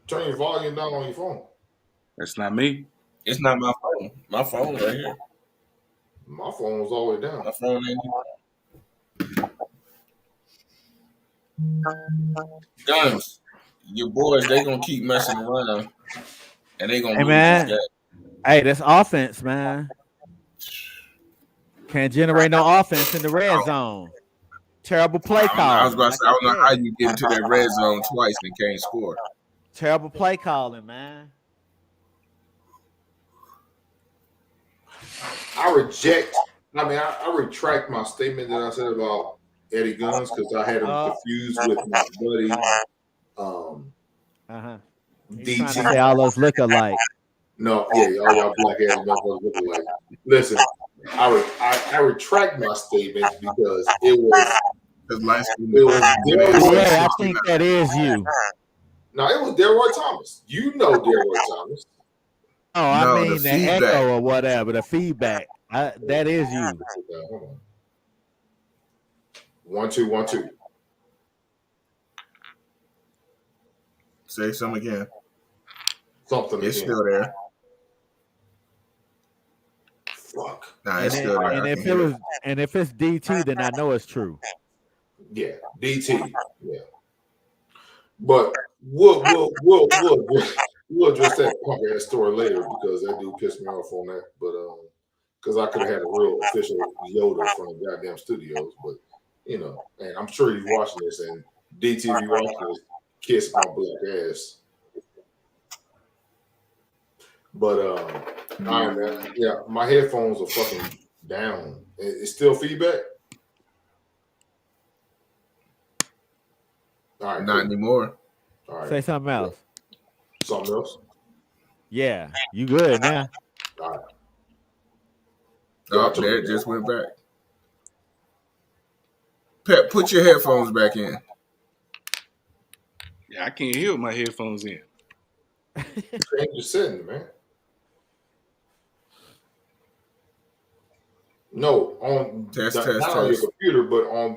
Turn your volume down on your phone. That's not me. It's not my phone. My phone right here. My phone was all the way down. My phone ain't. Guns, your boys, they gonna keep messing around, and they gonna Hey lose this man, game. hey, that's offense, man. Can't generate no offense in the red zone. Terrible play I was calling, about to like say, I I don't know how said. you get into that red zone twice and can't score. Terrible play calling, man. I reject. I mean, I retract my statement that I said about Eddie Guns because I had him confused with my buddy He's trying to DT. say all us look alike. No, yeah, all y'all black ass motherfuckers look alike. Listen, I retract my statement because it was Yeah, I think that is you. No, it was Delroy Thomas. You know Delroy Thomas. Oh, I No, mean the the feedback. echo or whatever, the feedback. That is you. Hold on. 1 2 1 2. Say something again. Something It's again. still there. Fuck. Nah, it's still there. And if it's DT, then I know it's true. Yeah, DT. Yeah. But we'll address that punk ass story later because that dude pissed me off on that. But because I could have had a real official Yoda from the goddamn studios, but you know, and I'm sure he's watching this, and DT be watching this, kiss my black ass. But all right, man. Yeah, my headphones are fucking down. It's still feedback. All right, Not anymore. All right. Say something else. Something else? Yeah, you good now. All right. Oh, there it just went back. Pep, put your headphones back in. Yeah, I can't hear with my headphones in. Change your setting, man. No, on test, not test. on your computer, but on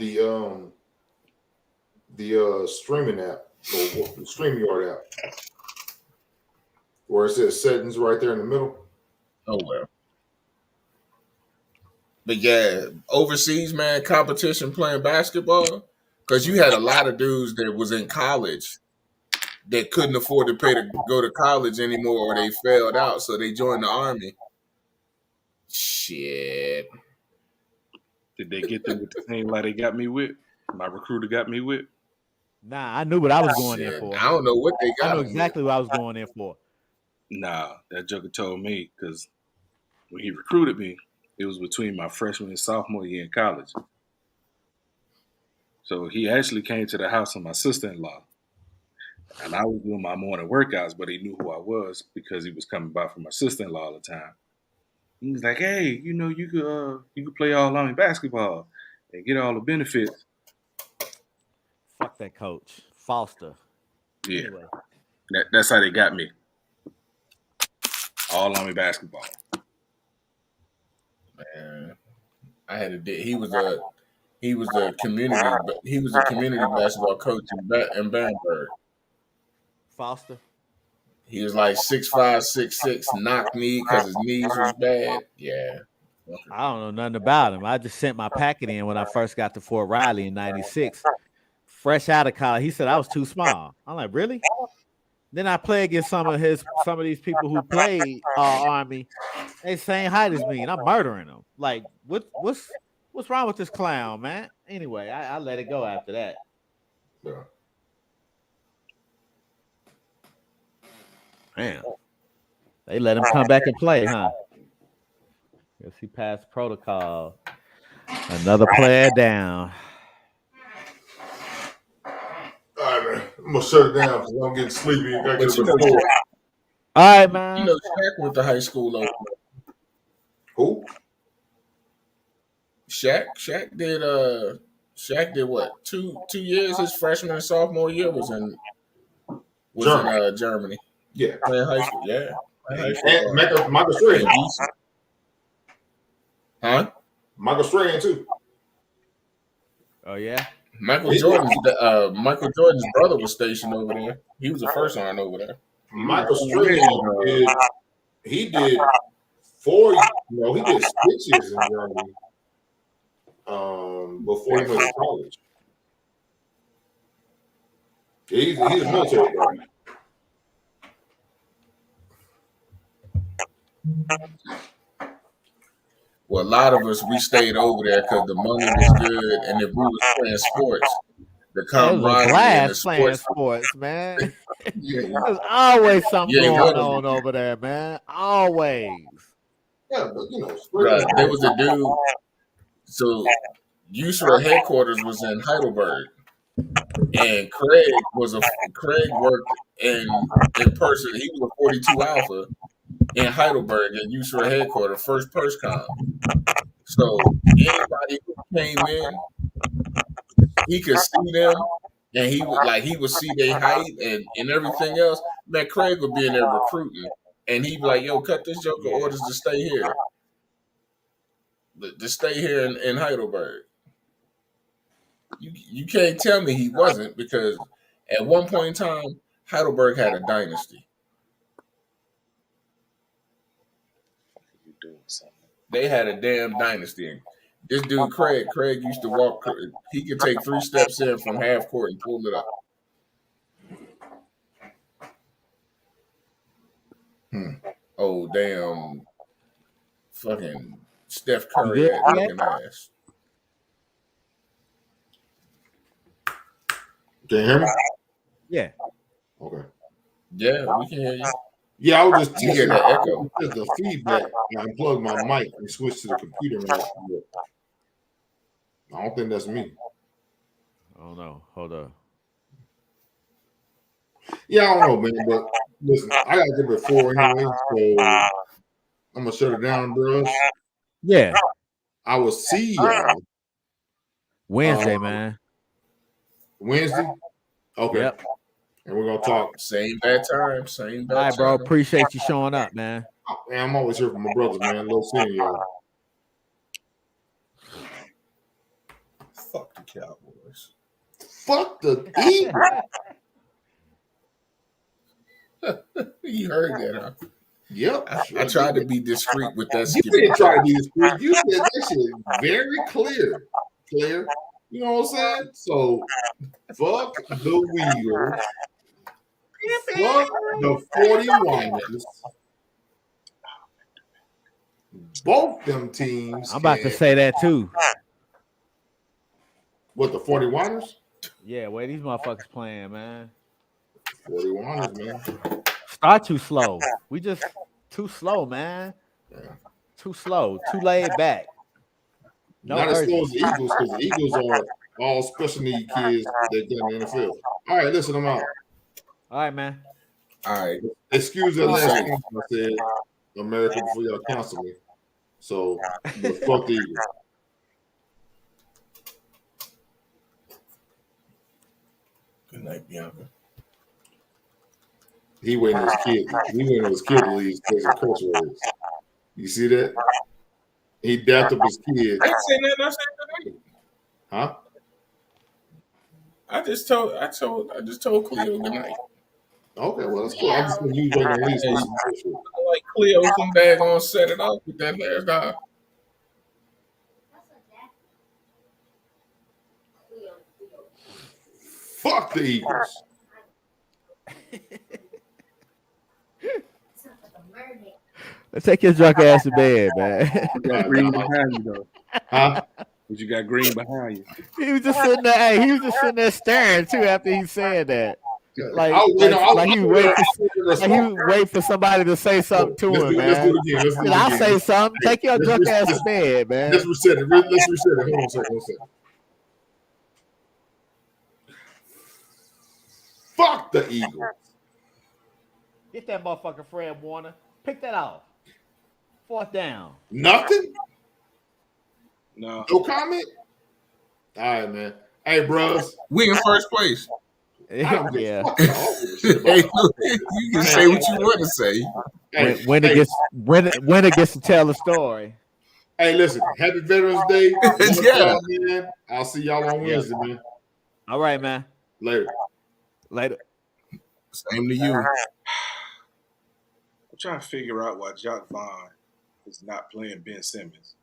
the streaming app or the StreamYard app, where it says settings right there in the middle. Oh well. But yeah, overseas, man, competition playing basketball, because you had a lot of dudes that was in college that couldn't afford to pay to go to college anymore, or they failed out, so they joined the army. Shit. Did they get them with the same lie they got me with? My recruiter got me with? Nah, I knew what I was going in for. I don't know what they got. I know exactly what I was going in for. Nah, that joker told me because when he recruited me, it was between my freshman and sophomore year in college. So he actually came to the house of my sister-in-law. And I was doing my morning workouts, but he knew who I was because he was coming by for my sister-in-law all the time. He was like, "Hey, you know, you could play all Army basketball and get all the benefits." Fuck that coach, Foster. Yeah, Anyway. that's how they got me. All Army basketball. Man, I had he was a community basketball coach in Bamberg. Foster. He was like 6'5", 6'6", knock knee because his knees was bad. Yeah. I don't know nothing about him. I just sent my packet in when I first got to Fort Riley in '96. Fresh out of college. He said I was too small. I'm like, really? Then I play against some of these people who played Army. They same height as me, and I'm murdering them. Like, what's wrong with this clown, man? Anyway, I let it go after that. Yeah. Man, they let him come back and play, huh? Guess he passed protocol. Another player down. All right, man. I'm gonna shut it down because I'm getting sleepy. I gotta get to the floor. All right, man. You know, Shaq went to high school over. Who? Shaq did what? 2 years. His freshman and sophomore year was in Germany. Yeah. Playing high school. Yeah. And Michael Strahan. Huh? Michael Strahan too. Oh yeah. Michael Jordan's brother was stationed over there. He was the first one over there. Michael Strahan he did 4 years. No, he did 6 years in Germany. Before he went to college. He's a military guy. Well, a lot of us, we stayed over there because the money was good, and if we was playing sports, the It was a camaraderie and the blast playing sports. sports, man. Yeah, There's always something yeah, it going was. on over there, man. Always. Yeah, but you know, Right. There was a dude. So, USERA headquarters was in Heidelberg, and Craig worked in person. He was a 42 Alpha in Heidelberg at USERA headquarters, first PersCom. So anybody who came in, he could see them, and he would see their height and everything else. Man, Craig would be in there recruiting, and he'd be like, "Yo, cut this joker orders to stay here, to stay here in Heidelberg." You can't tell me he wasn't, because at one point in time, Heidelberg had a dynasty. You doing something? They had a damn dynasty. This dude Craig used to walk. He could take 3 steps in from half court and pull it up. Oh damn! Fucking Steph Curry Yeah. looking ass. Can you hear me? Yeah. Okay. Yeah, we can hear you. Yeah, I was just You hear that echo? Just the feedback. I unplugged my mic and switched to the computer. And I don't think that's me. Oh no. Hold up. Yeah, I don't know, man. But listen, I gotta get before anyway, so I'm gonna shut it down, bros. Yeah. I will see y'all Wednesday, man. Wednesday. Okay. Yep. And we're gonna talk. Same bad time. Same bad All right, bro. time. Appreciate you showing up, man. Man, I'm always here for my brothers, man. Love seeing y'all. Fuck the Cowboys. Fuck the Eagles. You heard that, huh? Yep. I tried to be discreet with that. You didn't try to be discreet. You said that shit very clear. Clear. You know what I'm saying? So fuck the Eagles. Fuck the 41ers. Both them teams. I'm about to say that too. What, the 41ers? Yeah, where these motherfuckers playing, man. 41ers, man. Start too slow. We just too slow, man. Yeah. Too slow. Too laid back. No Not as slow as urgency. the Eagles, because the Eagles are all special need kids that get in the NFL. All right, listen, I'm out. All right, man. All right. Excuse that last thing I said, America, before y'all cancel me. So, but fuck the Eagles. Good night, Bianca. He waiting on his kid. He waiting on his kid to leave because of curse words. You see that? He dapped up his kid. I ain't saying that. I said good night. Huh? I just told Cleo good night. Okay, well, that's cool. I'm just going to use right on least. I like Cleo come back on, set it off with that last guy. Fuck the Eagles. Let's take your drunk ass to bed, man. You got green behind you though. Huh? But you got green behind you. He was just sitting there. Hey, he was just sitting there staring too after he said that. Like, he was waiting for somebody to say something to him, man. Let's do it again. And I'll say something. Take your drunk ass to bed, man. Let's reset it. Hold on a second. Fuck the Eagles. Get that motherfucker, Fred Warner. Pick that off. 4th down. Nothing? No. No comment? All right, man. Hey, bros. We in first place. Yeah. Hey, you can say what you want to say. Hey, When it gets to tell the story. Hey, listen. Happy Veterans Day. Yeah. Man. I'll see y'all on Wednesday, man. All right, man. Later. Same to you. I'm trying to figure out why Jock Vaughn is not playing Ben Simmons.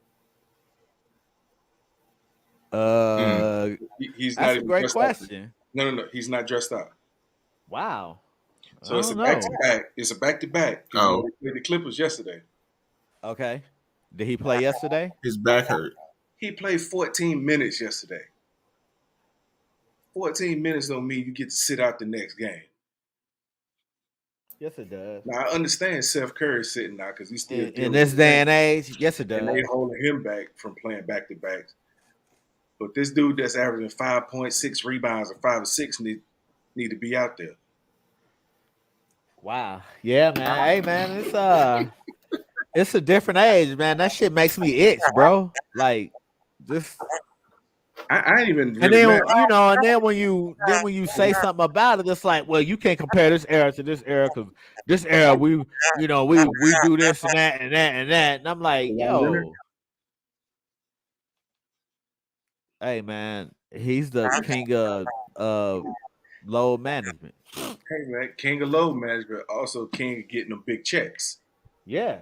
That's He's not a even great dressed question. up. No. He's not dressed up. Wow. So I it's a don't back know. to back. It's a back to back. Oh. They played the Clippers yesterday. Okay. Did he play yesterday? His back hurt. He played 14 minutes yesterday. 14 minutes don't mean you get to sit out the next game. Yes, it does. Now I understand Seth Curry sitting out because he's still In this day and age, yes, it does. and they holding him back from playing back to backs. But this dude that's averaging 5.6 rebounds or 5 or 6 need to be out there. Wow. Yeah, man. Hey, man, it's a different age, man. That shit makes me itch, bro. Like this. I ain't even really And then mad. and then when you say something about it, it's like, well, you can't compare this era to this era because this era we do this and that and that and that. And I'm like, yo, hey, man, he's the king of load management. Hey man, king of load management, also king of getting them big checks. Yeah.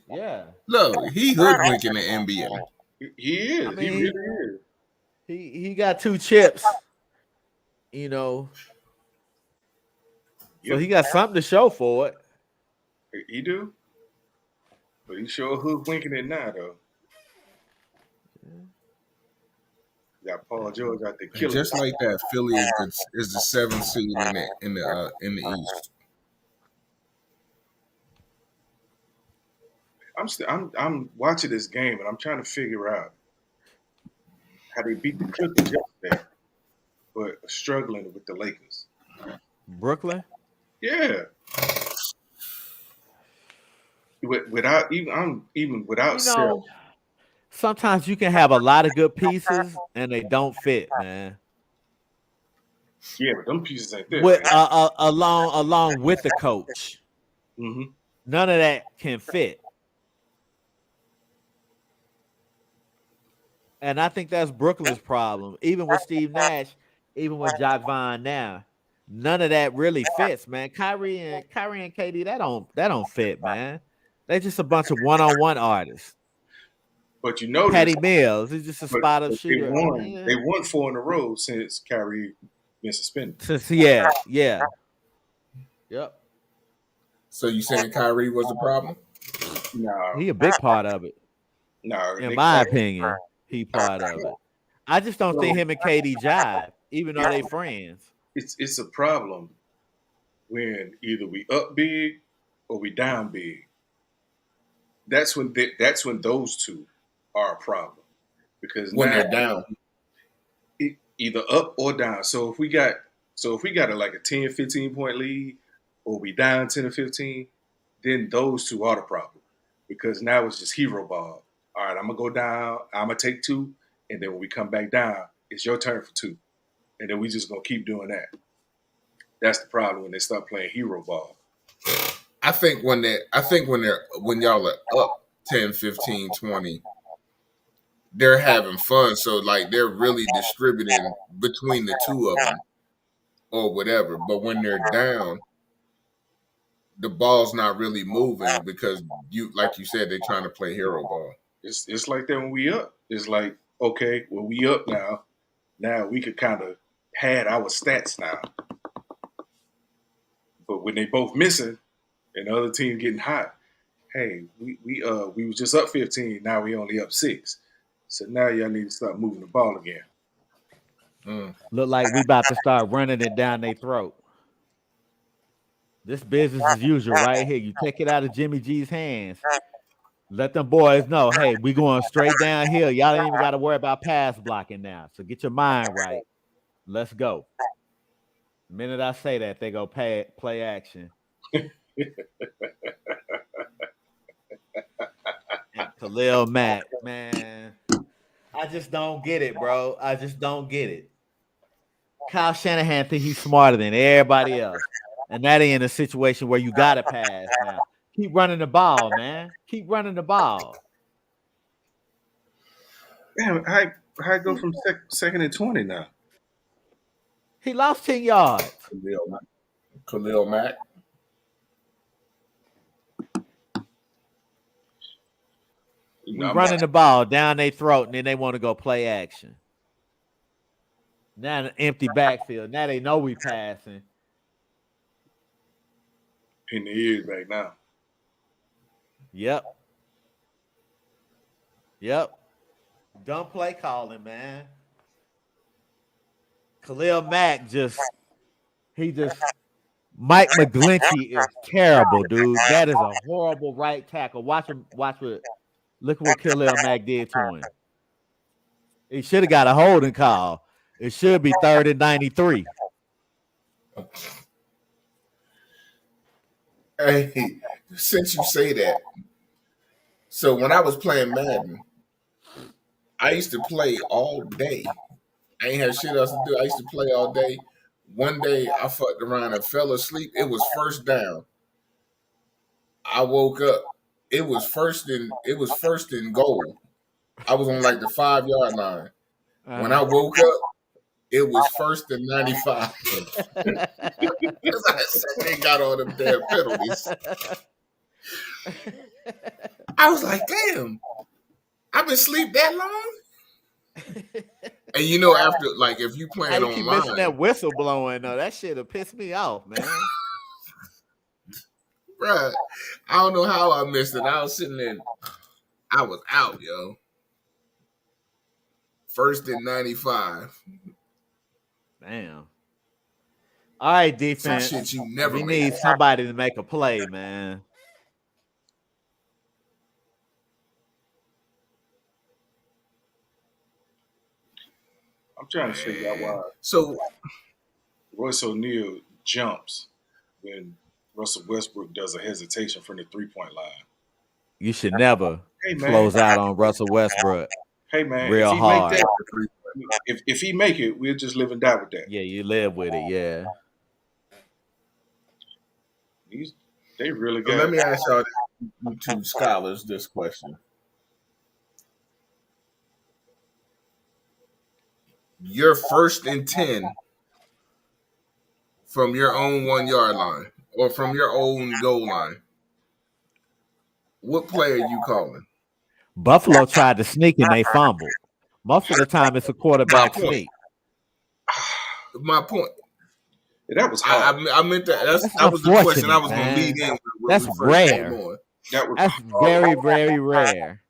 Yeah. Look, he hoodwinking the NBA. He is. I mean, he really is. He got 2 chips, you know. So Yep. he got something to show for it. He do. But he sure hoodwinking it now though. Got Paul George out there And killing. just like that, Philly is the 7th seed in the East. I'm watching this game and I'm trying to figure out how they beat the Clippers yesterday, but struggling with the Lakers. Brooklyn? Yeah. Without Seth. Sometimes you can have a lot of good pieces and they don't fit, man. Yeah, but them pieces ain't there. With along with the coach, Mm-hmm. none of that can fit. And I think that's Brooklyn's problem. Even with Steve Nash, even with Jacques Vaughn now, none of that really fits, man. Kyrie and KD, that don't fit, man. They're just a bunch of one-on-one artists. But you know, Patty Mills is just a spot up shooter. They won 4 in a row since Kyrie been suspended. Yeah. Yep. So you saying Kyrie was the problem? No, He a big part of it. no. In my opinion, he part of it. I just don't think him and KD jive, even though they friends. It's a problem when either we up big or we down big. That's when those two are a problem because When now they're down. either up or down. So if we got like a 10, 15 point lead or we down 10 or 15, then those two are the problem because now it's just hero ball. All right, I'm going to go down. I'm going to take 2. And then when we come back down, it's your turn for 2. And then we just going to keep doing that. That's the problem when they start playing hero ball. I think when y'all are up 10, 15, 20, they're having fun. So like they're really distributing between the two of them or whatever. But when they're down, the ball's not really moving because like you said, they're trying to play hero ball. It's like that when we up. It's like, okay, well, we up now. Now we could kind of pad our stats now. But when they both missing and the other team getting hot, hey, we was just up 15. Now we only up 6. So now y'all need to start moving the ball again. Look like we about to start running it down their throat. This business as usual right here. You take it out of Jimmy G's hands. Let them boys know, hey, we going straight downhill. Y'all ain't even got to worry about pass blocking now. So get your mind right. Let's go. The minute I say that, they go play action. And Khalil Mack, man. I just don't get it, bro. I just don't get it. Kyle Shanahan think he's smarter than everybody else. And that ain't a situation where you got to pass now. Keep running the ball, man. Keep running the ball. Damn, how go from second and 20 now? He lost 10 yards. Khalil Mack. We running the ball down their throat, and then they want to go play action. Now an empty backfield. Now they know we passing. Pin the ears back now. Yep. Dumb play calling, man. Khalil Mack Mike McGlinchey is terrible, dude. That is a horrible right tackle. Look what Khalil Mack did to him. He should have got a holding call. It should be 3rd and 93. Hey, since you say that, so when I was playing Madden, I used to play all day. I ain't had shit else to do. I used to play all day. One day I fucked around and fell asleep. It was first down. I woke up. It was first in goal. I was on like the 5-yard line. When I woke up, it was 1st and 95. Because I said they got all them damn penalties. I was like, damn, I've been asleep that long? And you know, after, like, if you playing I keep online, missing that whistle blowing though. That shit will piss me off, man. bruh, I don't know how I missed it. I was sitting there, I was out, yo. 1st and 95. Damn. All right, Some defense. shit you never We made. need somebody to make a play, man. I'm trying to figure out why So Royce O'Neal jumps when Russell Westbrook does a hesitation from the 3-point line. You should never Hey man, close out on Russell Westbrook. hey man, Real if he hard. make that, if he make it, we'll just live and die with that. Yeah, you live with it. Yeah. They really So got. let me ask y'all, you two scholars, this question. Your 1st and 10 from your own 1-yard line or from your own goal line, what play are you calling? Buffalo tried to sneak and they fumbled. Most of the time, it's a quarterback My point. sneak. My point. That was hard. I meant that. That was the question I was going to lead in with. That's rare. That's very, very rare.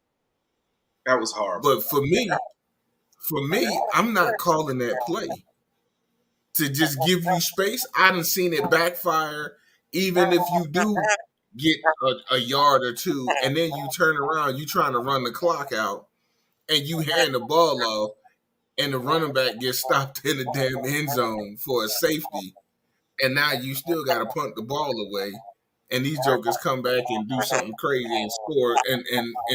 That was hard. But for me, I'm not calling that play to just give you space. I done seen it backfire. Even if you do get a yard or two, and then you turn around, you trying to run the clock out, and you hand the ball off, and the running back gets stopped in the damn end zone for a safety, and now you still got to punt the ball away, and these jokers come back and do something crazy and score and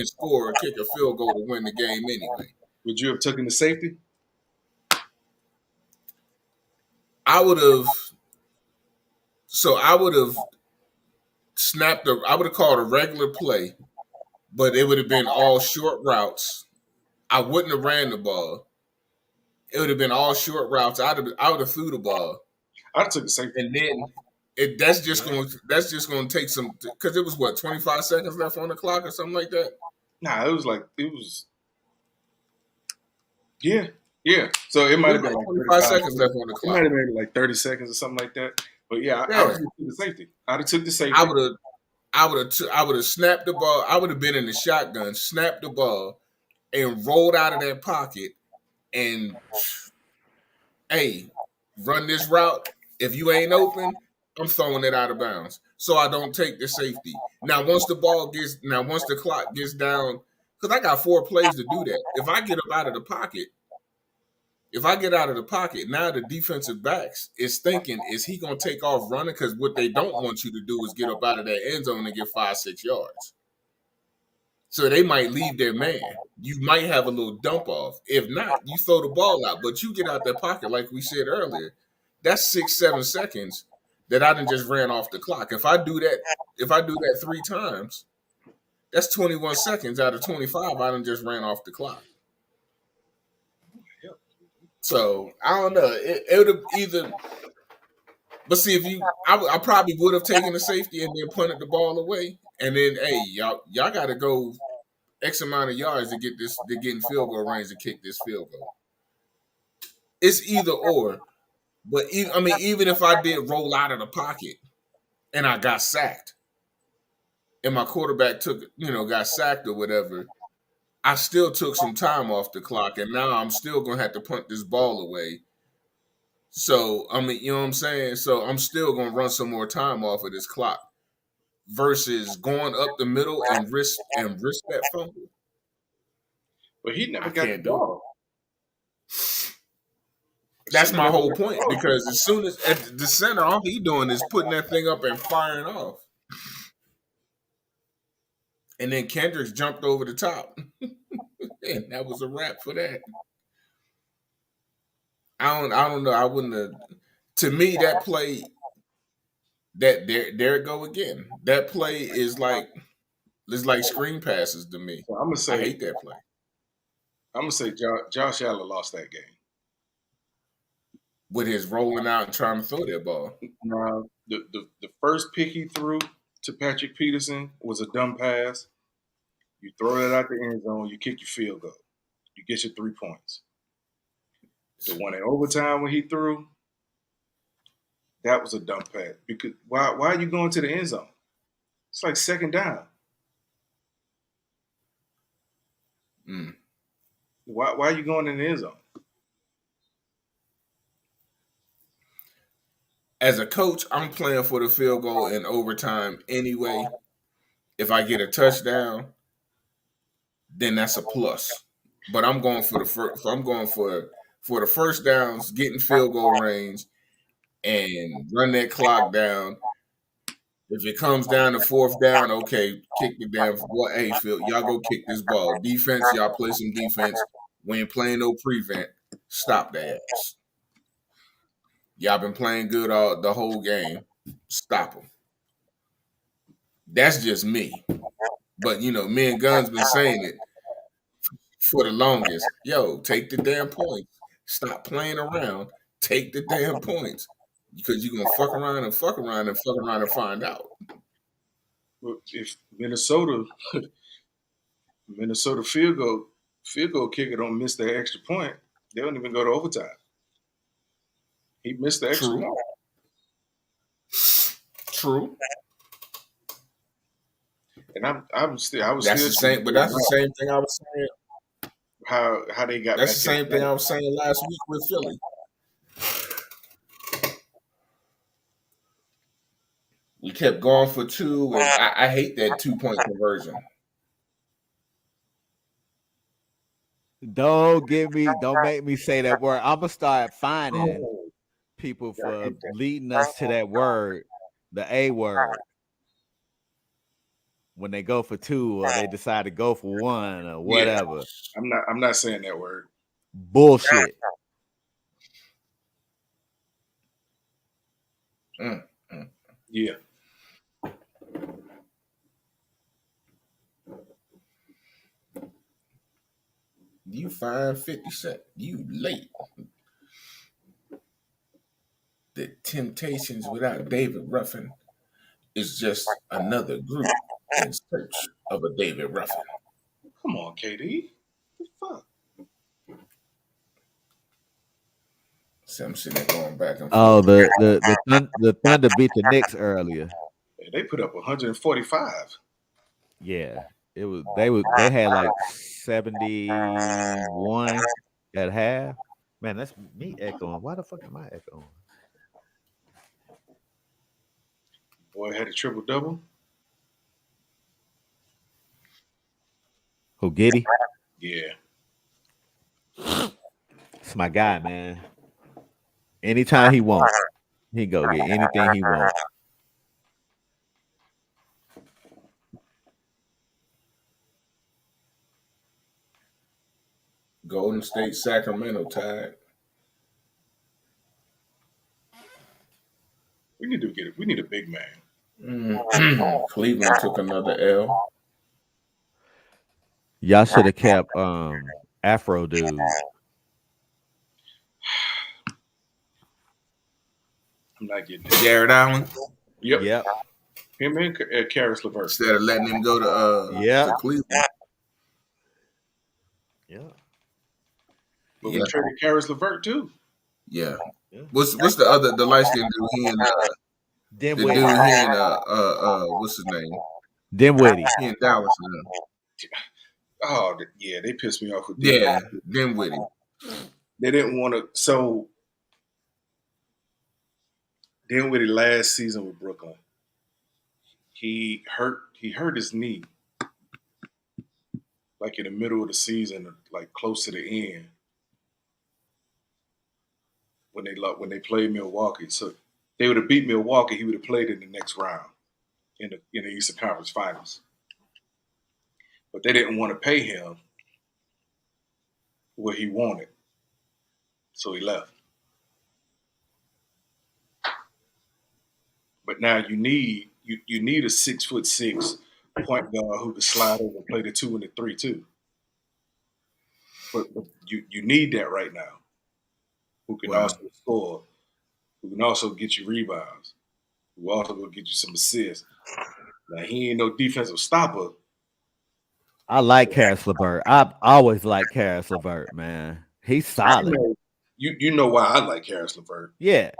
score or kick a field goal to win the game anyway. Would you have taken the safety? I would have snapped I would have called a regular play, but it would have been all short routes. I wouldn't have ran the ball. It would have been all short routes. I would have threw the ball. I took the safety. And then that's just going to take some, because it was 25 seconds left on the clock or something like that. Nah, it was yeah. So it might have been like 25 seconds left on the It clock. might have been like 30 seconds or something like that. But yeah, I would have took the safety. I'd have took the safety. I would have snapped the ball. I would have been in the shotgun, snapped the ball, and rolled out of that pocket and, hey, run this route. If you ain't open, I'm throwing it out of bounds. So I don't take the safety. Now, once the clock gets down, because I got 4 plays to do that. If I get out of the pocket, now the defensive backs is thinking, is he going to take off running? Because what they don't want you to do is get up out of that end zone and get 5-6 yards. So they might leave their man. You might have a little dump off. If not, you throw the ball out. But you get out that pocket, like we said earlier, that's 6-7 seconds that I done just ran off the clock. If I do that 3 times, that's 21 seconds out of 25 I done just ran off the clock. So I don't know. It would have either, but see, I probably would have taken the safety and then punted the ball away, and then hey, y'all got to go X amount of yards to get in field goal range to kick this field goal. It's either or, but even if I did roll out of the pocket and I got sacked, and my quarterback got sacked or whatever, I still took some time off the clock, and now I'm still gonna have to punt this ball away. So I mean, you know what I'm saying? So I'm still gonna run some more time off of this clock versus going up the middle and risk that fumble. But he never I got the can't do it. ball. That's my whole point, because as soon as at the center, all he doing is putting that thing up and firing off. And then Kendricks jumped over the top. And that was a wrap for that. I don't know. I wouldn't have. To me, that play, that there it go again. That play is like screen passes to me. So I'm gonna say I hate that play. I'm gonna say Josh Allen lost that game. With his rolling out and trying to throw that ball. Now, the first pick he threw to Patrick Peterson was a dumb pass. You throw it out the end zone, you kick your field goal. You get your 3 points. The one in overtime when he threw, that was a dumb pass. Because why are you going to the end zone? It's like second down. Why are you going in the end zone? As a coach, I'm playing for the field goal in overtime anyway. If I get a touchdown, then that's a plus. But I'm going for the first downs, getting field goal range, and run that clock down. If it comes down to fourth down, okay, kick the damn. Well, hey, Phil, y'all go kick this ball. Defense, y'all play some defense. We ain't playing no prevent. Stop that ass. Y'all been playing good all the whole game. Stop them. That's just me. But, me and Guns been saying it for the longest. Yo, take the damn points. Stop playing around. Take the damn points. Because you're going to fuck around and find out. Well, if Minnesota field goal kicker don't miss that extra point, they don't even go to overtime. He missed the extra point. True. And I was still the same, but that's the same thing I was saying. How they got that's the same thing I was saying last week with Philly. We kept going for two, and I hate that 2-point conversion. Don't make me say that word. I'm gonna start finding people for leading us to that word, the A word. When they go for two or they decide to go for one or whatever. Yeah. I'm not saying that word. Bullshit. Yeah. You fine 50 Cent. You late. The Temptations without David Ruffin is just another group in search of a David Ruffin. Come on, KD. What the fuck? So I'm sitting there going back and forth. Oh, the Thunder beat the Knicks earlier. Yeah, they put up 145. Yeah. They had like 71 at half. Man, that's me echoing. Why the fuck am I echoing? Boy had a triple double. Who, Giddy? Yeah. It's my guy, man. Anytime he wants, he go get anything he wants. Golden State, Sacramento tied. We need a big man. Cleveland took another L. Y'all should have kept Afro dude. I'm not getting it. Jared Allen. Yep. Him and Karis LeVert. Instead of letting him go to Cleveland. Yeah. But we traded Karis LeVert too. Yeah. What's the light skinned dude? The Dinwiddie. dude he in what's his name? Dinwiddie. He in Dallas now. Oh, yeah, they pissed me off with Yeah, Dinwiddie. They didn't want to. So Dinwiddie last season with Brooklyn, he hurt his knee like in the middle of the season, like close to the end when they played Milwaukee. So they would have beat Milwaukee. He would have played in the next round in the Eastern Conference Finals. But they didn't want to pay him what he wanted, so he left. But now you need a 6'6" point guard who can slide over and play the 2 and the 3 too. But you need that right now. Who can also score, who can also get you rebounds, who also will get you some assists. Now he ain't no defensive stopper. I like Karis LeVert. I've always liked Karis LeVert, man. He's solid. You know why I like Karis LeVert. Yeah.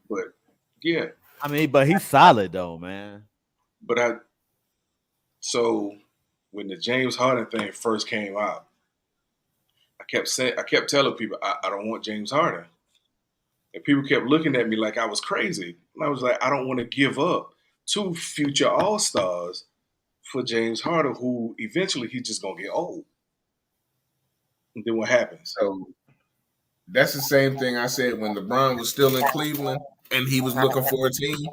But yeah. I mean, but he's solid though, man. But so when the James Harden thing first came out, I kept telling people I don't want James Harden. And people kept looking at me like I was crazy. And I was like, I don't want to give up 2 future All-Stars for James Harden, who eventually he's just gonna get old. And then what happens? So that's the same thing I said when LeBron was still in Cleveland and he was looking for a team.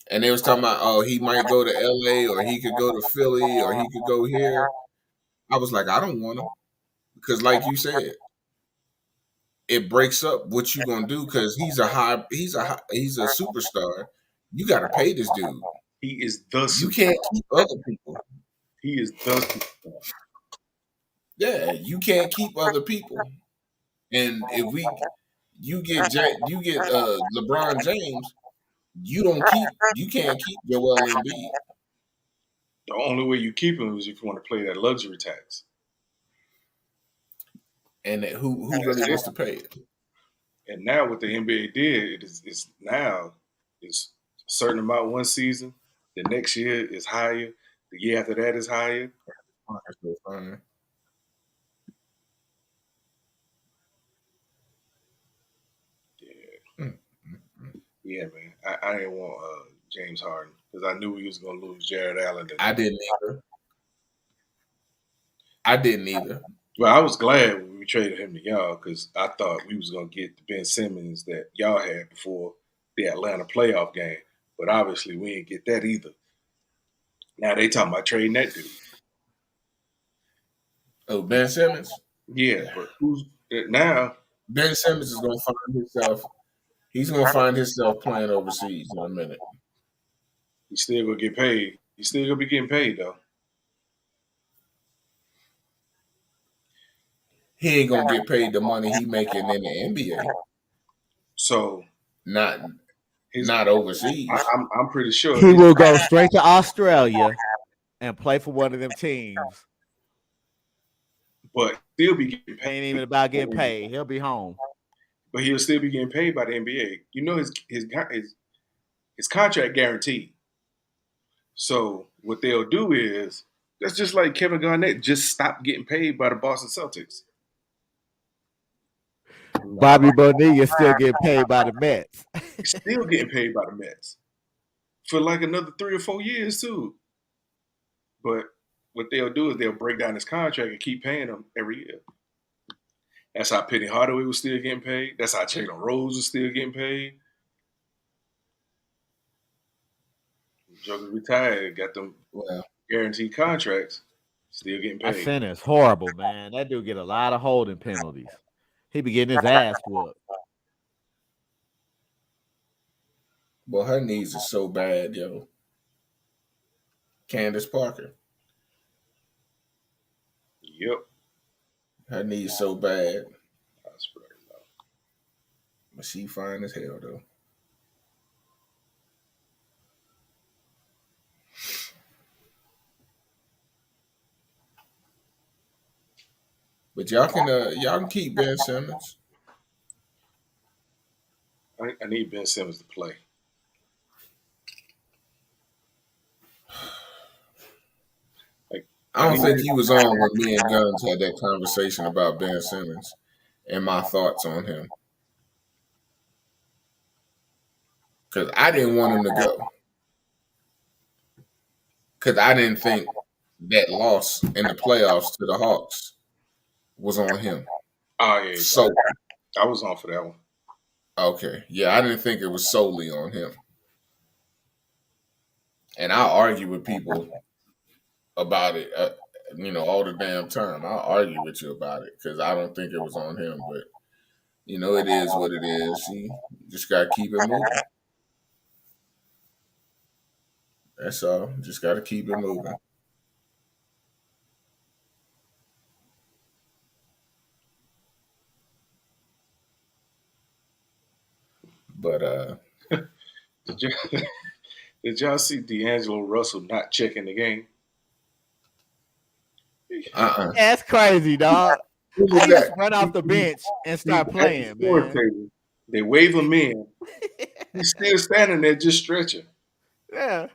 And they was talking about, oh, he might go to LA or he could go to Philly or he could go here. I was like, I don't want him. Because like you said, it breaks up what you gonna do because he's a superstar. You gotta pay this dude. He is the superstar. You can't keep other people. He is the superstar. Yeah, you can't keep other people. And if you get LeBron James, you can't keep Joel Embiid. The only way you keep him is if you want to play that luxury tax. And who really wants to pay it? And now what the NBA did is now it's a certain amount one season. The next year is higher. The year after that is higher. Yeah, man. I didn't want James Harden because I knew he was going to lose Jared Allen. I didn't either. Well, I was glad when we traded him to y'all because I thought we was going to get the Ben Simmons that y'all had before the Atlanta playoff game. But obviously we didn't get that either. Now they talking about trading that dude. Oh, Ben Simmons? Yeah, but who's now? Ben Simmons is going to find himself. He's going to find himself playing overseas in a minute. He's still going to get paid. He's still going to be getting paid, though. He ain't going to get paid the money he making in the NBA. So not overseas. I'm pretty sure he will go straight to Australia and play for one of them teams. But still be getting paid. Ain't even about getting paid. He'll be home. But he'll still be getting paid by the NBA. You know his contract guaranteed. So what they'll do is that's just like Kevin Garnett just stopped getting paid by the Boston Celtics. Bobby Bonilla still getting paid by the Mets. Still getting paid by the Mets for like another 3 or 4 years too. But what they'll do is they'll break down his contract and keep paying him every year. That's how Penny Hardaway was still getting paid. That's how Jalen Rose was still getting paid. Joker retired, got them guaranteed contracts, still getting paid. That center's horrible, man. That dude get a lot of holding penalties. He be getting his ass whooped. Well, her knees are so bad, yo. Candace Parker. Yep. Her knees so bad. But she fine as hell, though. But y'all can keep Ben Simmons. I need Ben Simmons to play. I don't think you was on when me and Guns had that conversation about Ben Simmons and my thoughts on him. Because I didn't want him to go. Because I didn't think that loss in the playoffs to the Hawks was on him. Oh yeah, So I was on for that one. okay, yeah, I didn't think it was solely on him. And I argue with people about it, all the damn time. I'll argue with you about it because I don't think it was on him. But it is what it is. You just gotta keep it moving. That's all. Just gotta keep it moving. But Did y'all see D'Angelo Russell not checking the game? That's crazy, dog. Who was He just that? run off the bench and start He's at playing, the scoring man. table. They wave him in. He's still standing there just stretching. Yeah.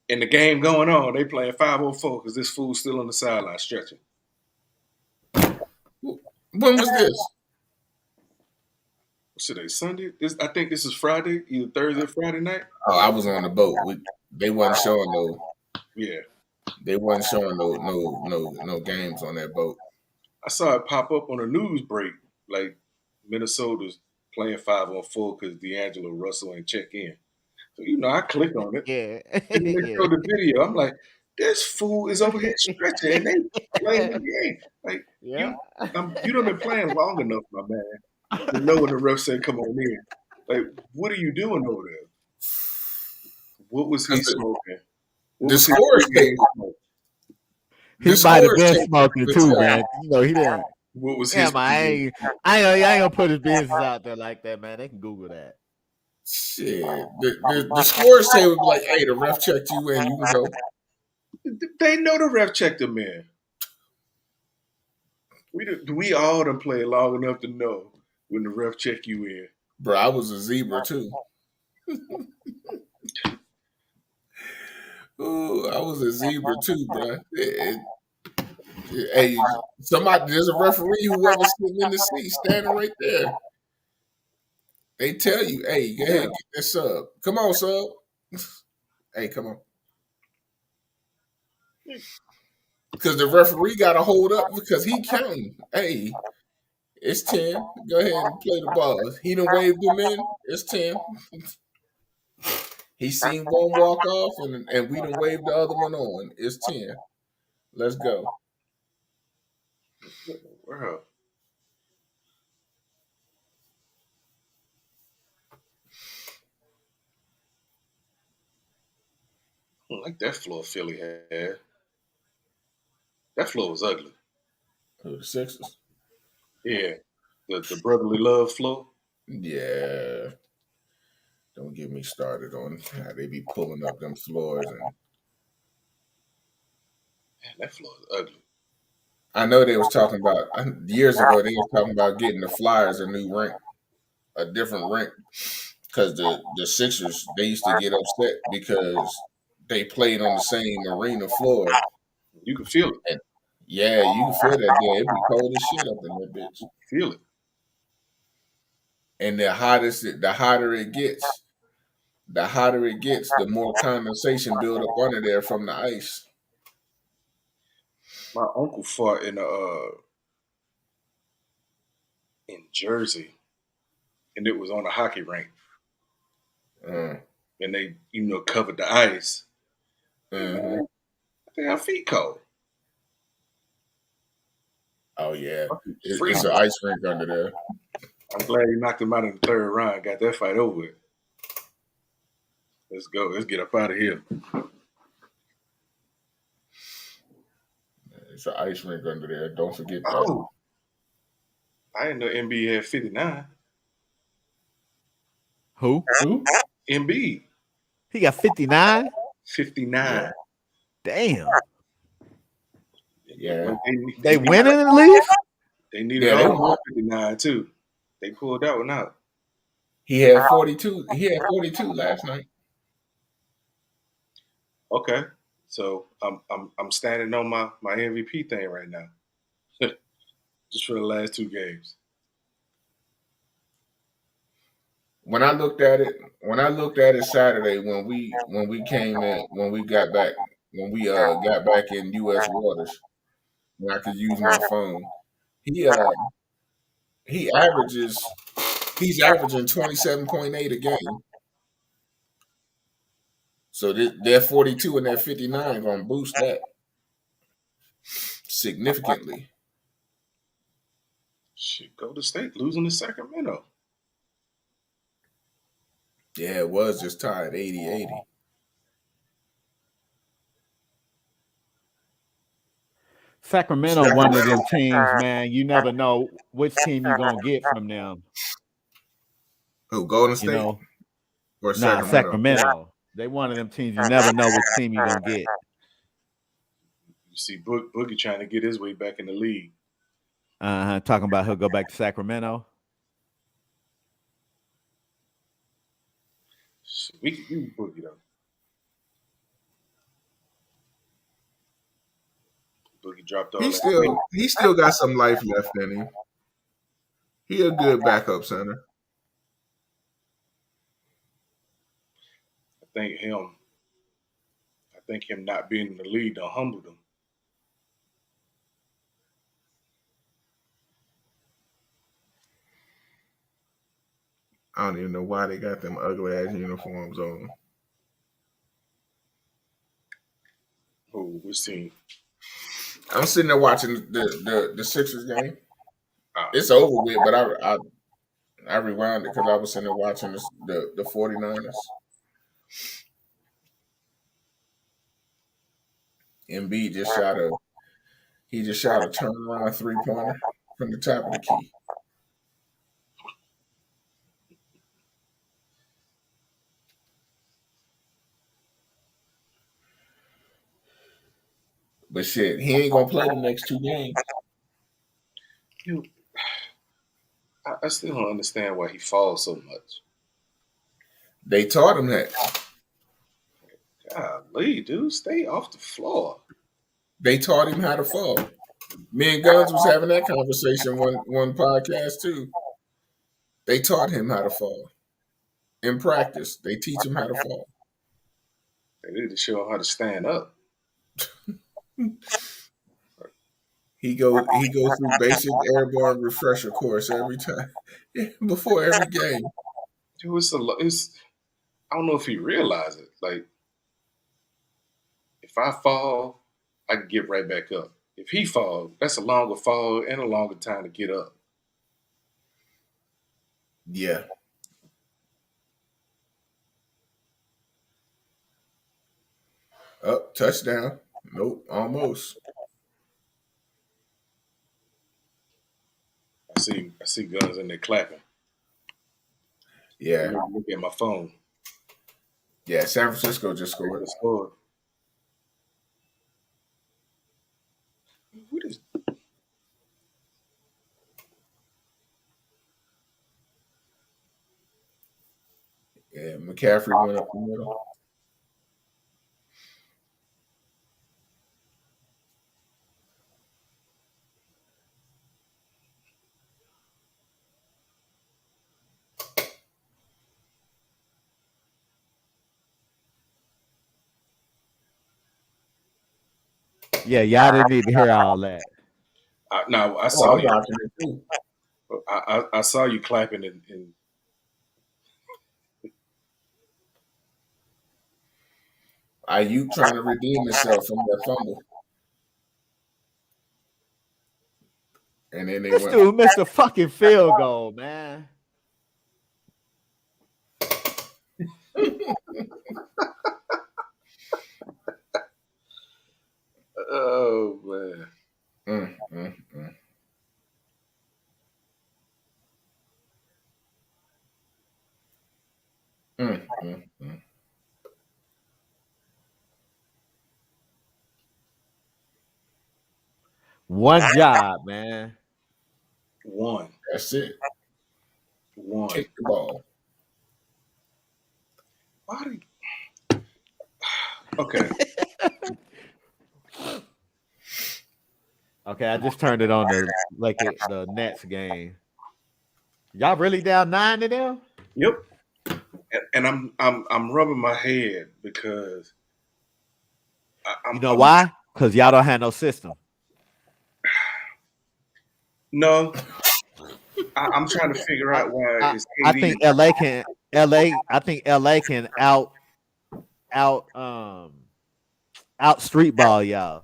And the game going on, they playing 5-on-4 because this fool's still on the sideline stretching. When was this? What's today? Sunday? I think this is Friday, either Thursday or Friday night. Oh, I was on the boat. They wasn't showing no. Yeah. They wasn't showing no games on that boat. I saw it pop up on a news break, like Minnesota's playing 5-on-4 because D'Angelo Russell ain't check in. So I click on it. Yeah. And they show the video. I'm like, this fool is over here stretching and they playing the game. Like, Yeah. you done been playing long enough, my man, to know when the ref said come on in. Like, what are you doing over there? What was he smoking? The scores table. He might have been smoking too, man. He didn't. What was his? I ain't gonna put his business out there like that, man. They can Google that. Shit. The scores table be like, hey, the ref checked you in, you can go. They know the ref checked him in. We all done played long enough to know when the ref check you in. Bro, I was a zebra too. Ooh, I was a zebra too, bro. Hey, there's a referee whoever's sitting in the seat, standing right there. They tell you, hey, go ahead, get that sub. Come on, sub. Hey, come on. Because the referee got to hold up because he counting. Hey, it's 10. Go ahead and play the ball. He done waved them in. It's 10. He seen one walk off, and we done waved the other one on. It's 10. Let's go. Wow. I don't like that floor Philly had. That floor was ugly. Who, the Sixers? Yeah. The brotherly love floor. Yeah. Don't get me started on how they be pulling up them floors. Man, that floor is ugly. I know they was talking about, years ago, they was talking about getting the Flyers a new rink, a different rink. Because the Sixers, they used to get upset because they played on the same arena floor. You can feel it. And yeah, you can feel that there. It be cold as shit up in that bitch. Feel it. And the hotter it gets, the more condensation build up under there from the ice. My uncle fought in Jersey, and it was on a hockey rink. And they, covered the ice. Mm-hmm. I think our feet cold. Oh yeah, it's an ice rink under there. I'm glad he knocked him out in the third round. Got that fight over with. Let's go. Let's get up out of here. It's an ice rink under there. Don't forget that. Oh, I didn't know Embiid had 59. Who? Embiid. He got 59? 59. Damn. Yeah. They winning the league? They needed all 59 too. They pulled that one out. He had 42. He had 42 last night. Okay, so I'm standing on my MVP thing right now, just for the last 2 games. When I looked at it Saturday when we came in when we got back in U.S. waters when I could use my phone, he he's averaging 27.8 a game. So that 42 and that 59 gonna boost that significantly. Shit, Golden State losing to Sacramento. Yeah, it was just tied 80-80. Sacramento, one of them teams, man. You never know which team you're gonna get from them. Who, Golden State? You know, Or nah, Sacramento. They one of them teams. You never know which team you're gonna get. You see Boogie trying to get his way back in the league. Talking about he'll go back to Sacramento. We can use Boogie though. Boogie dropped all He still got some life left in him. He a good backup center. I think him not being in the league done humbled him. I don't even know why they got them ugly ass uniforms on. Who? Which team? I'm sitting there watching the Sixers game. It's over with, but I rewound it because I was sitting there watching the 49ers. Embiid just shot a turnaround 3-pointer from the top of the key. But shit, he ain't gonna play the next 2 games. I still don't understand why he falls so much. They taught him that. Golly, dude, stay off the floor. They taught him how to fall. Me and Guns was having that conversation one podcast too. They taught him how to fall. In practice, they teach him how to fall. They need to show him how to stand up. He goes through basic airborne refresher course every time before every game. Dude, I don't know if he realizes it. Like, if I fall, I can get right back up. If he falls, that's a longer fall and a longer time to get up. Yeah. Up, touchdown. Nope, almost. I see Guns in there clapping. Yeah. Look at my phone. Yeah, San Francisco just scored. What is? Yeah, McCaffrey went up the middle. Yeah, y'all didn't need to hear all that. I saw you. I saw you clapping and Ayuk trying to redeem himself from that fumble. And then this dude missed a fucking field goal, man. Oh man. One job, man. One. That's it. One. Kick the ball. Okay. Okay, I just turned it on the Nets game. Y'all really down 9 to them? Yep. And I'm rubbing my head because You know why? Because y'all don't have no system. no. I'm trying to figure out why I, it's I KD. think LA can out out street ball y'all.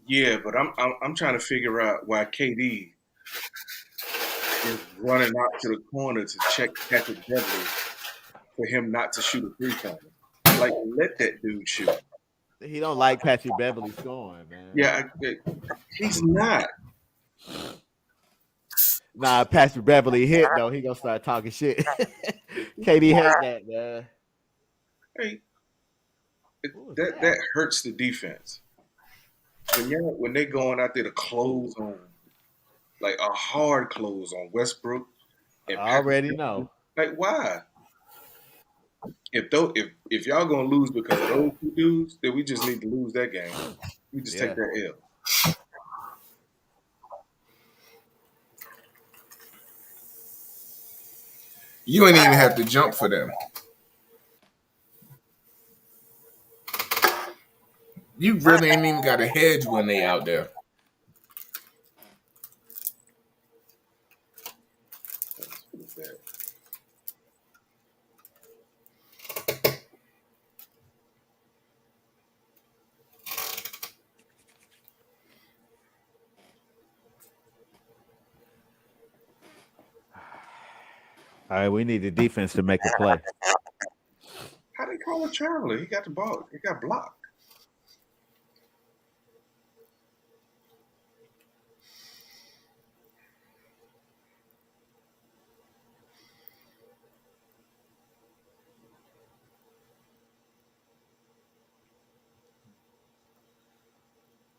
Yeah, but I'm trying to figure out why KD is running out to the corner to check Patrick Beverly for him not to shoot a three-pointer. Like, let that dude shoot. He don't like Patrick Beverly scoring, man. Yeah, he's not. Nah, Patrick Beverly hit though. He gonna start talking shit. KD hate that, man. Hey, Who was that hurts the defense. When they going out there to close on, like a hard close on Westbrook and I already know. Like, why? If y'all gonna lose because of those two dudes, then we just need to lose that game. We just take that L. You ain't even have to jump for them. You really ain't even got a hedge when they out there. What is that? All right, we need the defense to make a play. How they call a traveler? He got the ball. He got blocked.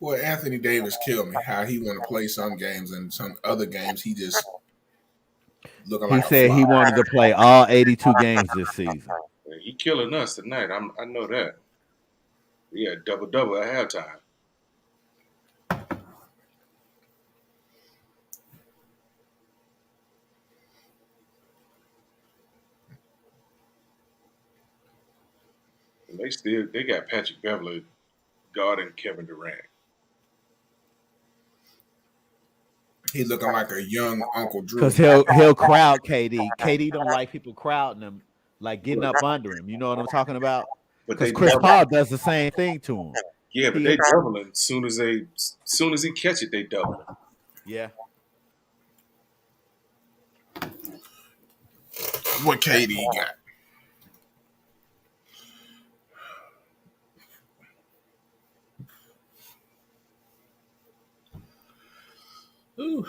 Boy, Anthony Davis killed me. How he want to play some games and some other games he just looking He like a said he fly. wanted to play all 82 games this season. He killing us tonight. I know that. We had double at halftime. And they got Patrick Beverly guarding Kevin Durant. He looking like a young Uncle Drew. Because he'll crowd KD. KD don't like people crowding him, like getting up under him. You know what I'm talking about? Because Chris Paul does the same thing to him. Yeah, but they doubling soon as he catch it, they double. Yeah. What KD got? Ooh.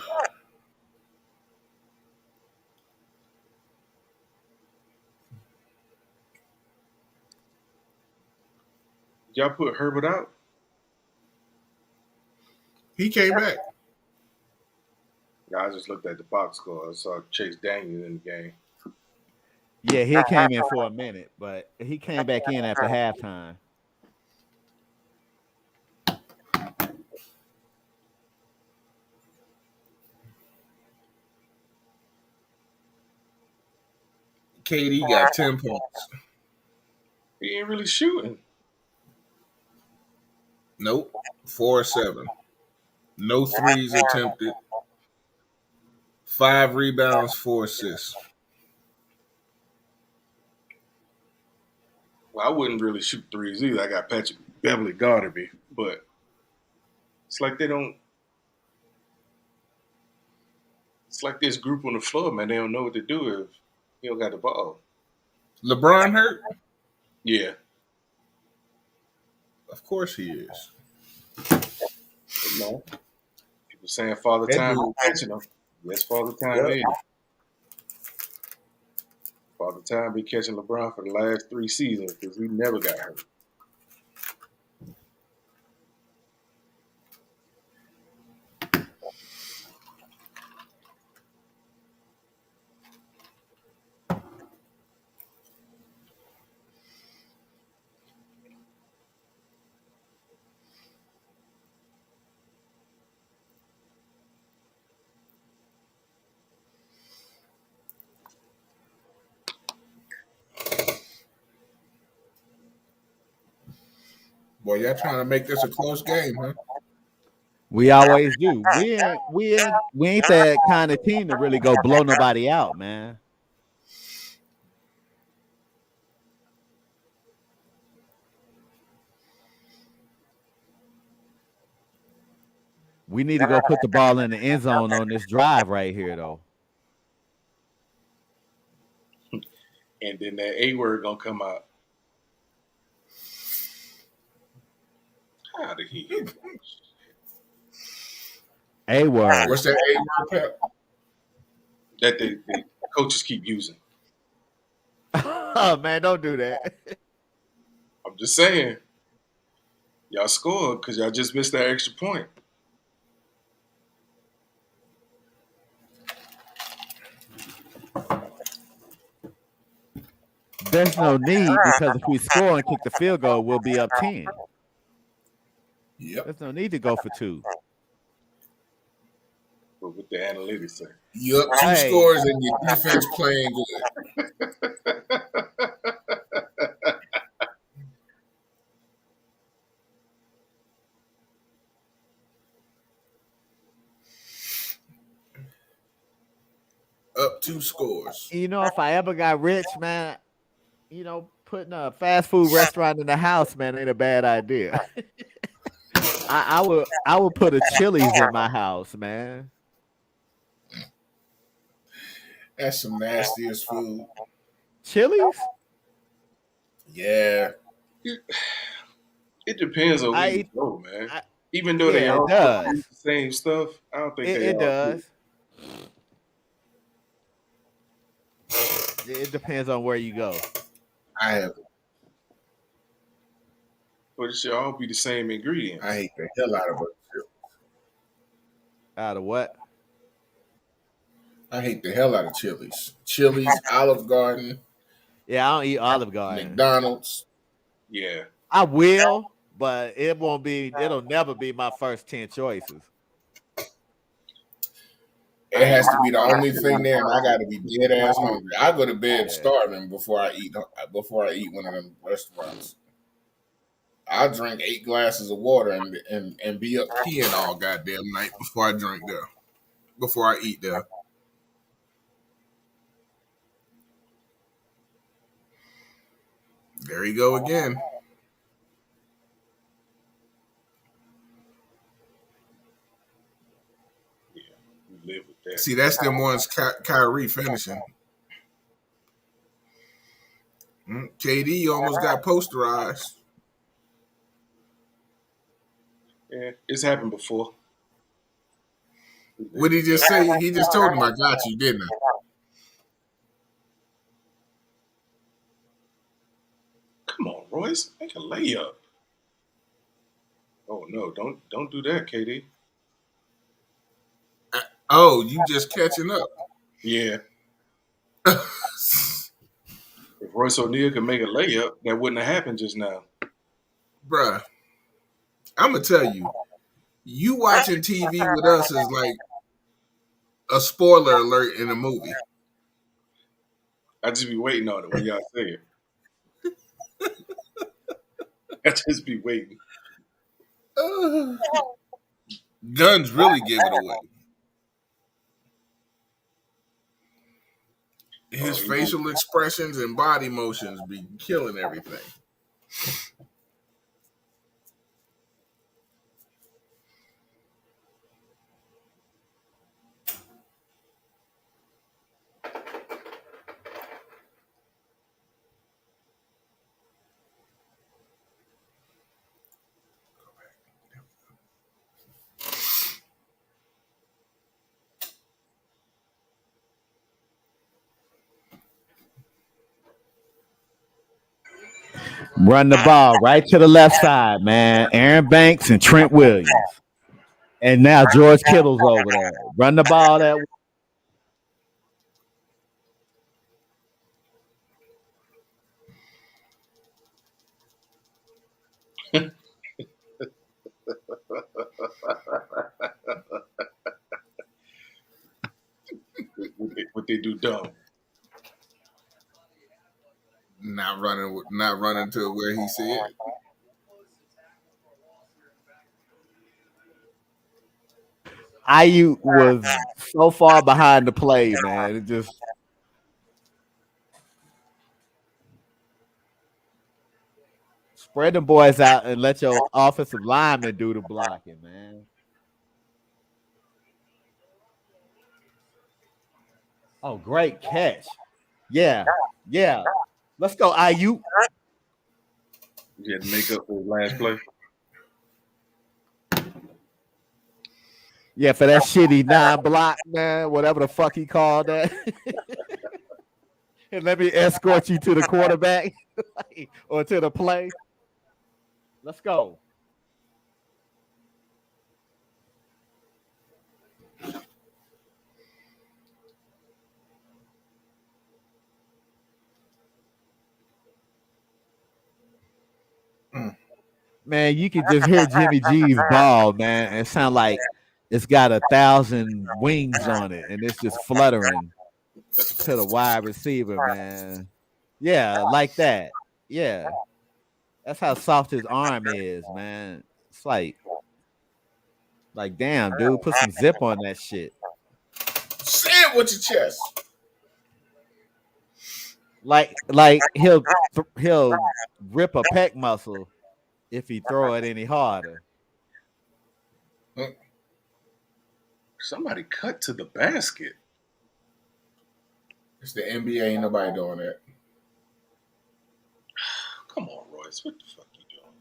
Did y'all put Herbert out? He came back. I just looked at the box score. I saw Chase Daniel in the game. Yeah, he came in for a minute, but he came back in after halftime. KD got 10 points. He ain't really shooting. Nope. 4-7. No threes attempted. 5 rebounds, 4 assists. Well, I wouldn't really shoot threes either. I got Patrick Beverly guarding me, but it's like they don't. It's like this group on the floor, man. They don't know what to do if he don't got the ball. LeBron hurt? Yeah. Of course he is. No. People saying Father Time be catching him. Yes, Father Time is. Father Time be catching LeBron for the last 3 seasons because he never got hurt. Boy, y'all trying to make this a close game, huh? We always do. We ain't that kind of team to really go blow nobody out, man. We need to go put the ball in the end zone on this drive right here, though. And then that A word gonna come out. How did he hit? A word. What's that A word, Pep? That the coaches keep using. Oh man, don't do that. I'm just saying. Y'all scored because y'all just missed that extra point. There's no need because if we score and kick the field goal, we'll be up 10. Yep. There's no need to go for 2. But what the analytics say. Yep. 2 Hey. scores and your defense playing good. Up 2 scores. You know, if I ever got rich, man, you know, putting a fast food restaurant in the house, man, ain't a bad idea. I would put a Chili's in my house, man. That's some nastiest food. Chili's? Yeah. It depends on where you go, man. Even though they all do the same stuff, I don't think they it all does. do. It depends on where you go. I have. But it should all be the same ingredients. I hate the hell out of it. Out of what? I hate the hell out of Chili's. Chili's, Olive Garden. Yeah, I don't eat Olive Garden. McDonald's. Yeah. I will, but it won't be. It'll never be my first 10 choices. It has to be the only thing there, and I got to be dead ass hungry. I go to bed starving before I eat one of them restaurants. I drink 8 glasses of water and be up peeing all goddamn night before I drink there. Before I eat there. There you go again. Yeah, we live with that. See, that's them ones Kyrie finishing. KD almost got posterized. Yeah, it's happened before. What did he just say? He just told him, I got you, didn't I? Come on, Royce. Make a layup. Oh no, don't do that, KD. Oh, you just catching up. Yeah. If Royce O'Neal could make a layup, that wouldn't have happened just now. Bruh, I'm going to tell you, you watching TV with us is like a spoiler alert in a movie. I just be waiting on it when y'all say it. I just be waiting. Guns really give it away. His facial expressions and body motions be killing everything. Run the ball right to the left side, man. Aaron Banks and Trent Williams. And now George Kittle's over there. Run the ball that way. What they do dumb. Not running to where he said. IU was so far behind the play, man. It just spread the boys out and let your offensive lineman do the blocking, man. Oh, great catch. Yeah. Yeah. Let's go, IU. You had to make up for his last play. Yeah, for that shitty 9-block, man, whatever the fuck he called that. And let me escort you to the quarterback or to the play. Let's go. Man, you can just hear Jimmy G's ball, man, and it sound like it's got 1,000 wings on it, and it's just fluttering to the wide receiver, man. Yeah, like that. Yeah, that's how soft his arm is, man. It's like damn, dude, put some zip on that shit. Say it with your chest. Like he'll rip a pec muscle if he throw it any harder. Somebody cut to the basket. It's the NBA. Ain't nobody doing that. Come on, Royce. What the fuck you doing?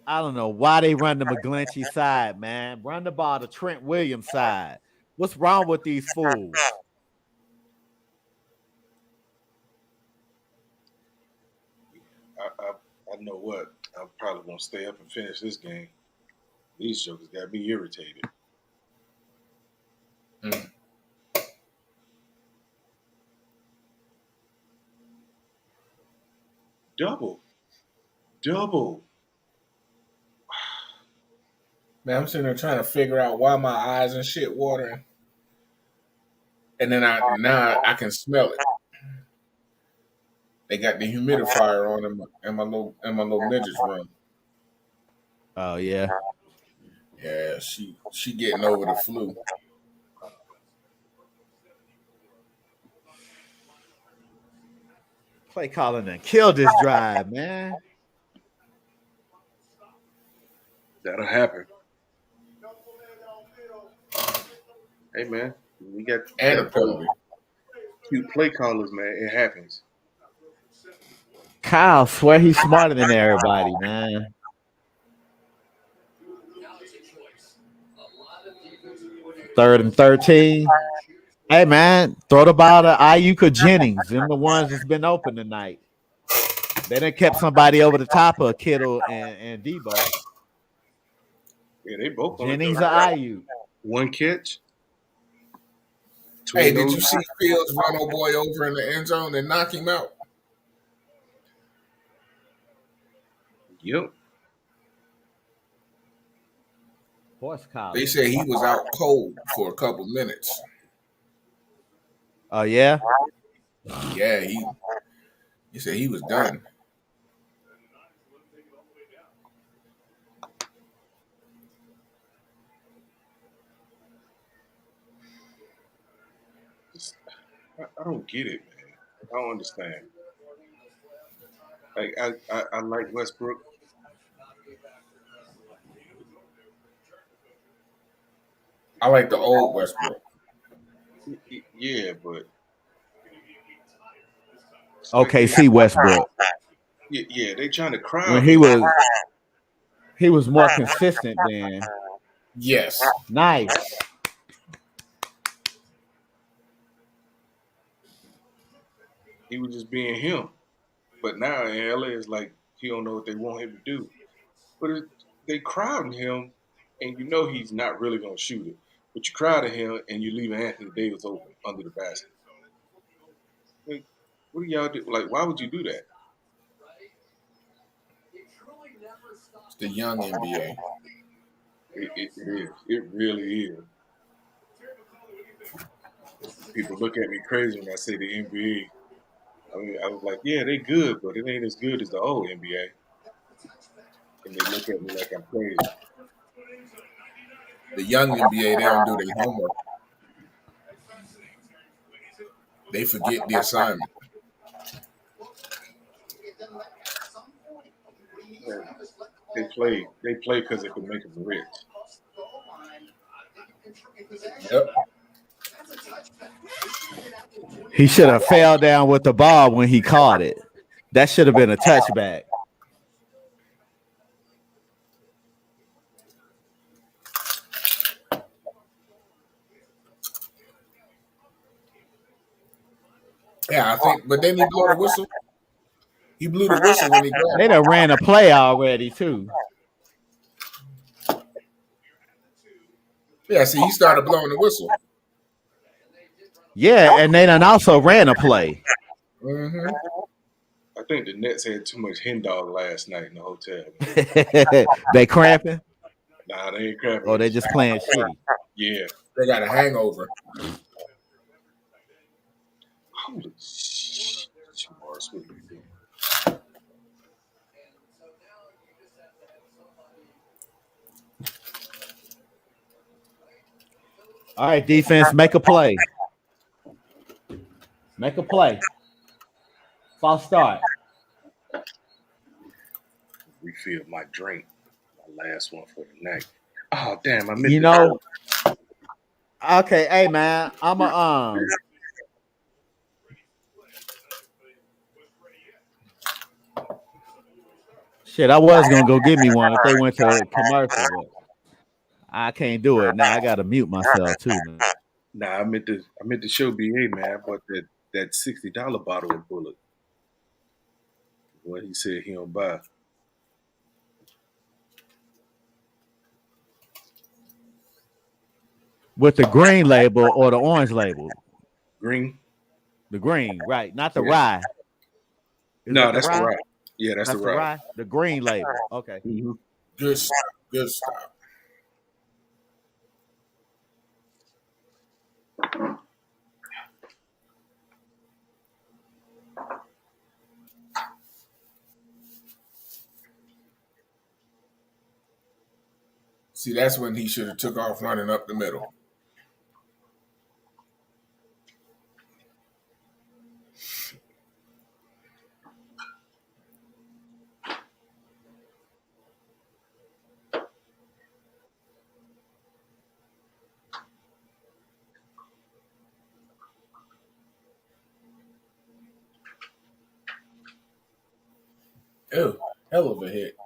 I don't know why they run the McGlinchey side, man. Run the ball to Trent Williams side. What's wrong with these fools? I know what. I probably won't stay up and finish this game. These jokers got me irritated. Double. Man, I'm sitting there trying to figure out why my eyes and shit watering, and then now I can smell it. They got the humidifier on in my little midget's room. Oh yeah. Yeah, she getting over the flu. Play calling and kill this drive, man. That'll happen. Hey man, we got And a penalty. cute play callers, man. It happens. Kyle swear he's smarter than everybody, man. Third and 13. Hey man, throw the ball to Ayuk or Jennings. Them the ones that's been open tonight. They done kept somebody over the top of Kittle and Debo. Yeah, they both on Jennings or the Ayuk. one catch. Hey, did you see Fields run old boy over in the end zone and knock him out? Yep. Horse collar. They said he was out cold for a couple minutes. Oh yeah? Yeah, he said he was done. I don't get it, man. I don't understand. Like I like Westbrook. I like the old Westbrook. Yeah, but OKC Westbrook. Yeah, they trying to cry. When he was more consistent then. Yes. Nice. He was just being him. But now in LA, it's like he don't know what they want him to do. But they crowding him, and you know he's not really going to shoot it. But you crowding him, and you leaving Anthony Davis open under the basket. Like, what do y'all do? Like, why would you do that? It's the young NBA. It is. It really is. People look at me crazy when I say the NBA. I mean, I was like, yeah, they good, but it ain't as good as the old NBA. And they look at me like I'm crazy. The young NBA, they don't do their homework. They forget the assignment. They play because it can make them rich. Yep. He should have fell down with the ball when he caught it. That should have been a touchback. Yeah, I think. But then he blew the whistle. He blew the whistle when he grabbed They it. done ran a play already too. Yeah, see, he started blowing the whistle. Yeah, and they done also ran a play. Mm-hmm. I think the Nets had too much hen dog last night in the hotel. They cramping? Nah, they ain't crapping. Or they just playing shitty? Yeah. They got a hangover. Holy shit. Morris, what are you doing? All right, defense, make a play. Make a play. False start. Refill my drink. My last one for the night. Oh damn! I missed. You know. Okay, hey man, I'm a Shit, I was gonna go get me one if they went to a commercial, but I can't do it now. I gotta mute myself too, man. Nah, I meant to show BA, man. I bought that $60 bottle of Bullet. What he said he don't buy. With the green label or the orange label? Green. The green, right? Not the rye. No, that's the rye. Yeah, that's the rye. The green label. Okay. Mm-hmm. Good stuff. Good stuff. See, that's when he should have took off running up the middle. Ew, hell of a hit.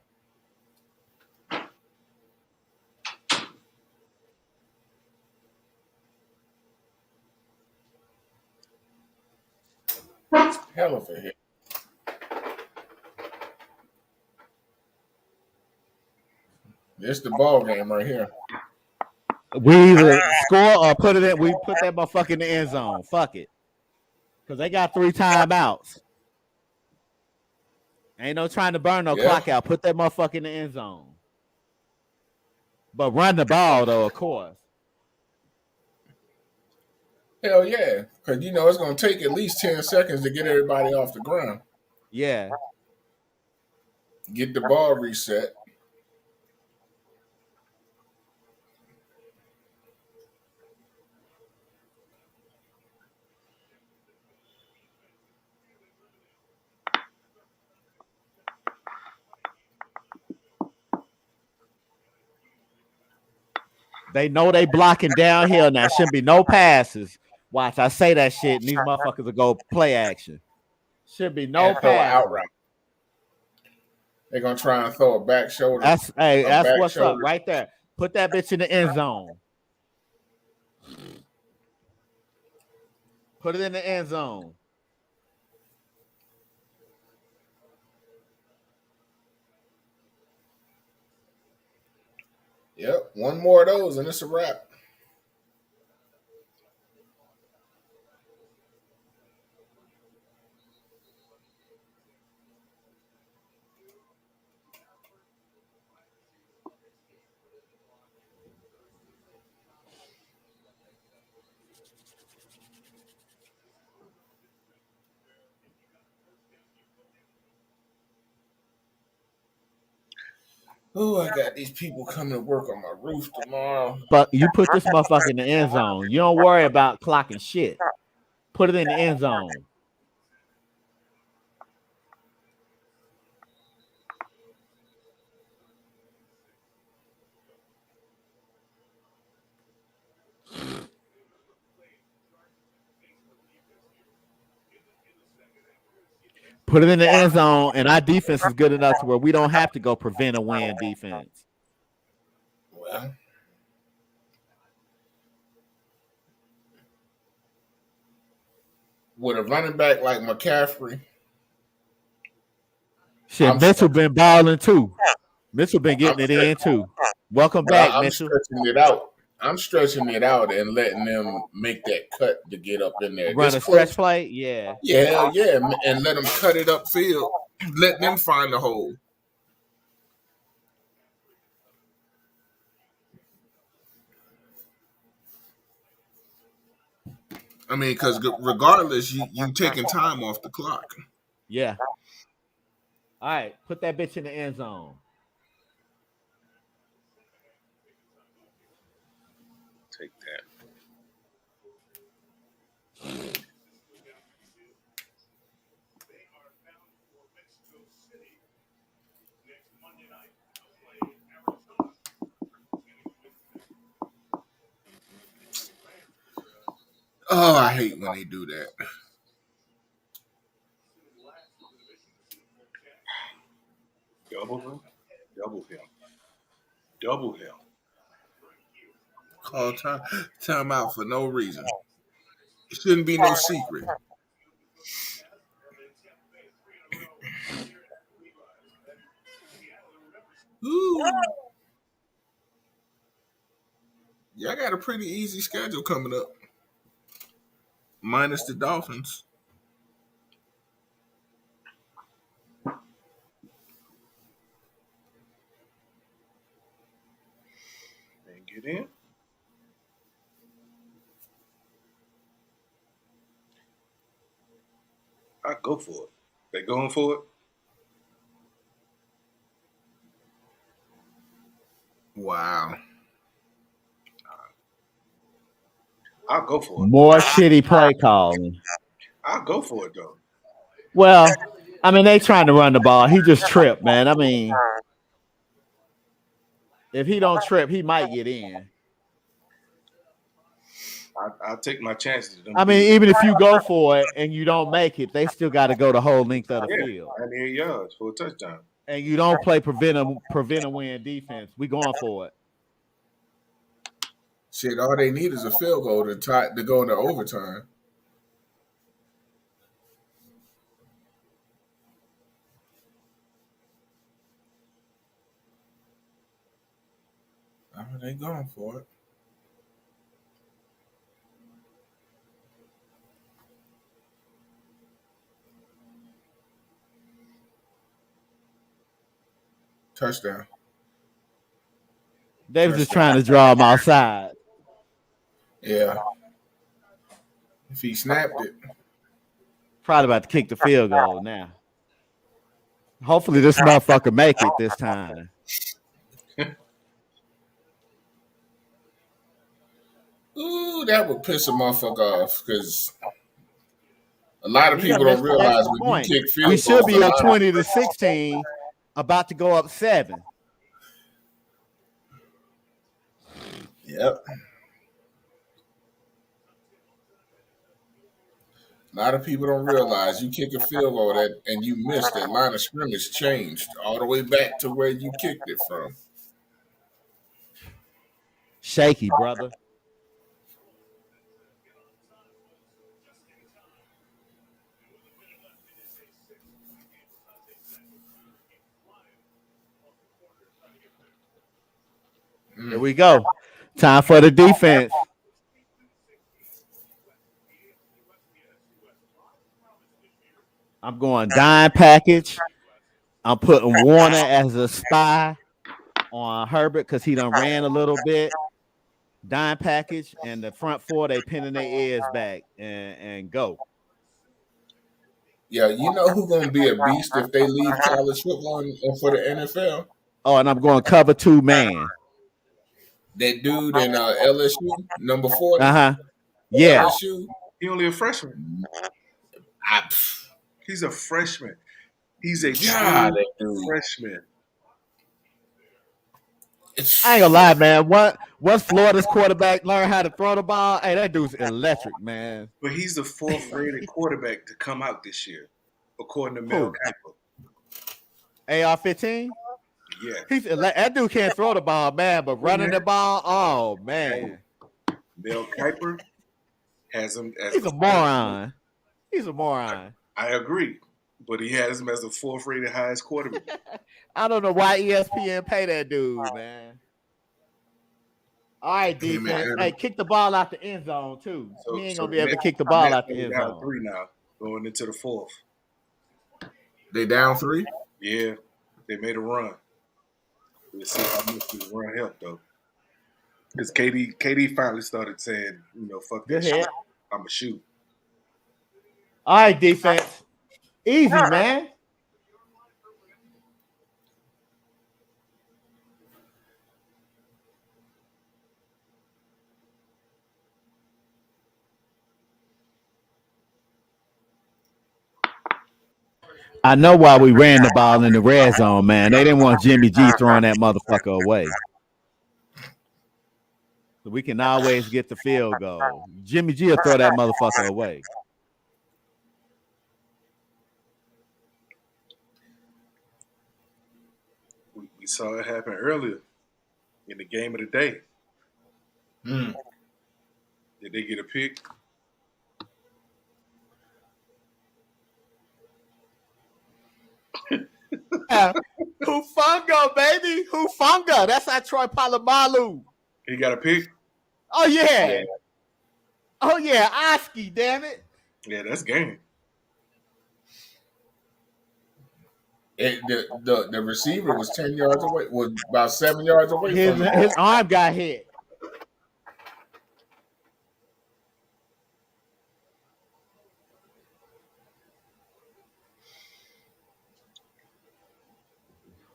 Hell of a hit. This the ball game right here. We either score or put it in. We put that motherfucker in the end zone. Fuck it. Because they got 3 timeouts. Ain't no trying to burn no clock out. Put that motherfucker in the end zone. But run the ball, though, of course. Hell yeah. Because, you know, it's going to take at least 10 seconds to get everybody off the ground. Yeah. Get the ball reset. They know they blocking downhill now. Shouldn't be no passes. Watch, I say that shit, and these motherfuckers will go play action. Should be no pass. Out route. They're gonna try and throw a back shoulder. That's what's up right there. Put that bitch in the end zone. Put it in the end zone. Yep, one more of those and it's a wrap. Oh, I got these people coming to work on my roof tomorrow. But you put this motherfucker in the end zone. You don't worry about clocking shit. Put it in the end zone. Put it in the end zone, and our defense is good enough to where we don't have to go prevent a win defense. Well, with a running back like McCaffrey, Shit, Mitchell been balling too. Mitchell been getting it in too. Welcome back, I'm Mitchell. stretching it out. I'm stretching it out and letting them make that cut to get up in there. Run a stretch play, yeah. Yeah, and let them cut it upfield. Let them find the hole. I mean, because regardless, you taking time off the clock. Yeah. All right, put that bitch in the end zone. Take that. Oh, I hate when they do that. Double him. Call time out for no reason. It shouldn't be no secret. Ooh. Y'all got a pretty easy schedule coming up. Minus the Dolphins. And get in. I go for it. They going for it? Wow. I'll go for it. More shitty play calling. I'll go for it though. Well, I mean, they trying to run the ball. He just tripped, man. I mean, if he don't trip, he might get in. I'll take my chances. I mean, even if you go for it and you don't make it, they still got to go the whole length of the field. 98 yards for a touchdown. And you don't play prevent a win defense. We going for it. Shit, all they need is a field goal to go into overtime. They going for it. Touchdown. They was just trying to draw him outside. Yeah. If he snapped it. Probably about to kick the field goal now. Hopefully this motherfucker make it this time. Ooh, that would piss a motherfucker off because a lot of people don't realize when you kick field goals. We should be up 20-16, about to go up 7. Yep. A lot of people don't realize you kick a field goal and you missed that line of scrimmage changed all the way back to where you kicked it from. Shaky, brother. Here we go. Time for the defense. I'm going dime package. I'm putting Warner as a spy on Herbert because he done ran a little bit. Dime package and the front four, they pinning their ears back and go. Yeah, you know who's going to be a beast if they leave college football and for the NFL? Oh, and I'm going cover 2 man. That dude in LSU, number 40. Uh-huh. Yeah. LSU. He only a freshman. He's a freshman. He's a God, true that dude. freshman. I ain't gonna lie, man. Once Florida's quarterback learn how to throw the ball, hey, that dude's electric, man. But he's the 4th rated quarterback to come out this year, according to Mel Kiper. AR-15? Yeah. That dude can't throw the ball, man, but running the ball, oh, man. Mel Kiper has him as He's a moron. He's a moron. I agree. But he has him as the 4th rated highest quarterback. I don't know why ESPN pay that dude, man. All right, defense. Hey, kick the ball out the end zone, too. He ain't going to be able to kick the ball out the end zone. Down 3 now, going into the 4th. They down 3? Yeah. They made a run. We'll see how much this run helped, though. Because KD finally started saying, fuck that shit. I'm going to shoot. All right, defense. Easy, man. I know why we ran the ball in the red zone, man. They didn't want Jimmy G throwing that motherfucker away. So we can always get the field goal. Jimmy G will throw that motherfucker away. We saw it happen earlier in the game of the day. Did they get a pick? Hufunga, baby. Hufunga. That's our Troy Polamalu. He got a pick? Oh, yeah. Oh, yeah. Oski, damn it. Yeah, that's game. The receiver was 10 yards away, was about 7 yards away from him. His arm got hit.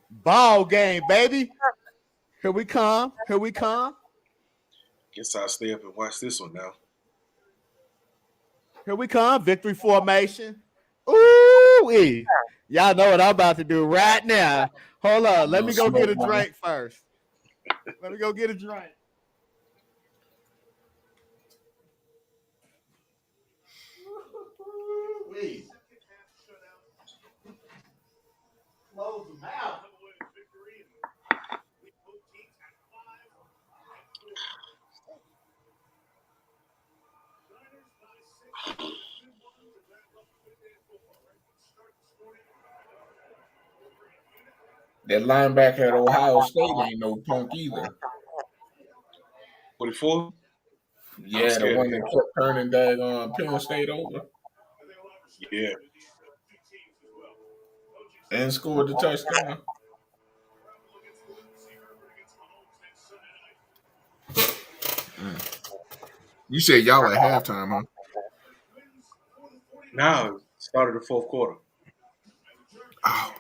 Ball game, baby. Here we come. Here we come. Guess I'll stay up and watch this one now. Here we come. Victory formation. Ooh-wee. Y'all know what I'm about to do right now. Hold on. Let me go get a drink first. Let me go get a drink. Ooh-wee. Close them out. That linebacker at Ohio State ain't no punk either. 44? Yeah, the one that kept turning daggone Penn State over. Yeah. And scored the touchdown. You said y'all at halftime, huh? Now, started the 4th quarter. Oh.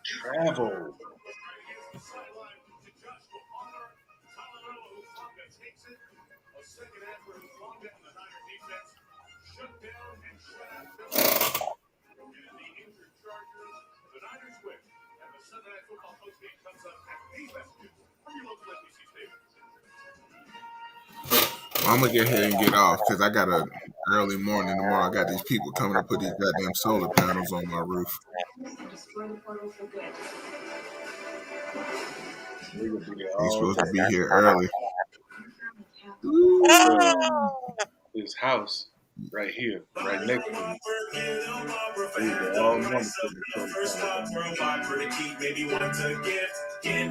Travel. I'm gonna get ahead and get off because I got a early morning tomorrow. I got these people coming to put these goddamn solar panels on my roof. He's supposed to be here early. His house right here, right next to me.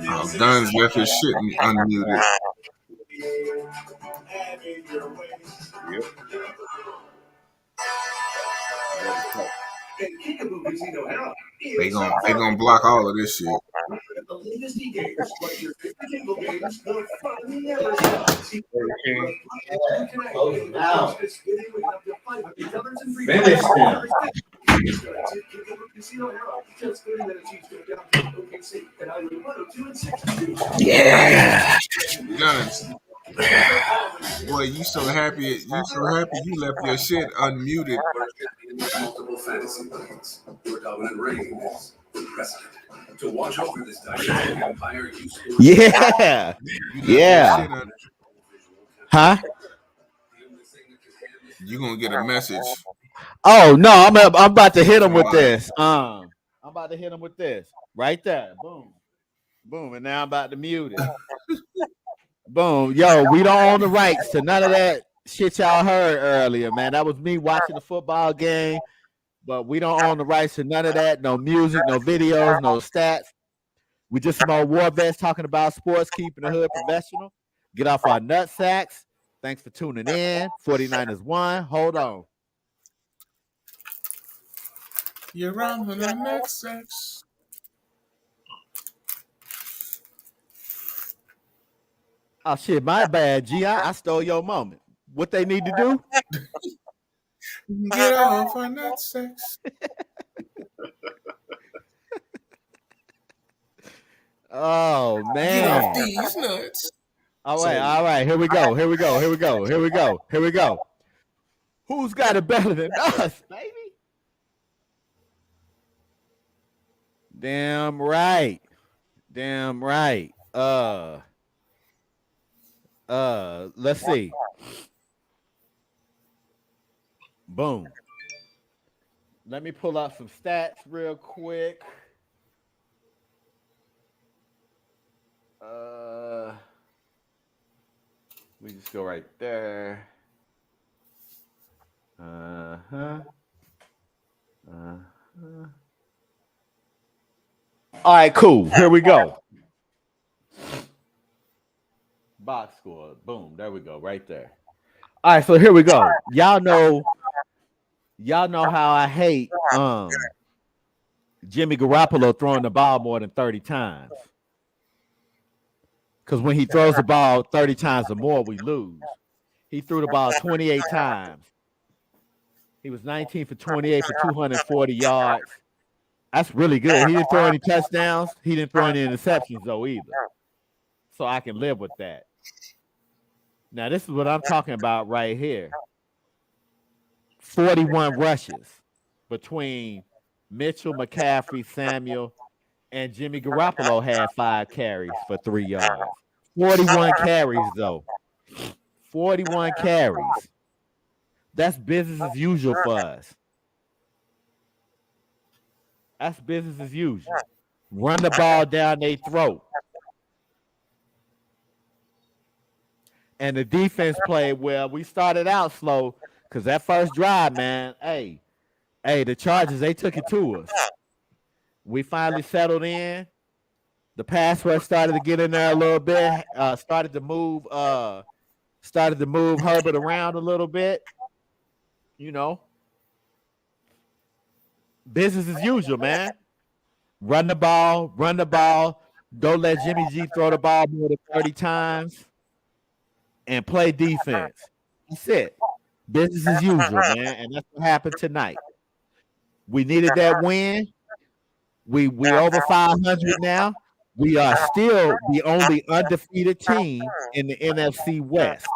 Oh, Dunn's left his shit unmuted. Yep. They gonna block all of this shit. Finish him. Yeah. Guns. Boy, you so happy. You so happy you left your shit unmuted. Multiple fantasy lanes. Your dominant rating is the precedent. To watch over this dynamic empire, you score. Yeah. You left Yeah. your shit un- Huh? You gonna get a message. Oh no, I'm about to hit him with this. I'm about to hit him with this. Right there. Boom. Boom. And now I'm about to mute it. Boom. Yo, we don't own the rights to none of that shit y'all heard earlier, man. That was me watching the football game. But we don't own the rights to none of that. No music, no videos, no stats. We just some old war vets talking about sports, keeping the hood professional. Get off our nut sacks. Thanks for tuning in. 49ers won. Hold on. You're on the next sex. Oh shit, my bad, G. I stole your moment. What they need to do? Get off our nut sex. Oh Get man. off these nuts. All right. Here we go. Who's got it better than us, baby? Damn right. Let's see. Boom. Let me pull up some stats real quick. We just go right there. All right, cool. Here we go. Box score. Boom. There we go. Right there. All right, so here we go. Y'all know how I hate Jimmy Garoppolo throwing the ball more than 30 times. Because when he throws the ball 30 times or more, we lose. He threw the ball 28 times. He was 19 for 28 for 240 yards. That's really good. He didn't throw any touchdowns. He didn't throw any interceptions, though, either. So I can live with that. Now, this is what I'm talking about right here. 41 rushes between Mitchell, McCaffrey, Samuel, and Jimmy Garoppolo had 5 carries for 3 yards. 41 carries, though. 41 carries. That's business as usual for us. That's business as usual. Run the ball down their throat. And the defense played well. We started out slow because that first drive, man, hey, the Chargers, they took it to us. We finally settled in. The pass rush started to get in there a little bit. Started to move Herbert around a little bit. You know, business as usual, man. Run the ball. Don't let Jimmy G throw the ball more than 30 times. And play defense. That's it. Business as usual, man. And that's what happened tonight. We needed that win. We over 500 now. We are still the only undefeated team in the NFC West.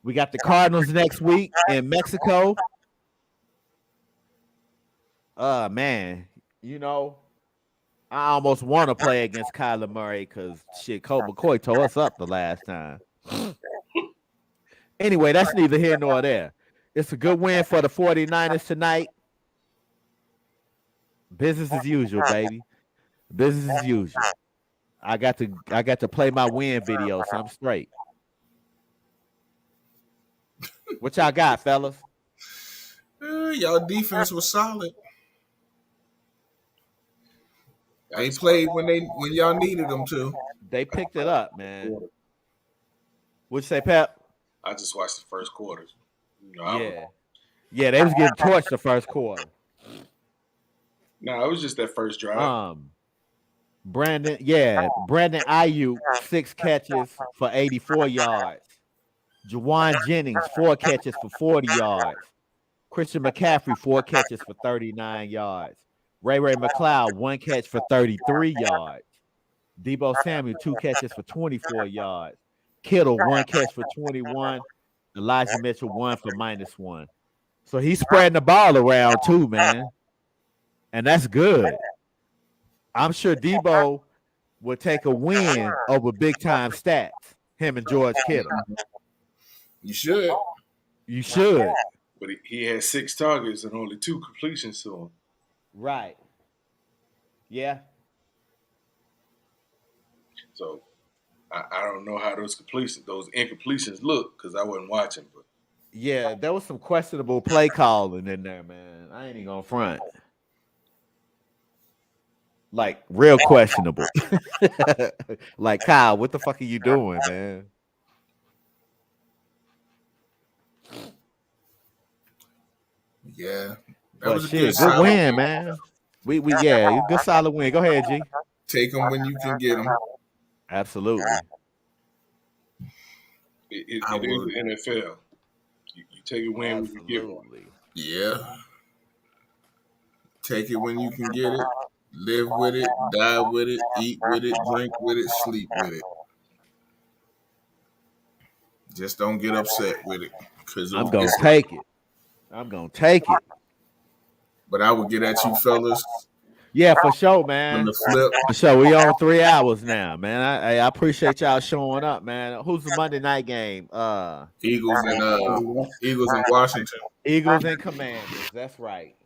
We got the Cardinals next week in Mexico. Man, you know, I almost want to play against Kyler Murray because shit, Colt McCoy tore us up the last time. Anyway, that's neither here nor there. It's a good win for the 49ers tonight. Business as usual, baby. Business as usual. I got to play my win video, so I'm straight. What y'all got, fellas? Y'all defense was solid. They played when y'all needed them to. They picked it up, man. What'd you say, Pep? I just watched the first quarter. You know, Yeah, they was getting torched the first quarter. No, it was just that first drive. Brandon Ayuk, 6 catches for 84 yards. Juwan Jennings, 4 catches for 40 yards. Christian McCaffrey, 4 catches for 39 yards. Ray McLeod, 1 catch for 33 yards. Deebo Samuel, 2 catches for 24 yards. Kittle, 1 catch for 21. Elijah Mitchell, 1 for -1. So he's spreading the ball around too, man. And that's good. I'm sure Deebo will take a win over big time stats. Him and George Kittle. You should. You should. But he had 6 targets and only 2 completions to him. Right. Yeah. So I don't know how those incompletions look because I wasn't watching. But Yeah, there was some questionable play calling in there, man. I ain't even gonna front. Like real questionable. Like Kyle, what the fuck are you doing, man? Yeah. That But was a shit, good good solid win, man. We yeah, good solid win. Go ahead, G. Take them when you can get them. Absolutely. it is the NFL. You take a win when you get one. Absolutely. Yeah. Take it when you can get it. Live with it, die with it, eat with it, drink with it, sleep with it. Just don't get upset with it. I'm gonna take it. I'm gonna take it. But I would get at you fellas Yeah, for sure, when man. the flip. For sure. We on 3 hours now, man. I appreciate y'all showing up, man. Who's the Monday night game? Eagles and Washington. Eagles and Commanders. That's right.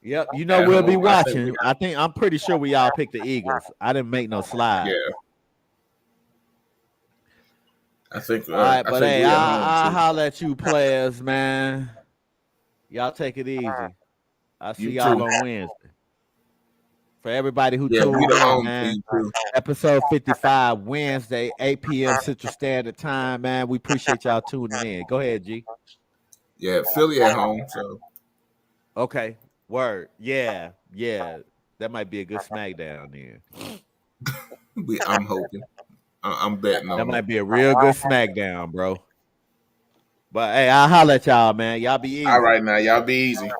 Yep. You know we'll be watching. I'm pretty sure we all picked the Eagles. I didn't make no slide. Yeah. I think. All right, but hey, I'll too. holler at you players, man. Y'all take it easy. I'll see You y'all too. on Wednesday. For everybody who Yeah, tuned we the in, home man. team too. Episode 55, Wednesday, 8 p.m. Central Standard Time, man. We appreciate y'all tuning in. Go ahead, G. Yeah, Philly at home. So Okay. Word. Yeah. That might be a good SmackDown then. I'm hoping. I'm betting That on might it. be a real good SmackDown, bro. But hey, I'll holler at y'all, man. Y'all be easy. All right, now y'all be easy.